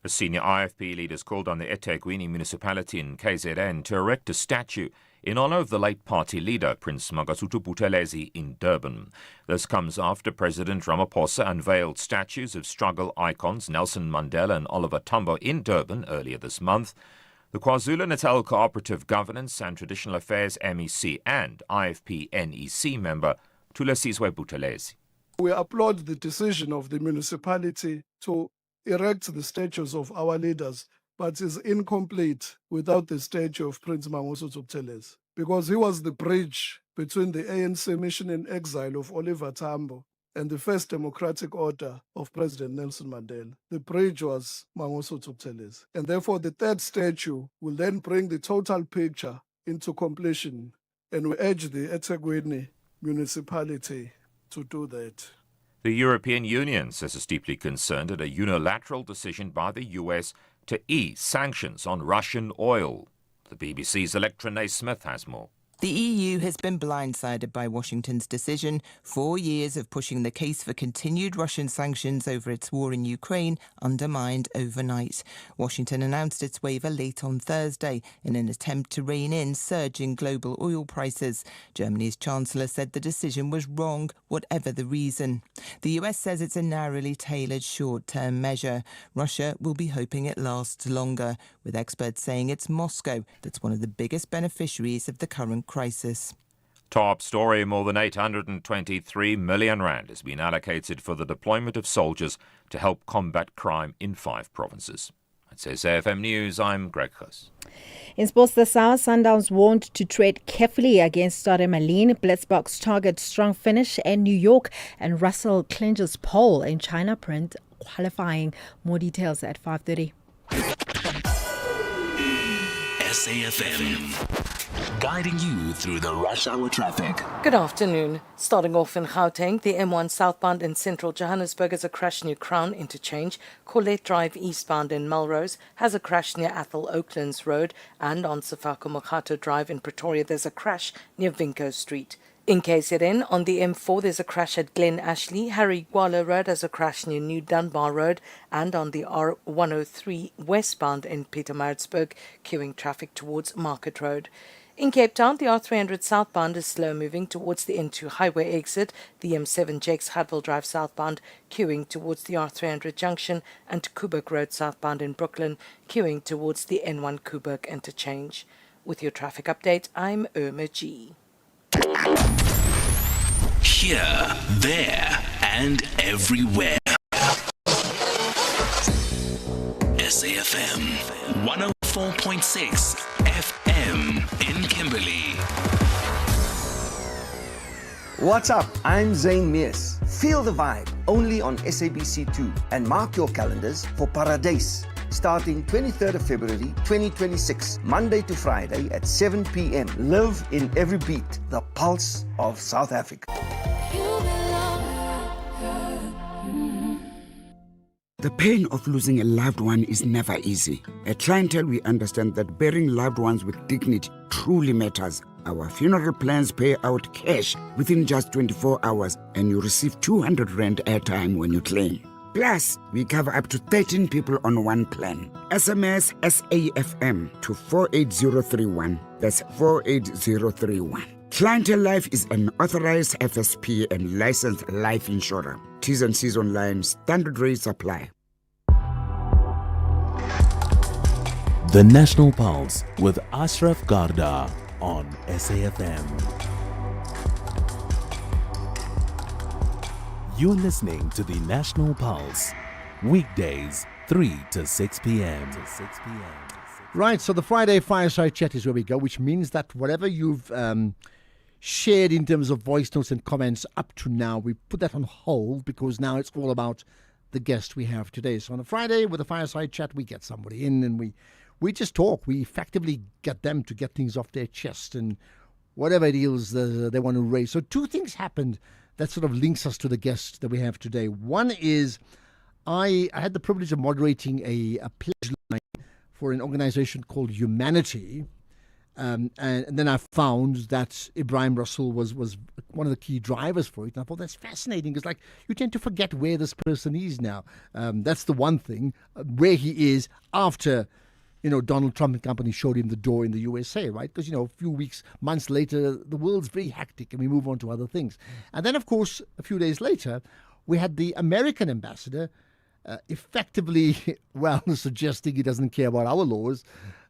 The senior IFP leaders called on the eThekwini municipality in KZN to erect a statue in honour of the late party leader, Prince Mangosuthu Buthelezi, in Durban. This comes after President Ramaphosa unveiled statues of struggle icons Nelson Mandela and Oliver Tambo in Durban earlier this month. The KwaZulu-Natal Cooperative Governance and Traditional Affairs MEC and IFP NEC member Thulasizwe Buthelezi. We applaud the decision of the municipality to erect the statues of our leaders, but is incomplete without the statue of Prince Mangosuthu Buthelezi, because he was the bridge between the ANC mission in exile of Oliver Tambo and the first democratic order of President Nelson Mandela. The bridge was Mangosuthu Buthelezi, and therefore the third statue will then bring the total picture into completion, and we urge the eThekwini municipality to do that. The European Union says it's deeply concerned at a unilateral decision by the US to ease sanctions on Russian oil. The BBC's Electra Naismith has more. The EU has been blindsided by Washington's decision. 4 years of pushing the case for continued Russian sanctions over its war in Ukraine undermined overnight. Washington announced its waiver late on Thursday in an attempt to rein in surging global oil prices. Germany's Chancellor said the decision was wrong, whatever the reason. The US says it's a narrowly tailored short-term measure. Russia will be hoping it lasts longer, with experts saying it's Moscow that's one of the biggest beneficiaries of the current crisis. Top story, more than 823 million rand has been allocated for the deployment of soldiers to help combat crime in 5 provinces. It says AFM News, I'm Greg Huss. In sports this hour, Sundowns warned to tread carefully against Stade Malien. Blitzboks target strong finish in New York, and Russell clinches pole in China Print qualifying. More details at 5:30. SAFM, guiding you through the rush hour traffic. Good afternoon. Starting off in Gauteng, the M1 southbound in central Johannesburg has a crash near Crown Interchange. Colette Drive eastbound in Melrose has a crash near Athol Oaklands Road, and on Sefako Mokgato Drive in Pretoria there's a crash near Vinco Street. In KZN, on the M4 there's a crash at Glen Ashley. Harry Gwala Road has a crash near New Dunbar Road, and on the R103 westbound in Pietermaritzburg, queuing traffic towards Market Road. In Cape Town, the R300 southbound is slow moving towards the N2 highway exit. The M7 Jakes Hudville Drive southbound queuing towards the R300 junction, and Kuburg Road southbound in Brooklyn queuing towards the N1 Kuburg interchange. With your traffic update, I'm Irma G. Here, there, and everywhere. SAFM 104.6 FM in Kimberley. What's up? I'm Zayn Mears. Feel the vibe. only on SABC2. And mark your calendars for Paradise, starting 23rd of February 2026, Monday to Friday at 7 p.m. Live in every beat, the pulse of South Africa. The pain of losing a loved one is never easy. At Clientele, we understand that burying loved ones with dignity truly matters. Our funeral plans pay out cash within just 24 hours, and you receive 200 Rand airtime when you claim. Plus, we cover up to 13 people on one plan. SMS SAFM to 48031. That's 48031. Clientele Life is an authorized FSP and licensed life insurer. T's and C's online. Standard rates apply. The National Pulse with Ashraf Garda on SAFM. You're listening to the National Pulse, weekdays 3 to 6 p.m. Right, so the Friday Fireside Chat is where we go, which means that whatever you've shared in terms of voice notes and comments up to now, we put that on hold because now it's all about the guest we have today. So on a Friday with a Fireside Chat, we get somebody in and we just talk. We effectively get them to get things off their chest and whatever it is they want to raise. So two things happened that sort of links us to the guest that we have today. One is I had the privilege of moderating a pledge line for an organization called Humanity. And then I found that Ibrahim Rasool was one of the key drivers for it. And I thought that's fascinating because, like, you tend to forget where this person is now. That's the one thing, where he is after, Donald Trump and company showed him the door in the USA, right? Because, a few months later, the world's very hectic and we move on to other things. And then, of course, a few days later, we had the American ambassador effectively, suggesting he doesn't care about our laws.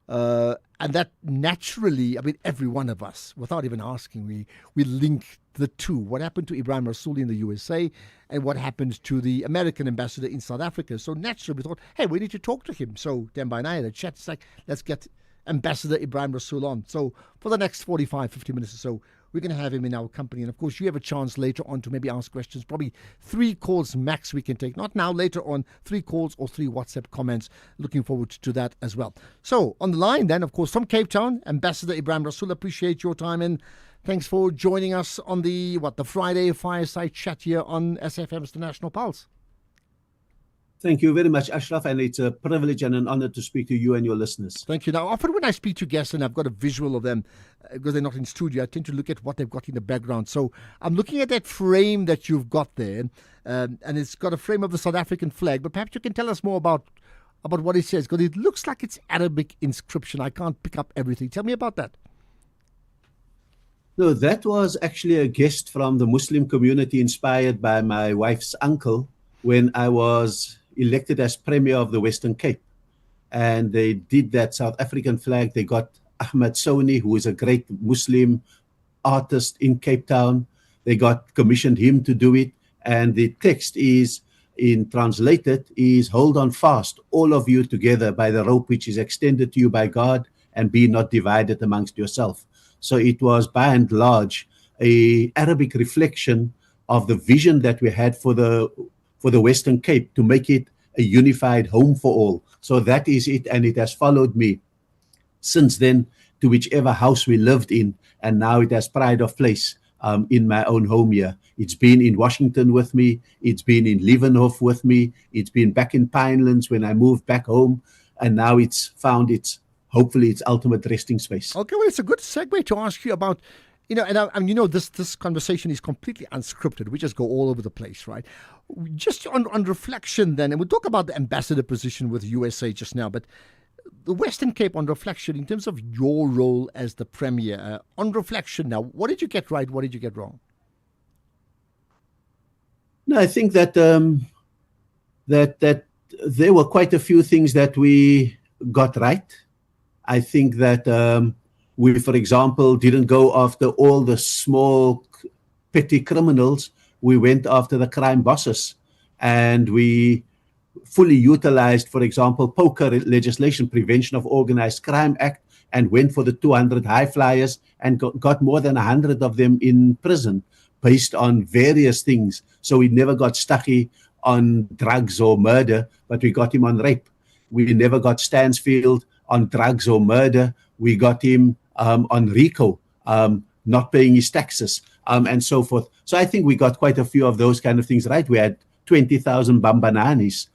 And that naturally, every one of us, without even asking, we link the two. What happened to Ibrahim Rasool in the USA and what happened to the American ambassador in South Africa. So naturally we thought, hey, we need to talk to him. So Demba and I had a chat. It's like, let's get Ambassador Ibrahim Rasool on. So for the next 45, 50 minutes or so, we're going to have him in our company. And of course, you have a chance later on to maybe ask questions. Probably 3 calls max we can take. Not now, later on, 3 calls or 3 WhatsApp comments. Looking forward to that as well. So on the line then, of course, from Cape Town, Ambassador Ibrahim Rasool, appreciate your time and thanks for joining us on the Friday Fireside Chat here on SFM's The National Pulse. Thank you very much, Ashraf, and it's a privilege and an honor to speak to you and your listeners. Thank you. Now, often when I speak to guests and I've got a visual of them, because they're not in studio, I tend to look at what they've got in the background. So I'm looking at that frame that you've got there, and it's got a frame of the South African flag, but perhaps you can tell us more about what it says, because it looks like it's Arabic inscription. I can't pick up everything. Tell me about that. No, that was actually a guest from the Muslim community inspired by my wife's uncle when I was elected as Premier of the Western Cape. And they did that South African flag. They got Ahmed Soni, who is a great Muslim artist in Cape Town. They commissioned him to do it. And the text is, translated, is hold on fast, all of you together by the rope which is extended to you by God, and be not divided amongst yourself. So it was by and large a Arabic reflection of the vision that we had for the Western Cape to make it a unified home for all. So that is it, and it has followed me since then to whichever house we lived in, and now it has pride of place in my own home here. It's been in Washington with me, it's been in Leeuwenhof with me, it's been back in Pinelands when I moved back home, and now it's found hopefully its ultimate resting space. Okay, well, it's a good segue to ask you about, this conversation is completely unscripted. We just go all over the place, right? Just on reflection then, and we'll talk about the ambassador position with USA just now, but the Western Cape on reflection in terms of your role as the Premier, on reflection now, what did you get right? What did you get wrong? No, I think that that there were quite a few things that we got right. I think that we, for example, didn't go after all the small, petty criminals. We went after the crime bosses, and we fully utilized, for example, POCA legislation, Prevention of Organized Crime Act, and went for the 200 high flyers and got more than 100 of them in prison. based on various things. So we never got Stucky on drugs or murder, but we got him on rape. We never got Stansfield on drugs or murder. We got him on RICO, not paying his taxes, and so forth. So I think we got quite a few of those kind of things right. We had 20,000 Bambananis,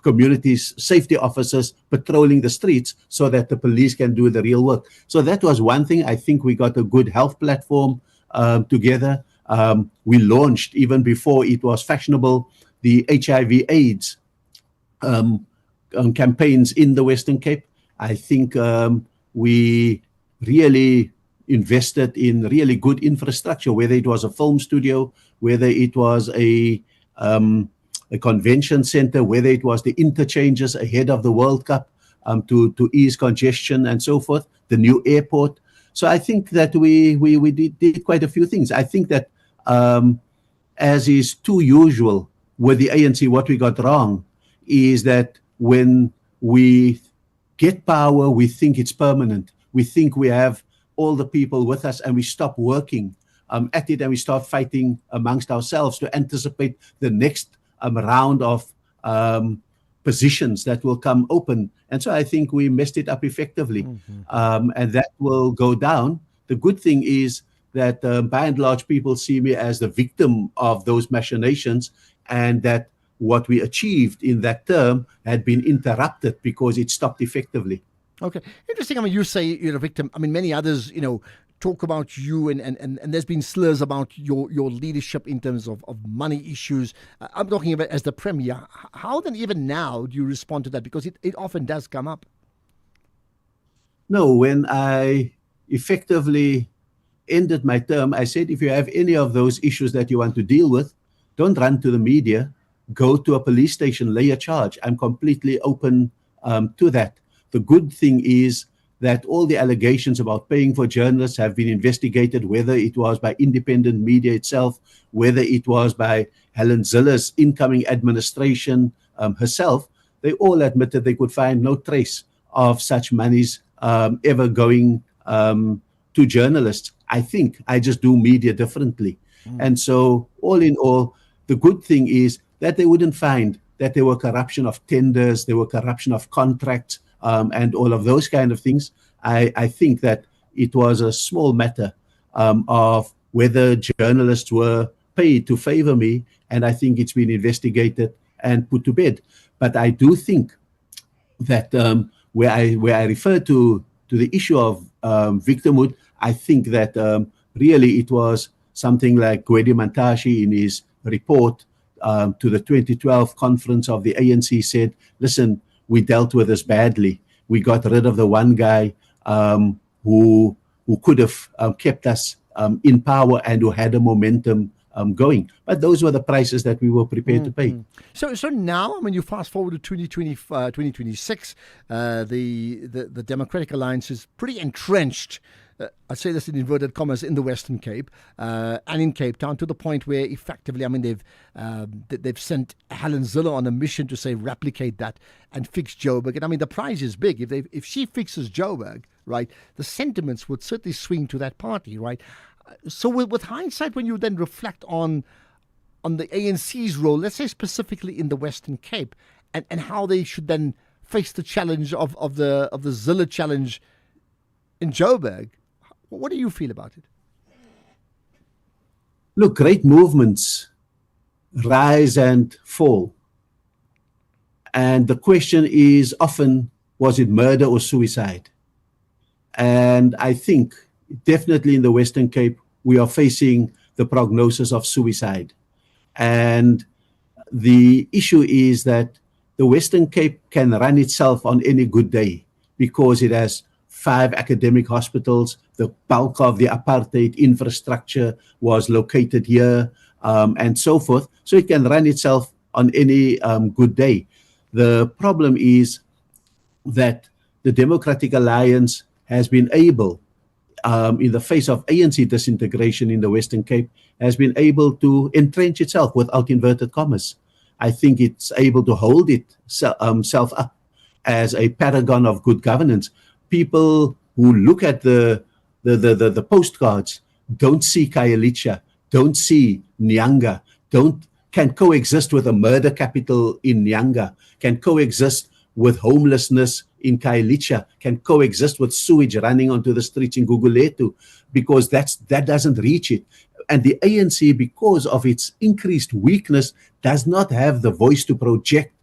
communities, safety officers patrolling the streets so that the police can do the real work. So that was one thing. I think we got a good health platform together. We launched, even before it was fashionable, the HIV/AIDS campaigns in the Western Cape. I think we really invested in really good infrastructure, whether it was a film studio, whether it was a convention center, whether it was the interchanges ahead of the World Cup to ease congestion and so forth, the new airport. So I think that we did quite a few things. I think that as is too usual with the ANC, what we got wrong is that when we get power, we think it's permanent. We think we have all the people with us, and we stop working at it, and we start fighting amongst ourselves to anticipate the next round of positions that will come open. And so I think we messed it up effectively, and that will go down. The good thing is that by and large, people see me as the victim of those machinations, and that what we achieved in that term had been interrupted because it stopped effectively. Okay, interesting. I mean, you say you're a victim. I mean, many others, talk about you, and there's been slurs about your leadership in terms of money issues. I'm talking about as the Premier. How then, even now, do you respond to that? Because it often does come up. No, when I effectively ended my term, I said, if you have any of those issues that you want to deal with, don't run to the media. Go to a police station, lay a charge. I'm completely open to that. The good thing is that all the allegations about paying for journalists have been investigated, whether it was by independent media itself, whether it was by Helen Zille's incoming administration herself. They all admitted they could find no trace of such monies ever going to journalists. I think I just do media differently. And so all in all, the good thing is that they wouldn't find that there were corruption of tenders, there were corruption of contracts, and all of those kind of things. I think that it was a small matter of whether journalists were paid to favor me, and I think it's been investigated and put to bed. But I do think that where I refer to the issue of victimhood, I think that really it was something like Gwede Mantashe in his report to the 2012 conference of the ANC said, listen, we dealt with this badly. We got rid of the one guy who could have kept us in power and who had a momentum going. But those were the prices that we were prepared to pay. So now, I mean, you fast forward to 2026, the Democratic Alliance is pretty entrenched. I say this in inverted commas, in the Western Cape and in Cape Town, to the point where effectively, I mean, they've sent Helen Zille on a mission to say replicate that and fix Joburg. And I mean, the prize is big. If she fixes Joburg, right, the sentiments would certainly swing to that party, right? So with hindsight, when you then reflect on the ANC's role, let's say specifically in the Western Cape, and how they should then face the challenge of the Zille challenge in Joburg, what do you feel about it? Look, great movements rise and fall. And the question is often, was it murder or suicide? And I think definitely in the Western Cape, we are facing the prognosis of suicide. And the issue is that the Western Cape can run itself on any good day because it has 5 academic hospitals. The bulk of the apartheid infrastructure was located here, and so forth. So it can run itself on any good day. The problem is that the Democratic Alliance has been able, in the face of ANC disintegration in the Western Cape, has been able to entrench itself without inverted commas. I think it's able to hold itself up as a paragon of good governance. People who look at the postcards don't see Khayelitsha, don't see Nyanga, can coexist with a murder capital in Nyanga, can coexist with homelessness in Khayelitsha, can coexist with sewage running onto the streets in Guguletu, because that doesn't reach it. And the ANC, because of its increased weakness, does not have the voice to project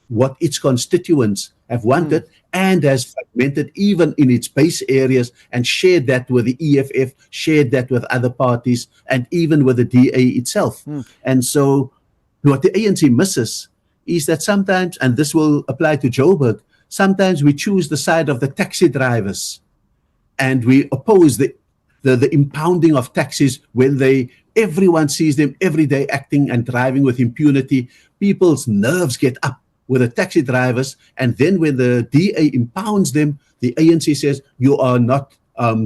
what its constituents have wanted, and has fragmented even in its base areas and shared that with the EFF, shared that with other parties, and even with the DA itself. And so what the ANC misses is that sometimes, and this will apply to Joburg, sometimes we choose the side of the taxi drivers and we oppose the impounding of taxis when everyone sees them every day acting and driving with impunity. People's nerves get up with the taxi drivers, and then when the DA impounds them, the ANC says, you are not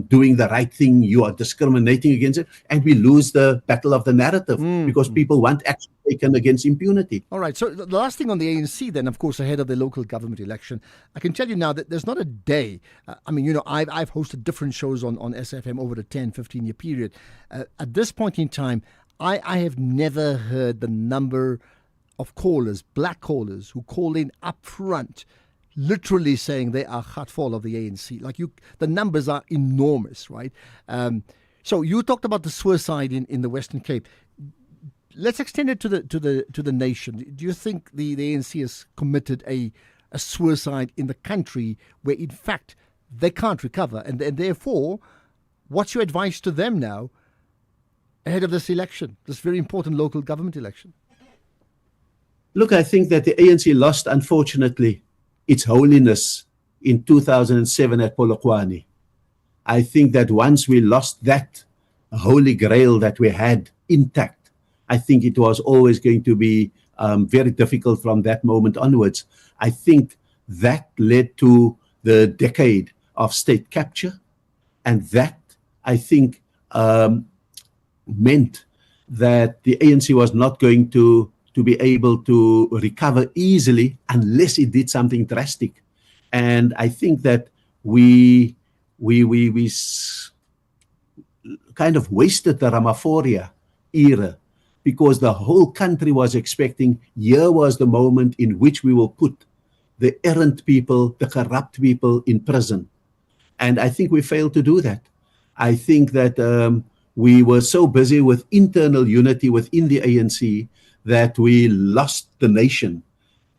doing the right thing, you are discriminating against it, and we lose the battle of the narrative because people want action taken against impunity. All right, so the last thing on the ANC then, of course, ahead of the local government election, I can tell you now that there's not a day, I've hosted different shows on SFM over the 10, 15-year period. At this point in time, I have never heard the number of callers, black callers, who call in up front, literally saying they are Gatfall of the ANC. The numbers are enormous, right? So you talked about the suicide in the Western Cape. Let's extend it to the nation. Do you think the ANC has committed a suicide in the country where, in fact, they can't recover, and therefore, what's your advice to them now ahead of this election, this very important local government election? Look, I think that the ANC lost, unfortunately, its holiness in 2007 at Polokwane. I think that once we lost that holy grail that we had intact, I think it was always going to be very difficult from that moment onwards. I think that led to the decade of state capture, and that, I think, meant that the ANC was not going to be able to recover easily unless it did something drastic. And I think that we kind of wasted the Ramaphosa era, because the whole country was expecting, here was the moment in which we will put the errant people, the corrupt people in prison. And I think we failed to do that. I think that we were so busy with internal unity within the ANC that we lost the nation.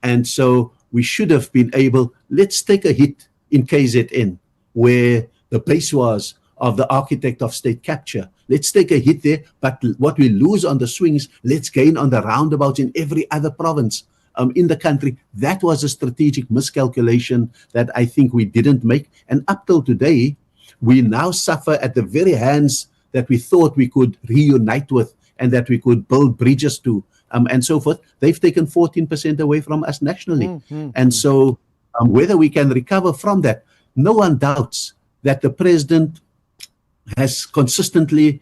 And so we should have been able, let's take a hit in KZN, where the base was of the architect of state capture. Let's take a hit there, but what we lose on the swings, let's gain on the roundabouts in every other province in the country. That was a strategic miscalculation that I think we didn't make. And up till today, we now suffer at the very hands that we thought we could reunite with and that we could build bridges to. And so forth. They've taken 14% away from us nationally. And so whether we can recover from that, no one doubts that the president has consistently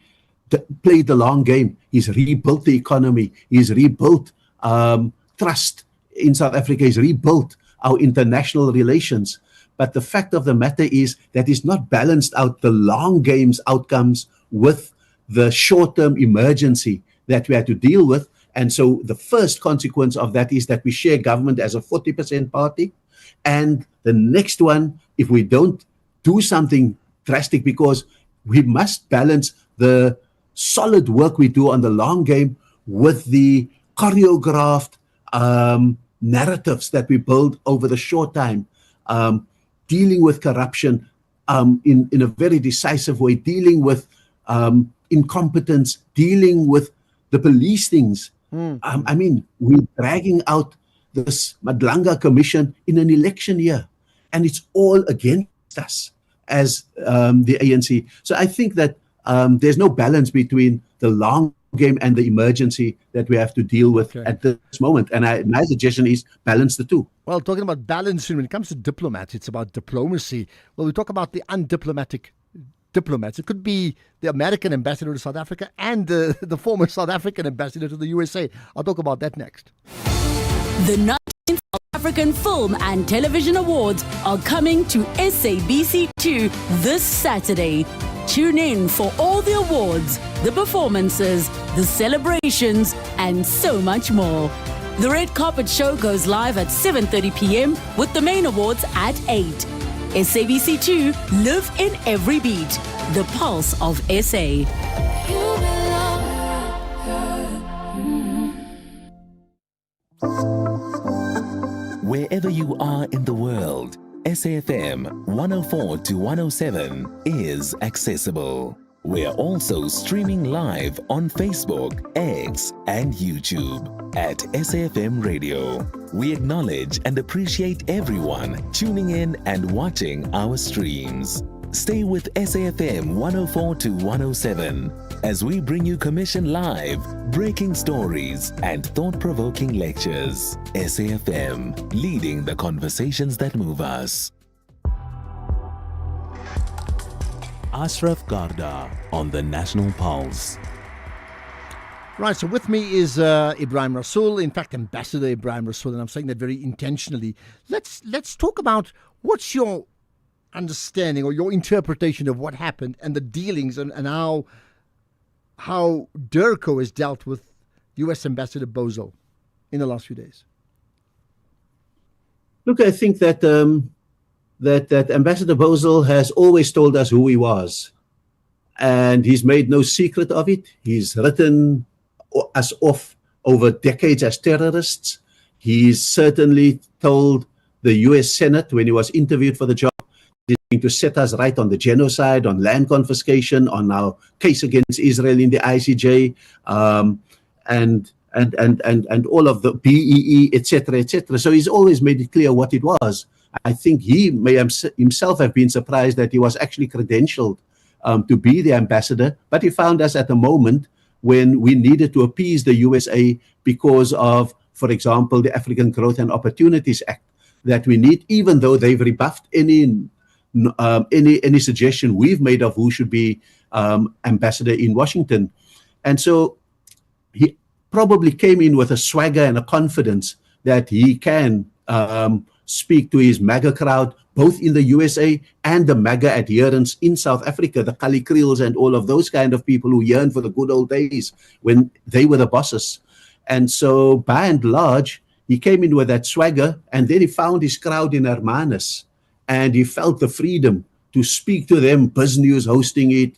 played the long game. He's rebuilt the economy. He's rebuilt trust in South Africa. He's rebuilt our international relations. But the fact of the matter is that he's not balanced out the long game's outcomes with the short-term emergency that we had to deal with. And so the first consequence of that is that we share government as a 40% party. And the next one, if we don't do something drastic, because we must balance the solid work we do on the long game with the choreographed narratives that we build over the short time, dealing with corruption in a very decisive way, dealing with incompetence, dealing with the police things. I mean, we're dragging out this Madlanga Commission in an election year, and it's all against us as the ANC. So I think that there's no balance between the long game and the emergency that we have to deal with at this moment. And my suggestion is balance the two. Well, talking about balance, when it comes to diplomats, it's about diplomacy. Well, we talk about the undiplomatic diplomats. It could be the American ambassador to South Africa and the former South African ambassador to the USA. I'll talk about that next. The 19th South African Film and Television Awards are coming to SABC2 this Saturday. Tune in for all the awards, the performances, the celebrations, and so much more. The Red Carpet Show goes live at 7:30 p.m. with the main awards at 8. SABC2, live in every beat. The pulse of SA. Wherever you are in the world, SAFM 104 to 107 is accessible. We're also streaming live on Facebook, X, and YouTube at SAFM Radio. We acknowledge and appreciate everyone tuning in and watching our streams. Stay with SAFM 104 to 107 as we bring you Commission Live, breaking stories, and thought-provoking lectures. SAFM, leading the conversations that move us. Ashraf Garda on the National Pulse. Right, so with me is Ibrahim Rasool, in fact, Ambassador Ibrahim Rasool, and I'm saying that very intentionally. Let's talk about what's your understanding or your interpretation of what happened and the dealings and how DIRCO has dealt with U.S. Ambassador Bozo in the last few days. Look, I think that that Ambassador Bozo has always told us who he was, and he's made no secret of it. He's written us off over decades as terrorists. He's certainly told the U.S. Senate when he was interviewed for the job, he's going to set us right on the genocide, on land confiscation, on our case against Israel in the ICJ, and all of the BEE, etc., etc. So he's always made it clear what it was. I think he may himself have been surprised that he was actually credentialed to be the ambassador, but he found us at a moment when we needed to appease the USA because of, for example, the African Growth and Opportunities Act that we need, even though they've rebuffed any suggestion we've made of who should be ambassador in Washington. And so he probably came in with a swagger and a confidence that he can speak to his MAGA crowd, both in the USA and the MAGA adherents in South Africa, the Kali Kriels and all of those kind of people who yearn for the good old days when they were the bosses. And so by and large, he came in with that swagger, and then he found his crowd in Hermanus, and he felt the freedom to speak to them, BizNews hosting it,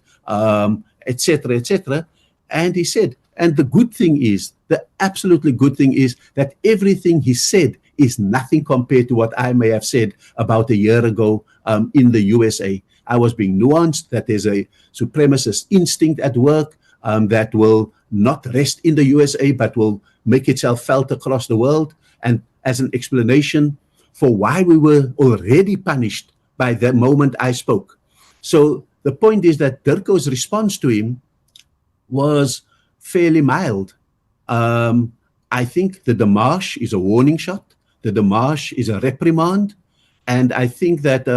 etc., etc. And he said, and the good thing is, the absolutely good thing is that everything he said is nothing compared to what I may have said about a year ago in the USA. I was being nuanced, that there's a supremacist instinct at work that will not rest in the USA, but will make itself felt across the world. And as an explanation for why we were already punished by the moment I spoke. So the point is that DIRCO's response to him was fairly mild. I think the démarche is a warning shot. The démarche is a reprimand. And I think that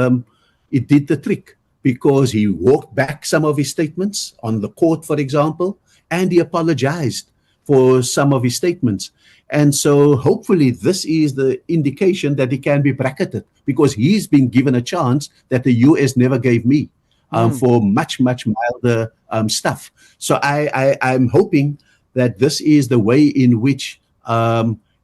it did the trick because he walked back some of his statements on the court, for example, and he apologized for some of his statements. And so hopefully this is the indication that he can be bracketed because he's been given a chance that the US never gave me for much, much milder stuff. So I'm hoping that this is the way in which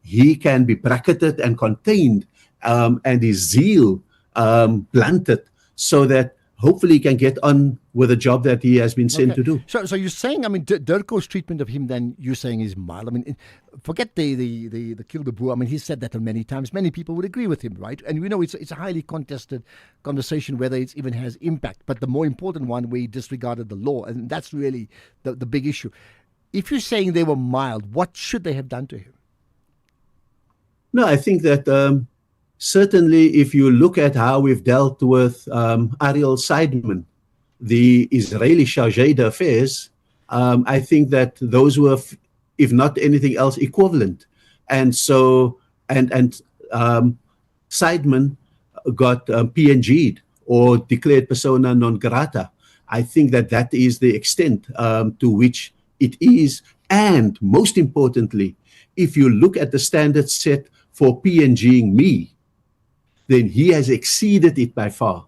he can be bracketed and contained and his zeal blunted so that hopefully he can get on with the job that he has been sent to do. So you're saying, I mean, DIRCO's treatment of him then, you're saying is mild. I mean, forget the kill the Boer. I mean, he said that many times. Many people would agree with him, right? And we know it's a highly contested conversation whether it even has impact. But the more important one, we disregarded the law. And that's really the big issue. If you're saying they were mild, what should they have done to him? No, I think that certainly if you look at how we've dealt with Ariel Seidman, the Israeli chargé d'affaires, I think that those were, if not anything else, equivalent. And so, and Seidman got PNG'd or declared persona non grata. I think that that is the extent to which it is. And most importantly, if you look at the standards set for PNGing me, then he has exceeded it by far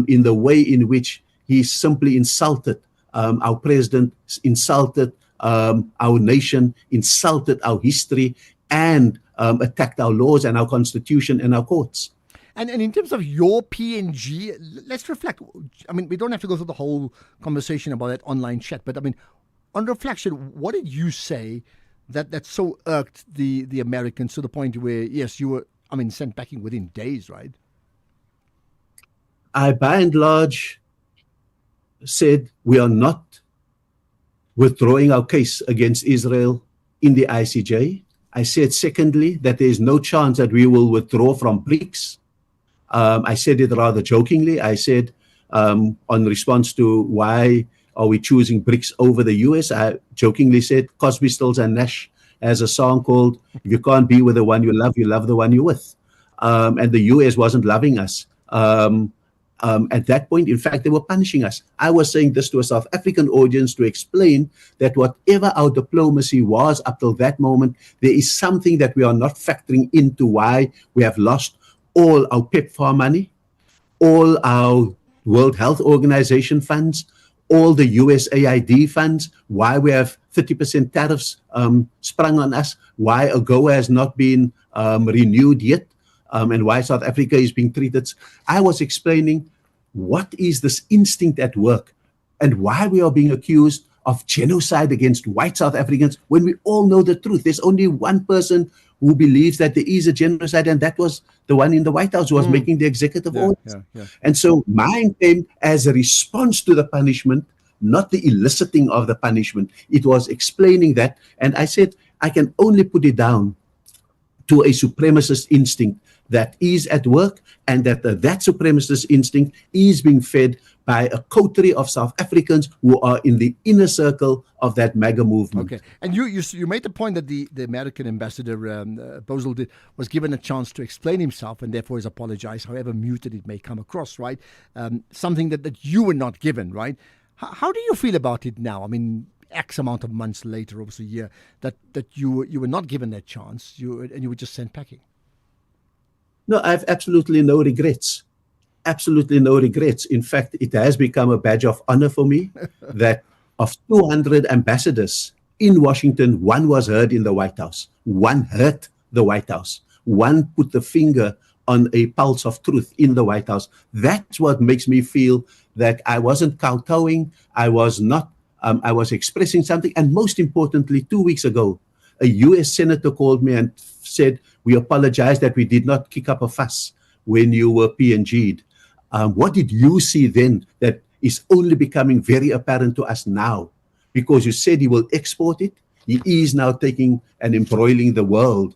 in the way in which he simply insulted our president, insulted our nation, insulted our history, and attacked our laws and our constitution and our courts. And in terms of your PNG, let's reflect. I mean, we don't have to go through the whole conversation about that online chat, but I mean, on reflection, what did you say that so irked the Americans to the point where, yes, you were, I mean, sent packing within days, right? I, by and large, said we are not withdrawing our case against Israel in the ICJ. I said, secondly, that there is no chance that we will withdraw from BRICS. I said it rather jokingly. I said, on response to why are we choosing BRICS over the US, I jokingly said, Cosby, Stills, and Nash has a song called, if you can't be with the one you love the one you're with. And the US wasn't loving us. At that point, in fact, they were punishing us. I was saying this to a South African audience to explain that whatever our diplomacy was up till that moment, there is something that we are not factoring into why we have lost all our PEPFAR money, all our World Health Organization funds, all the USAID funds, why we have 30% tariffs sprung on us, why AGOA has not been renewed yet, and why South Africa is being treated. I was explaining what is this instinct at work and why we are being accused of genocide against white South Africans when we all know the truth. There's only one person who believes that there is a genocide, and that was the one in the White House who was making the executive orders. And so mine came as a response to the punishment, not the eliciting of the punishment. It was explaining that, and I said, I can only put it down to a supremacist instinct that is at work, and that that supremacist instinct is being fed by a coterie of South Africans who are in the inner circle of that MAGA movement. Okay, and you made the point that the American ambassador Boesel was given a chance to explain himself and therefore has apologized, however muted it may come across, right? Something that you were not given, right? How do you feel about it now? I mean, X amount of months later, almost a year, that you were not given that chance, and you were just sent packing. No, I have absolutely no regrets. Absolutely no regrets. In fact, it has become a badge of honor for me that of 200 ambassadors in Washington, one was heard in the White House. One hurt the White House. One put the finger on a pulse of truth in the White House. That's what makes me feel that I wasn't kowtowing. I was not. I was expressing something. And most importantly, 2 weeks ago, a U.S. senator called me and said, we apologize that we did not kick up a fuss when you were PNG'd. What did you see then that is only becoming very apparent to us now? Because you said he will export it. He is now taking and embroiling the world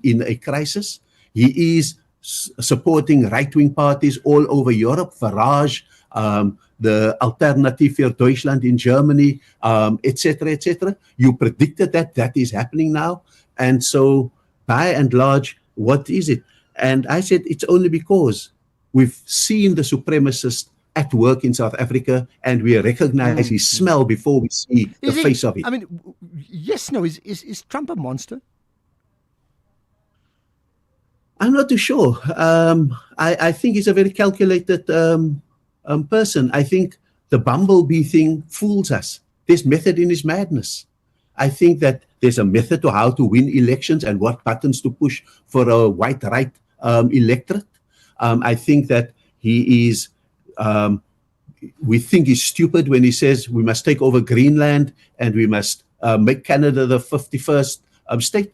in a crisis. He is supporting right-wing parties all over Europe, Farage, the Alternative für Deutschland in Germany, etc., etc. You predicted that is happening now. And so, by and large, what is it? And I said it's only because we've seen the supremacist at work in South Africa, and we recognize his smell before we see the face of it. I mean, yes, no, is Trump a monster? I'm not too sure. I think he's a very calculated person. I think the bumblebee thing fools us. There's method in his madness. I think that there's a method to how to win elections and what buttons to push for a white right electorate. I think that he is, we think he's stupid when he says we must take over Greenland and we must make Canada the 51st state.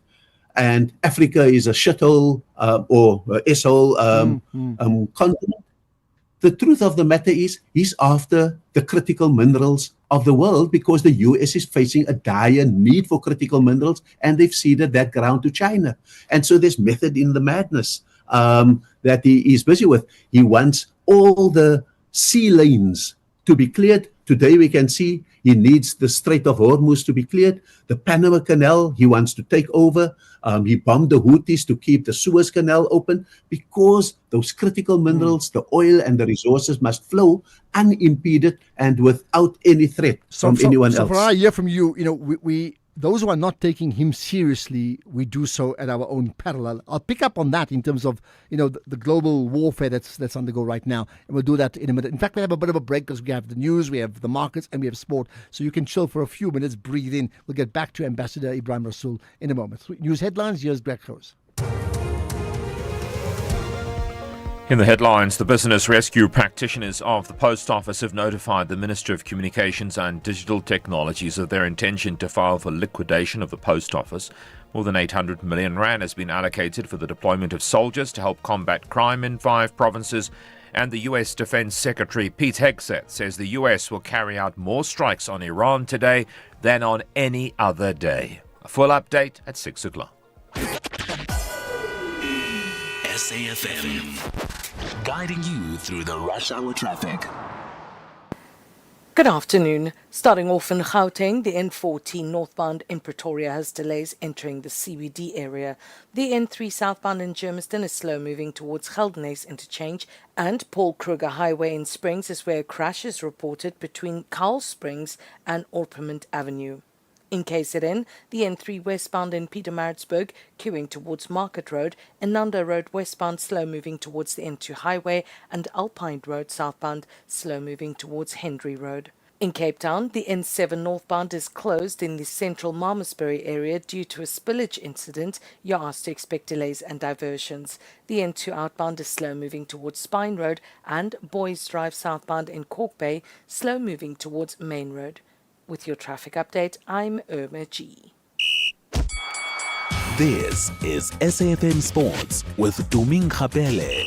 And Africa is a shithole or S-hole continent. The truth of the matter is he's after the critical minerals of the world because the US is facing a dire need for critical minerals, and they've ceded that ground to China. And so there's method in the madness that he is busy with. He wants all the sea lanes to be cleared. Today we can see he needs the Strait of Hormuz to be cleared. The Panama Canal he wants to take over. He bombed the Houthis to keep the Suez Canal open because those critical minerals, the oil and the resources must flow unimpeded and without any threat from anyone else. So for I hear from you, we those who are not taking him seriously, we do so at our own parallel. I'll pick up on that in terms of, the global warfare that's undergo right now. And we'll do that in a minute. In fact, we have a bit of a break because we have the news, we have the markets, and we have sport. So you can chill for a few minutes, breathe in. We'll get back to Ambassador Ibrahim Rasool in a moment. News headlines, here's Greg Rose. In the headlines, the business rescue practitioners of the Post Office have notified the Minister of Communications and Digital Technologies of their intention to file for liquidation of the Post Office. More than 800 million rand has been allocated for the deployment of soldiers to help combat crime in 5 provinces. And the U.S. Defense Secretary Pete Hegseth says the U.S. will carry out more strikes on Iran today than on any other day. A full update at 6 o'clock. SAFM, guiding you through the rush hour traffic. Good afternoon. Starting off in Gauteng, the N14 northbound in Pretoria has delays entering the CBD area. The N3 southbound in Germiston is slow moving towards Geldenhuys interchange, and Paul Kruger Highway in Springs is where a crash is reported between Carl Springs and Orpiment Avenue. In KZN, the N3 westbound in Pietermaritzburg queuing towards Market Road, and Nanda Road westbound slow moving towards the N2 Highway, and Alpine Road southbound slow moving towards Henry Road. In Cape Town, the N7 northbound is closed in the central Malmesbury area due to a spillage incident. You're asked to expect delays and diversions. The N2 outbound is slow moving towards Spine Road, and Boys Drive southbound in Cork Bay slow moving towards Main Road. With your traffic update, I'm Irma G. This is SAFM Sports with Tuming Khapele.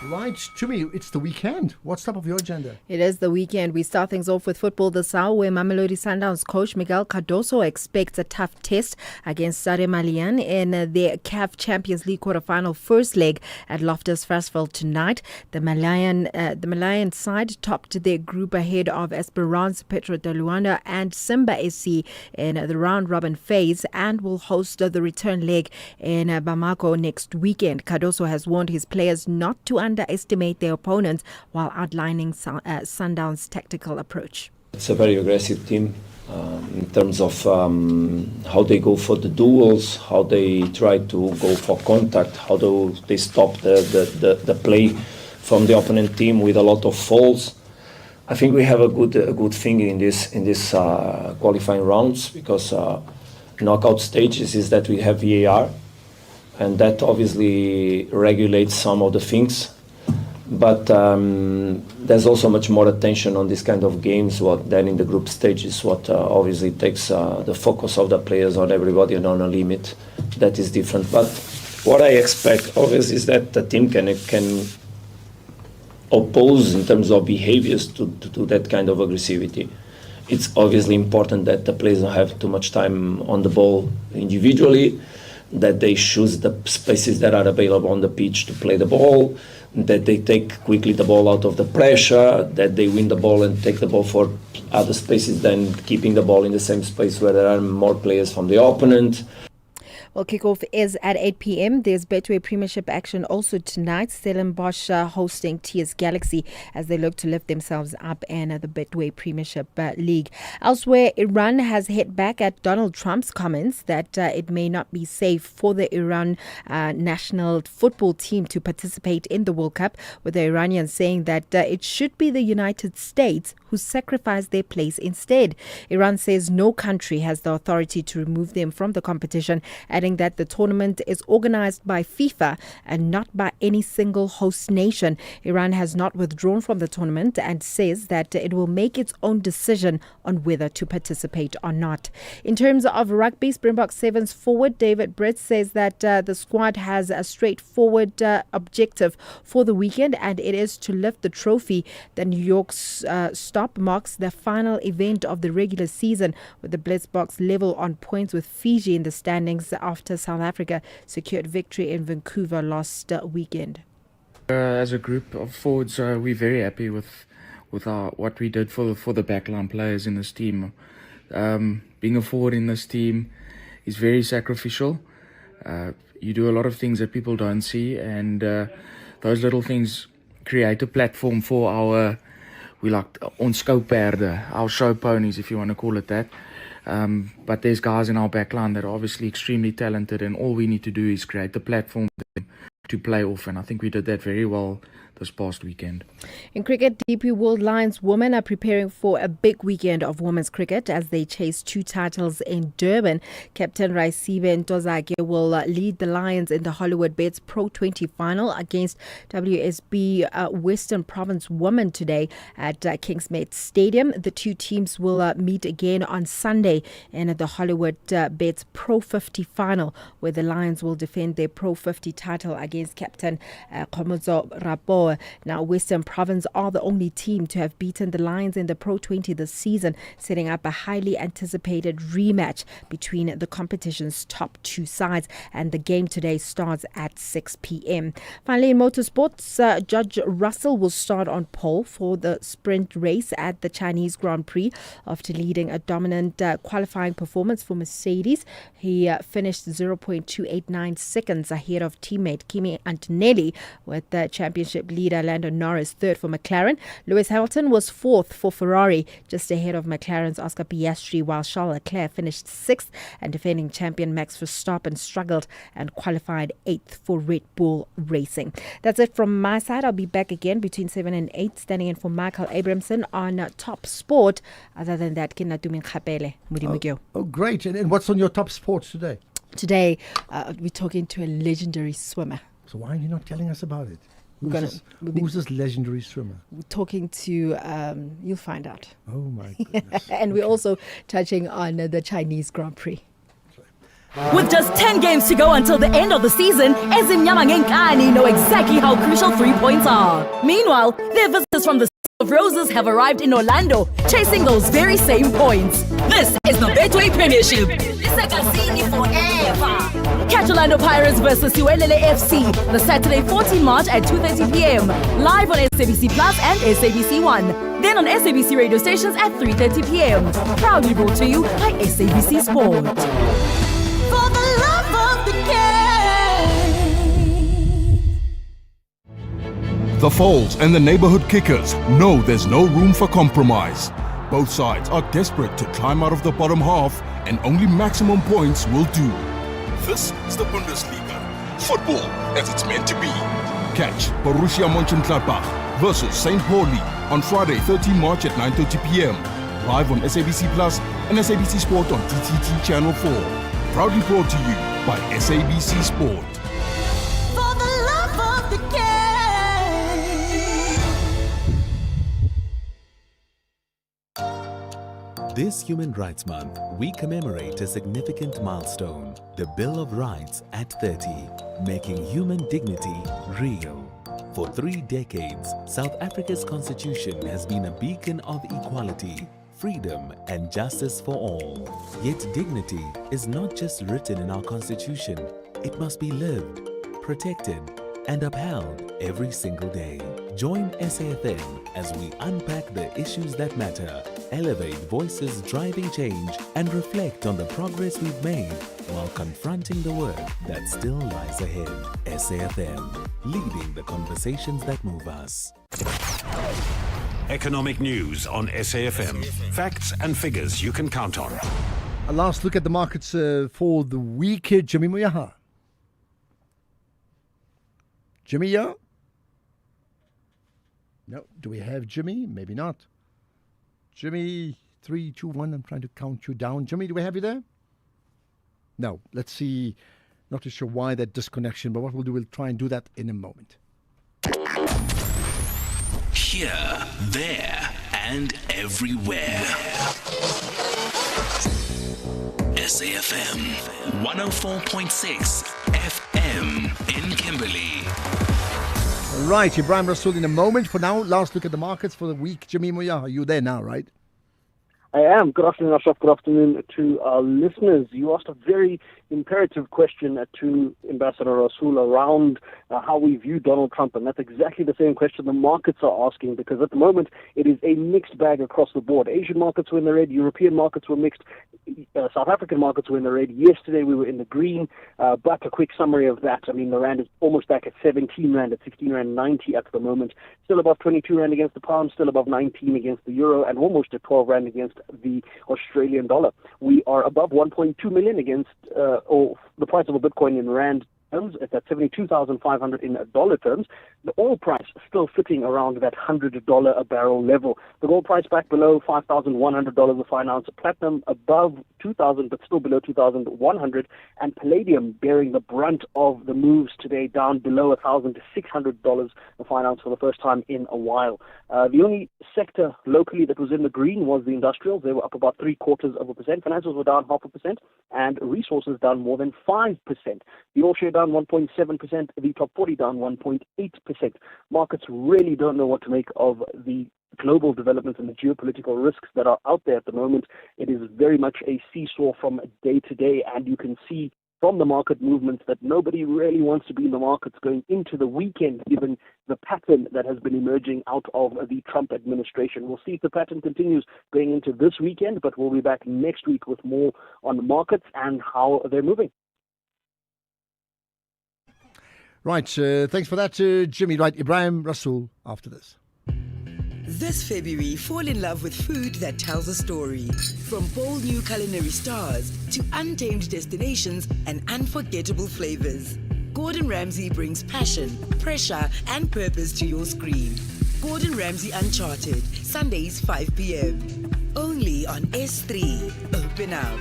Right, Chumi, it's the weekend. What's top of your agenda? It is the weekend. We start things off with football this hour, where Mamelodi Sundowns coach Miguel Cardoso expects a tough test against Stade Malien in their CAF Champions League quarterfinal first leg at Loftus Versfeld tonight. The Malayan side topped their group ahead of Esperance, Petro de Luanda and Simba SC in the round-robin phase, and will host the return leg in Bamako next weekend. Cardoso has warned his players not to underestimate their opponents while outlining Sundown's tactical approach. It's a very aggressive team in terms of how they go for the duels, how they try to go for contact, how do they stop the play from the opponent team with a lot of falls. I think we have a good thing in this qualifying rounds, because knockout stages is that we have VAR, and that obviously regulates some of the things. But there's also much more attention on this kind of games than in the group stages, what obviously takes the focus of the players on everybody and on a limit that is different. But what I expect, obviously, is that the team can oppose in terms of behaviors to that kind of aggressivity. It's obviously important that the players don't have too much time on the ball individually, that they choose the spaces that are available on the pitch to play the ball, that they take quickly the ball out of the pressure, that they win the ball and take the ball for other spaces than keeping the ball in the same space where there are more players from the opponent. Well, kickoff is at 8 p.m. There's Betway Premiership action also tonight. Stellenbosch hosting TS Galaxy as they look to lift themselves up in the Betway Premiership League. Elsewhere, Iran has hit back at Donald Trump's comments that it may not be safe for the Iran national football team to participate in the World Cup, with the Iranians saying that it should be the United States who sacrifice their place instead. Iran says no country has the authority to remove them from the competition, adding that the tournament is organized by FIFA and not by any single host nation. Iran has not withdrawn from the tournament and says that it will make its own decision on whether to participate or not. In terms of rugby, Springbok Sevens forward David Brett says that the squad has a straightforward objective for the weekend, and it is to lift the trophy. The New York's stop marks the final event of the regular season, with the Blitzboks level on points with Fiji in the standings after South Africa secured victory in Vancouver last weekend. As a group of forwards, we're very happy with what we did for the backline players in this team. Being a forward in this team is very sacrificial. You do a lot of things that people don't see, and those little things create a platform for our skoupaarde, our show ponies, if you want to call it that. But there's guys in our backline that are obviously extremely talented, and all we need to do is create the platform for them to play off, and I think we did that very well this past weekend. In cricket, DP World Lions women are preparing for a big weekend of women's cricket as they chase 2 titles in Durban. Captain Raisibe Ntozake will lead the Lions in the Hollywood Bets Pro 20 final against WSB Western Province women today at Kingsmead Stadium. The 2 teams will meet again on Sunday in the Hollywood Bets Pro 50 final, where the Lions will defend their Pro 50 title against Captain Komozo Rapo. Now, Western Province are the only team to have beaten the Lions in the Pro 20 this season, setting up a highly anticipated rematch between the competition's top 2 sides. And the game today starts at 6 p.m. Finally, in motorsports, Judge Russell will start on pole for the sprint race at the Chinese Grand Prix after leading a dominant qualifying performance for Mercedes. He finished 0.289 seconds ahead of teammate Kimi Antonelli, with the championship leader Lando Norris third for McLaren. Lewis Hamilton was 4th for Ferrari, just ahead of McLaren's Oscar Piastri, while Charles Leclerc finished 6th, and defending champion Max Verstappen struggled and qualified 8th for Red Bull Racing. That's it from my side. I'll be back again between 7 and 8, standing in for Michael Abramson on Top Sport. Other than that, ke nna Tumen Kgapele, Modimo ke o. Oh, great. And what's on your top sports today? Today, we're talking to a legendary swimmer. So why are you not telling us about it? Who's this legendary swimmer? We're talking to, you'll find out. Oh my goodness. And we're also touching on the Chinese Grand Prix. With just 10 games to go until the end of the season, Ezimnyama Ngenkani know exactly how crucial 3 points are. Meanwhile, their visitors from the of Roses have arrived in Orlando, chasing those very same points. This is the Betway Premiership. Forever. Catch Orlando Pirates versus Siwelele FC the Saturday 14 March at 2:30 p.m. live on SABC Plus and SABC One. Then on SABC radio stations at 3:30 p.m. Proudly brought to you by SABC Sport. For the love of the game. The Foals and the neighborhood kickers know there's no room for compromise. Both sides are desperate to climb out of the bottom half, and only maximum points will do. This is the Bundesliga. Football as it's meant to be. Catch Borussia Mönchengladbach versus St. Pauli on Friday, 13 March at 9:30 p.m. Live on SABC Plus and SABC Sport on TTT Channel 4. Proudly brought to you by SABC Sport. For the love of the game. This Human Rights Month, we commemorate a significant milestone, the Bill of Rights at 30, making human dignity real. For 3 decades, South Africa's constitution has been a beacon of equality, freedom and justice for all. Yet dignity is not just written in our constitution, it must be lived, protected and upheld every single day. Join SAFM as we unpack the issues that matter, elevate voices driving change, and reflect on the progress we've made while confronting the work that still lies ahead. SAFM, leading the conversations that move us. Economic news on SAFM. Facts and figures you can count on. A last look at the markets for the week. Jimmy Muyaha. Jimmy, yeah? No. Do we have Jimmy? Maybe not. Jimmy, 3, 2, 1. I'm trying to count you down. Jimmy, do we have you there? No. Let's see. Not too sure why that disconnection, but what we'll do, we'll try and do that in a moment. Here, there, and everywhere. SAFM 104.6 FM in Kimberley. Right, Ibrahim Rasool in a moment. For now, last look at the markets for the week. Jimmy Muya, are you there now, right? I am. Good afternoon, Ashraf. Good afternoon to our listeners. You asked a very imperative question to Ambassador Rasool around how we view Donald Trump, and that's exactly the same question the markets are asking, because at the moment it is a mixed bag across the board. Asian markets were in the red, European markets were mixed, South African markets were in the red. Yesterday we were in the green, but a quick summary of that. I mean, the rand is almost back at 17 rand, at 16 rand 90 at the moment. Still above 22 rand against the pound, still above 19 against the euro, and almost at 12 rand against the Australian dollar. We are above 1.2 million against, or the price of a Bitcoin in rand terms. It's at 72,500 in dollar terms. The oil price still sitting around that $100 a barrel level. The gold price back below $5,100 a fine ounce. Platinum above 2,000 but still below 2,100. And palladium bearing the brunt of the moves today, down below $1,600 a fine ounce for the first time in a while. The only sector locally that was in the green was the industrials. They were up about 0.75%. Financials were down 0.5%, and resources down more than 5%. The all share down 1.7%, the top 40 down 1.8%. Markets really don't know what to make of the global developments and the geopolitical risks that are out there at the moment. It is very much a seesaw from day to day, and you can see from the market movements that nobody really wants to be in the markets going into the weekend, given the pattern that has been emerging out of the Trump administration. We'll see if the pattern continues going into this weekend, but we'll be back next week with more on the markets and how they're moving. Right, thanks for that, Jimmy. Right, Ibrahim Rasool after this. This February, fall in love with food that tells a story. From bold new culinary stars to untamed destinations and unforgettable flavors, Gordon Ramsay brings passion, pressure, and purpose to your screen. Gordon Ramsay Uncharted, Sundays 5 p.m. Only on S3. Open up.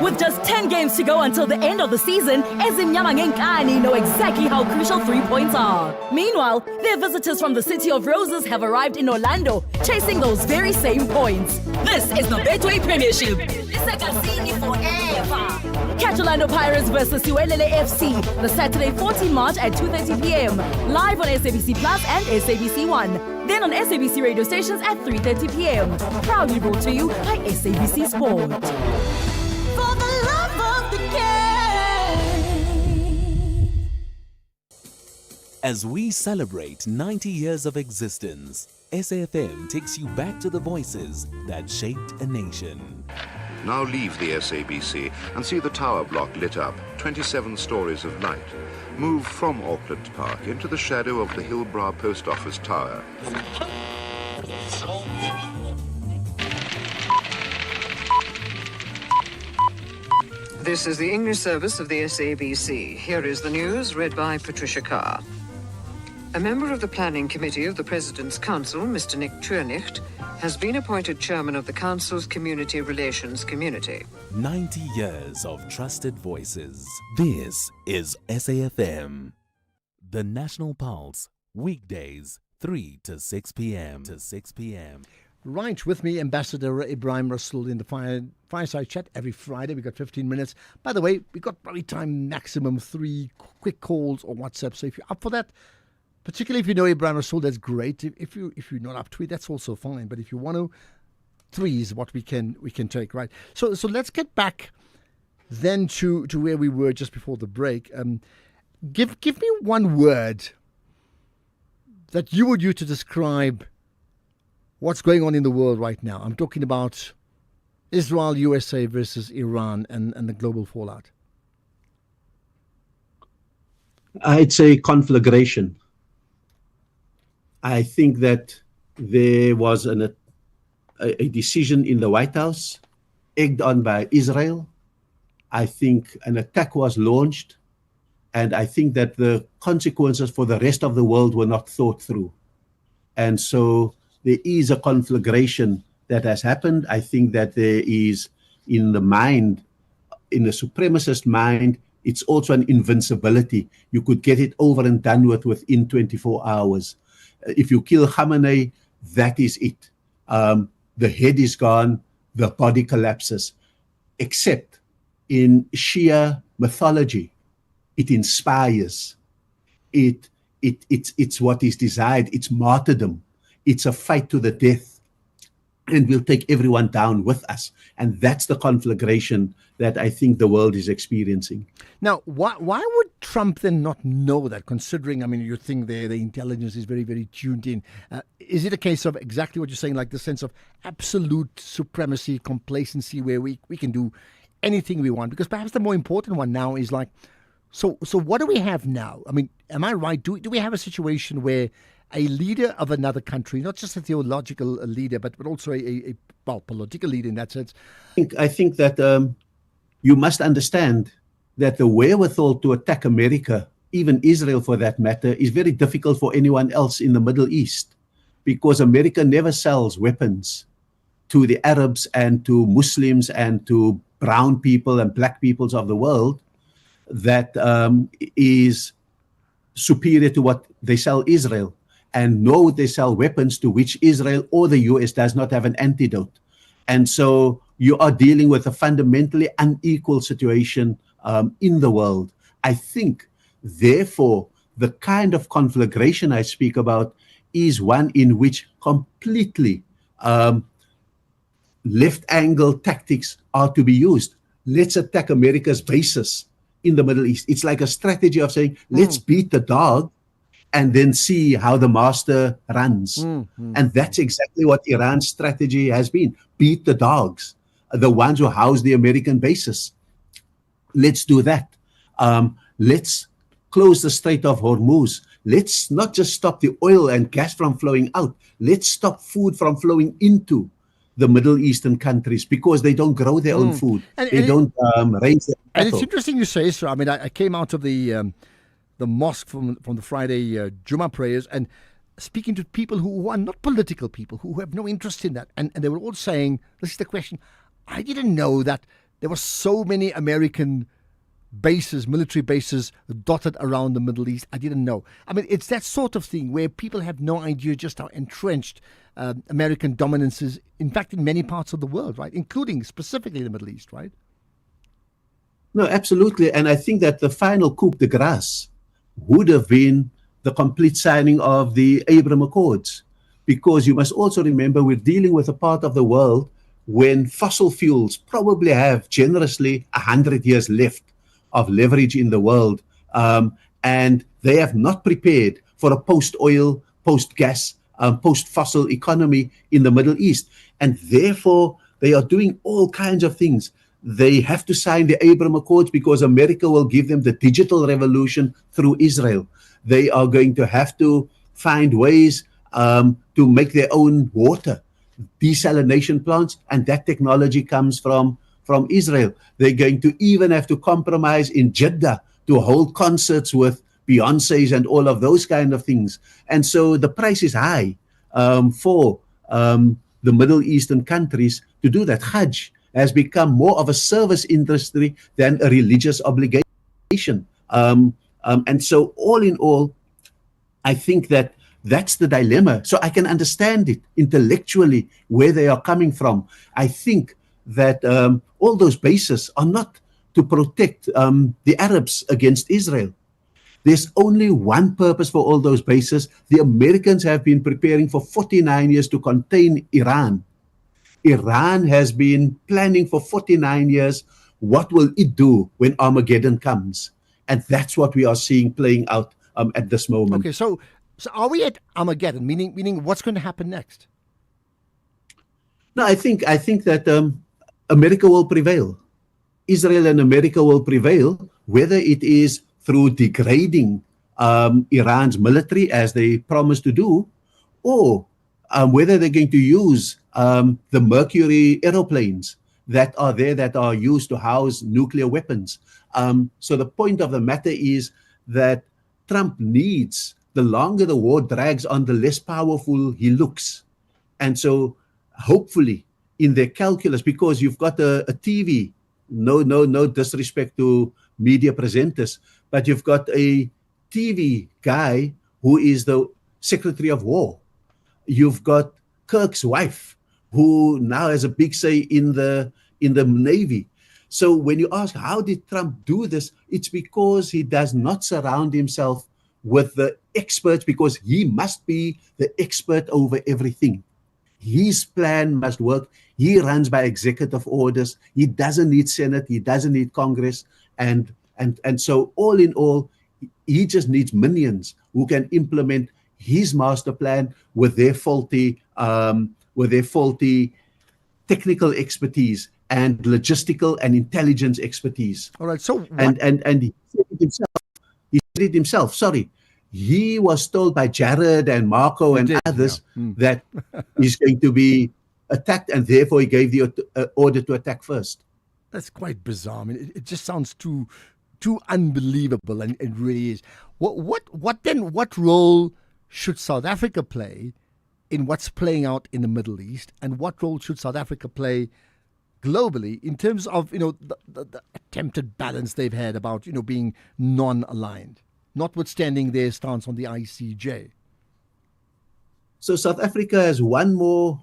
With just 10 games to go until the end of the season, Ezimnyama Ngenkani know exactly how crucial 3 points are. Meanwhile, their visitors from the City of Roses have arrived in Orlando, chasing those very same points. This is the Betway Premiership. It's forever. Catch Orlando Pirates versus Uelele FC, the Saturday 14 March at 2:30 p.m. Live on SABC Plus and SABC One. Then on SABC radio stations at 3:30 p.m. Proudly brought to you by SABC Sport. For the love of the game. As we celebrate 90 years of existence, SAFM takes you back to the voices that shaped a nation. Now leave the SABC and see the tower block lit up, 27 stories of light. Move from Auckland Park into the shadow of the Hillbrow Post Office Tower. This is the English service of the SABC. Here is the news, read by Patricia Carr. A member of the Planning Committee of the President's Council, Mr. Nick Turnich, has been appointed chairman of the Council's Community Relations Community. 90 years of trusted voices. This is SAFM. The National Pulse, weekdays, 3 to 6 p.m. Right, with me, Ambassador Ibrahim Rasool in the Fireside Chat every Friday. We got 15 minutes. By the way, we got probably time maximum 3 quick calls or WhatsApp. So if you're up for that, particularly if you know Ibrahim Rasool, that's great. If you're not up to it, that's also fine. But if you want to, 3 is what we can take, right? So let's get back then to where we were just before the break. Give me one word that you would use to describe what's going on in the world right now. I'm talking about Israel, USA versus Iran and the global fallout. I'd say conflagration. I think that there was a decision in the White House, egged on by Israel. I think an attack was launched, and I think that the consequences for the rest of the world were not thought through. And so there is a conflagration that has happened. I think that there is in the supremacist mind, it's also an invincibility. You could get it over and done with within 24 hours. If you kill Khamenei, that is it. The head is gone, the body collapses. Except in Shia mythology, it inspires. It's what is desired. It's martyrdom. It's a fight to the death, and we'll take everyone down with us. And that's the conflagration that I think the world is experiencing. Now, why would Trump then not know that, considering, I mean, you think the intelligence is very, very tuned in? Is it a case of exactly what you're saying, like the sense of absolute supremacy, complacency, where we can do anything we want? Because perhaps the more important one now is like, so what do we have now? I mean, am I right? Do we have a situation where a leader of another country, not just a theological leader, but also a political leader in that sense? I think that you must understand that the wherewithal to attack America, even Israel for that matter, is very difficult for anyone else in the Middle East, because America never sells weapons to the Arabs and to Muslims and to brown people and black peoples of the world that is superior to what they sell Israel. And nor would they sell weapons to which Israel or the US does not have an antidote. And so you are dealing with a fundamentally unequal situation in the world. I think, therefore, the kind of conflagration I speak about is one in which completely left-angle tactics are to be used. Let's attack America's bases in the Middle East. It's like a strategy of saying, let's beat the dog and then see how the master runs. And that's exactly what Iran's strategy has been. Beat the dogs, the ones who house the American bases. Let's do that. Let's close the Strait of Hormuz. Let's not just stop the oil and gas from flowing out. Let's stop food from flowing into the Middle Eastern countries because they don't grow their own food. They don't raise their cattle. And it's interesting you say so. I mean, I came out of the mosque from the Friday Jummah prayers and speaking to people who are not political people, who have no interest in that. And they were all saying, this is the question, I didn't know that there were so many American bases, military bases dotted around the Middle East. I didn't know. I mean, it's that sort of thing where people have no idea just how entrenched American dominance is, in fact, in many parts of the world, right? Including specifically the Middle East, right? No, absolutely. And I think that the final coup de grace would have been the complete signing of the Abraham Accords. Because you must also remember we're dealing with a part of the world when fossil fuels probably have generously 100 years left of leverage in the world. And they have not prepared for a post-oil, post-gas, post-fossil economy in the Middle East. And therefore, they are doing all kinds of things. They have to sign the Abraham Accords because America will give them the digital revolution through Israel. They are going to have to find ways to make their own water, desalination plants, and that technology comes from Israel. They're going to even have to compromise in Jeddah to hold concerts with Beyoncé's and all of those kind of things. And so the price is high for the Middle Eastern countries to do that. Hajj has become more of a service industry than a religious obligation. And so all in all, I think that that's the dilemma. So I can understand it intellectually where they are coming from. I think that all those bases are not to protect the Arabs against Israel. There's only one purpose for all those bases. The Americans have been preparing for 49 years to contain Iran. Iran has been planning for 49 years. What will it do when Armageddon comes? And that's what we are seeing playing out at this moment. Okay, so are we at Armageddon? Meaning, what's going to happen next? No, I think that America will prevail. Israel and America will prevail, whether it is through degrading Iran's military as they promised to do, or whether they're going to use the Mercury aeroplanes that are there that are used to house nuclear weapons. So the point of the matter is that Trump needs, the longer the war drags on, the less powerful he looks. And so hopefully in their calculus, because you've got a TV, no disrespect to media presenters, but you've got a TV guy who is the Secretary of War. You've got Kirk's wife, who now has a big say in the Navy. So when you ask, how did Trump do this? It's because he does not surround himself with the experts, because he must be the expert over everything. His plan must work. He runs by executive orders. He doesn't need Senate. He doesn't need Congress. And so all in all, he just needs minions who can implement his master plan with their faulty technical expertise and logistical and intelligence expertise. All right. So and he said it himself. Sorry, he was told by Jared and Marco and others that he's going to be attacked, and therefore he gave the order to attack first. That's quite bizarre. I mean, it just sounds too unbelievable, and it really is. What role should South Africa play in what's playing out in the Middle East, and what role should South Africa play globally in terms of the attempted balance they've had about being non-aligned, notwithstanding their stance on the ICJ? So South Africa has one more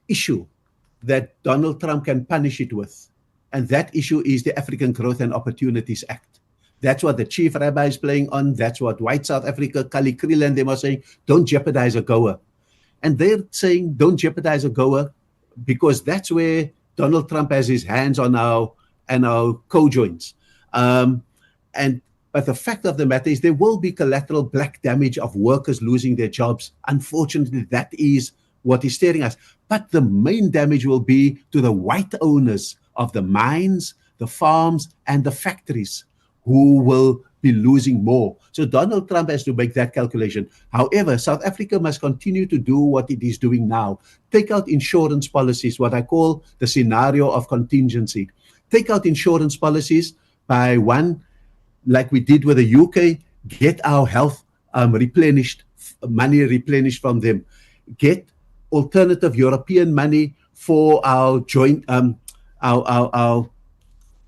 issue that Donald Trump can punish it with, and that issue is the African Growth and Opportunities Act. That's what the chief rabbi is playing on. That's what White South Africa, Kali Kriel and them are saying, don't jeopardize AGOA. And they're saying, don't jeopardize AGOA, because that's where Donald Trump has his hands on our co-joints. But the fact of the matter is there will be collateral black damage of workers losing their jobs. Unfortunately, that is what is staring us. But the main damage will be to the white owners of the mines, the farms, and the factories, who will be losing more. So Donald Trump has to make that calculation. However, South Africa must continue to do what it is doing now. Take out insurance policies, what I call the scenario of contingency. Take out insurance policies by one, like we did with the UK, get our health replenished, money replenished from them. Get alternative European money for our joint, our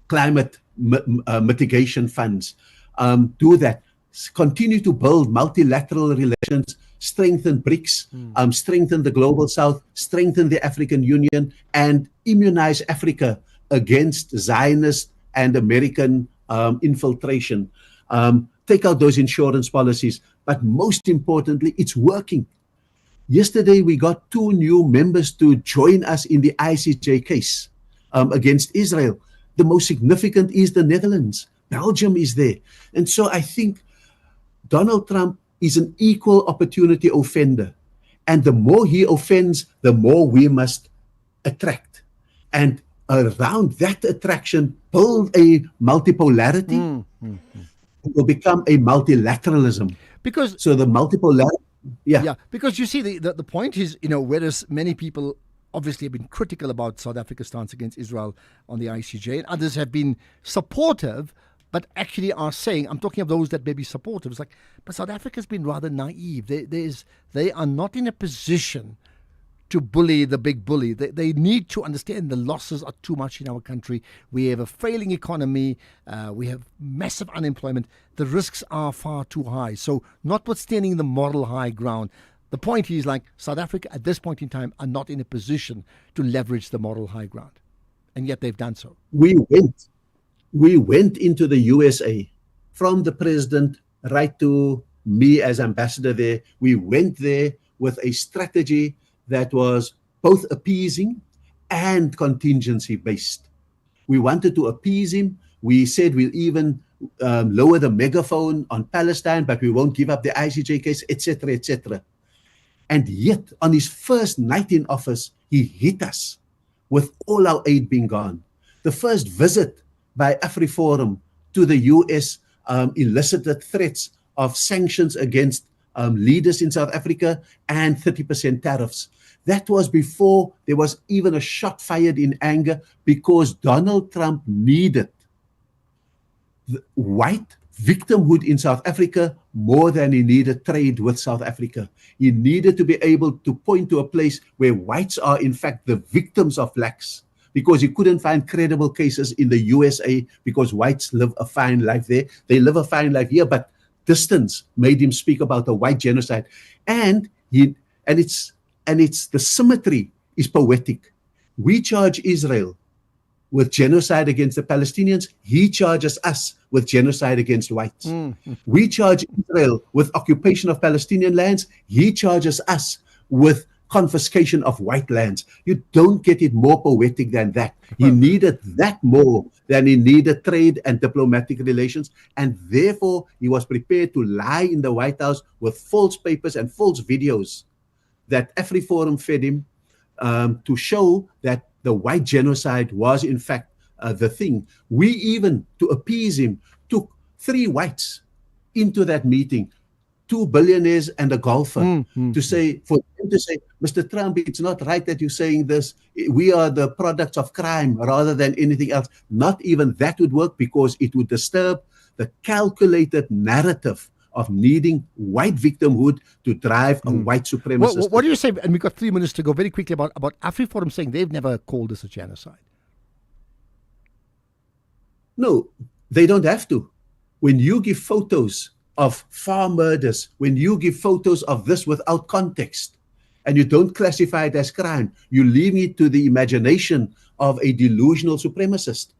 climate mitigation funds. Do that. Continue to build multilateral relations, strengthen BRICS, strengthen the Global South, strengthen the African Union, and immunize Africa against Zionist and American infiltration. Take out those insurance policies. But most importantly, it's working. Yesterday, we got 2 new members to join us in the ICJ case against Israel. The most significant is the Netherlands. Belgium is there. And so I think Donald Trump is an equal opportunity offender. And the more he offends, the more we must attract. And around that attraction, build a multipolarity. It will become a multilateralism. So the multipolarity, because you see, the point is, whereas many people obviously have been critical about South Africa's stance against Israel on the ICJ, and others have been supportive, but actually are saying, I'm talking of those that may be supportive, it's like, but South Africa's been rather naive. They are not in a position to bully the big bully. They need to understand the losses are too much in our country. We have a failing economy. We have massive unemployment. The risks are far too high. So notwithstanding the moral high ground, the point is, like, South Africa at this point in time are not in a position to leverage the moral high ground. And yet they've done so. We went into the USA, from the president right to me as ambassador there. We went there with a strategy that was both appeasing and contingency based. We wanted to appease him. We said we'll even lower the megaphone on Palestine, but we won't give up the ICJ case, etc., etc. And yet, on his first night in office, he hit us with all our aid being gone. The first visit by AfriForum to the US elicited threats of sanctions against leaders in South Africa and 30% tariffs. That was before there was even a shot fired in anger, because Donald Trump needed the white victimhood in South Africa more than he needed trade with South Africa. He needed to be able to point to a place where whites are in fact the victims of blacks, because he couldn't find credible cases in the USA because whites live a fine life there. They live a fine life here, but distance made him speak about the white genocide. And it's the symmetry is poetic. We charge Israel with genocide against the Palestinians. He charges us with genocide against whites. We charge Israel with occupation of Palestinian lands. He charges us with confiscation of white lands. You don't get it more poetic than that. He needed that more than he needed trade and diplomatic relations, and therefore he was prepared to lie in the White House with false papers and false videos that AfriForum fed him to show that the white genocide was in fact the thing. We even, to appease him, took 3 whites into that meeting, 2 billionaires and a golfer, to say, for them to say, Mr. Trump, it's not right that you're saying this. We are the products of crime rather than anything else. Not even that would work, because it would disturb the calculated narrative of needing white victimhood to drive a white supremacist. What do you say? And we've got 3 minutes to go. Very quickly about AfriForum saying they've never called this a genocide. No, they don't have to. When you give photos of farm murders, when you give photos of this without context, and you don't classify it as crime, you're leaving it to the imagination of a delusional supremacist,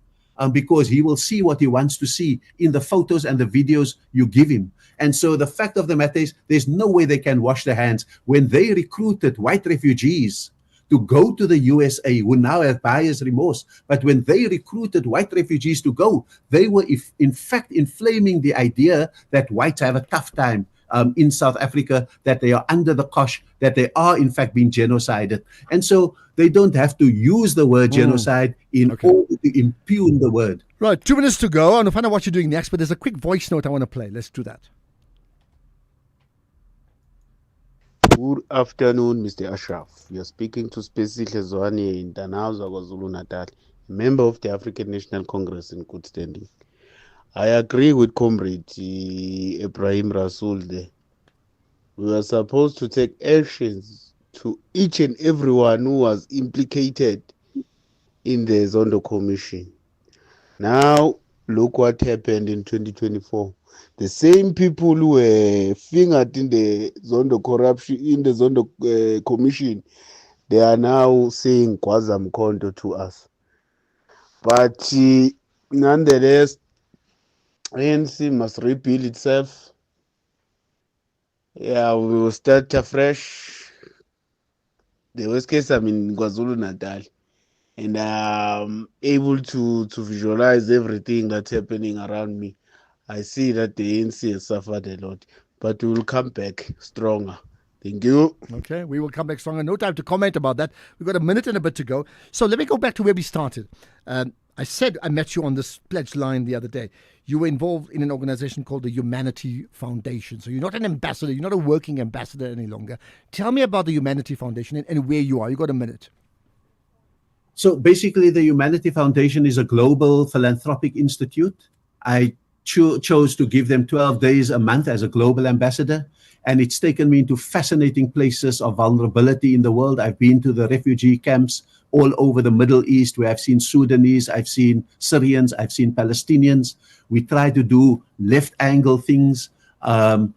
because he will see what he wants to see in the photos and the videos you give him. And so the fact of the matter is, there's no way they can wash their hands. When they recruited white refugees to go to the USA, who now have buyer's remorse, but when they recruited white refugees to go, they were in fact inflaming the idea that whites have a tough time in South Africa, that they are under the cosh, that they are in fact being genocided. And so they don't have to use the word genocide in order to impugn the word. Right, 2 minutes to go. I want to find out what you're doing next, but there's a quick voice note I want to play. Let's do that. Good afternoon, Mr. Ashraf. You're speaking to Spesi Hlezwane in Danauza, KwaZulu-Natal, a member of the African National Congress in good standing. I agree with Comrade Ebrahim Rasool there. We are supposed to take actions to each and everyone who was implicated in the Zondo Commission. Now, look what happened in 2024. The same people who were fingered in the Zondo corruption, in the Zondo Commission, they are now saying Kwazam Kondo to us. But nonetheless, ANC must rebuild itself. Yeah, we will start afresh. The worst case, I'm in KwaZulu-Natal, and I'm able to visualize everything that's happening around me. I see that the ANC has suffered a lot, but we will come back stronger. Thank you. Okay, we will come back stronger. No time to comment about that. We've got a minute and a bit to go. So let me go back to where we started. I said I met you on this pledge line the other day. You were involved in an organization called the Humanity Foundation. So you're not an ambassador. You're not a working ambassador any longer. Tell me about the Humanity Foundation and where you are. You got a minute. So basically, the Humanity Foundation is a global philanthropic institute. I chose to give them 12 days a month as a global ambassador, and it's taken me into fascinating places of vulnerability in the world. I've been to the refugee camps all over the Middle East, where I've seen Sudanese, I've seen Syrians, I've seen Palestinians. We try to do left angle things that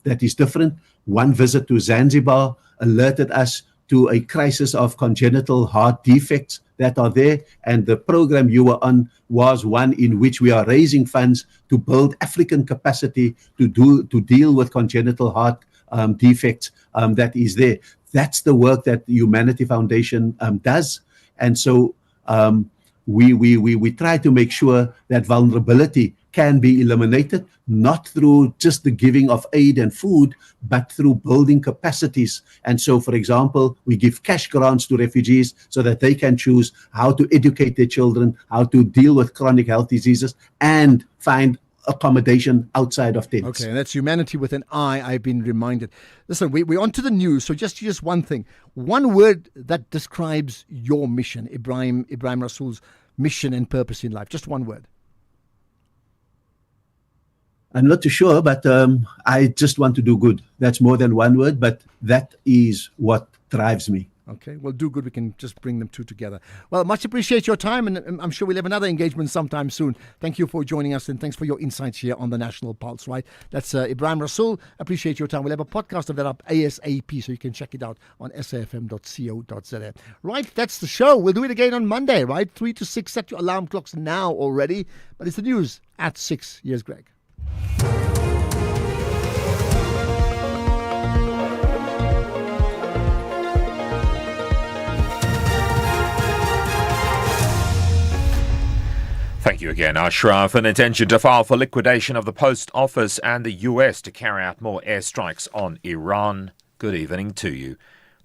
is different. One visit to Zanzibar alerted us to a crisis of congenital heart defects that are there. And the program you were on was one in which we are raising funds to build African capacity to deal with congenital heart defects that is there. That's the work that the Humanity Foundation does. And so we try to make sure that vulnerability can be eliminated, not through just the giving of aid and food, but through building capacities. And so, for example, we give cash grants to refugees so that they can choose how to educate their children, how to deal with chronic health diseases, and find accommodation outside of tents. Okay, and that's Humanity with an I, I've been reminded. Listen, we're on to the news, so just one thing. One word that describes your mission, Ebrahim Rasool's mission and purpose in life. Just one word. I'm not too sure, but I just want to do good. That's more than one word, but that is what drives me. Okay, well, do good. We can just bring them two together. Well, much appreciate your time, and I'm sure we'll have another engagement sometime soon. Thank you for joining us, and thanks for your insights here on the National Pulse, right? That's Ebrahim Rasool. Appreciate your time. We'll have a podcast of that up ASAP, so you can check it out on safm.co.za. Right, that's the show. We'll do it again on Monday, right? 3 to 6. Set your alarm clocks now already. But it's the news at 6. Here's Greg. Thank you again, Ashraf. An intention to file for liquidation of the Post Office and the US to carry out more airstrikes on Iran. Good evening to you.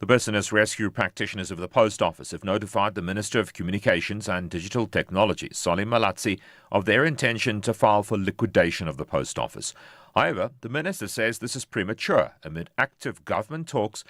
The business rescue practitioners of the Post Office have notified the Minister of Communications and Digital Technology, Salim Malatsi, of their intention to file for liquidation of the Post Office. However, the Minister says this is premature amid active government talks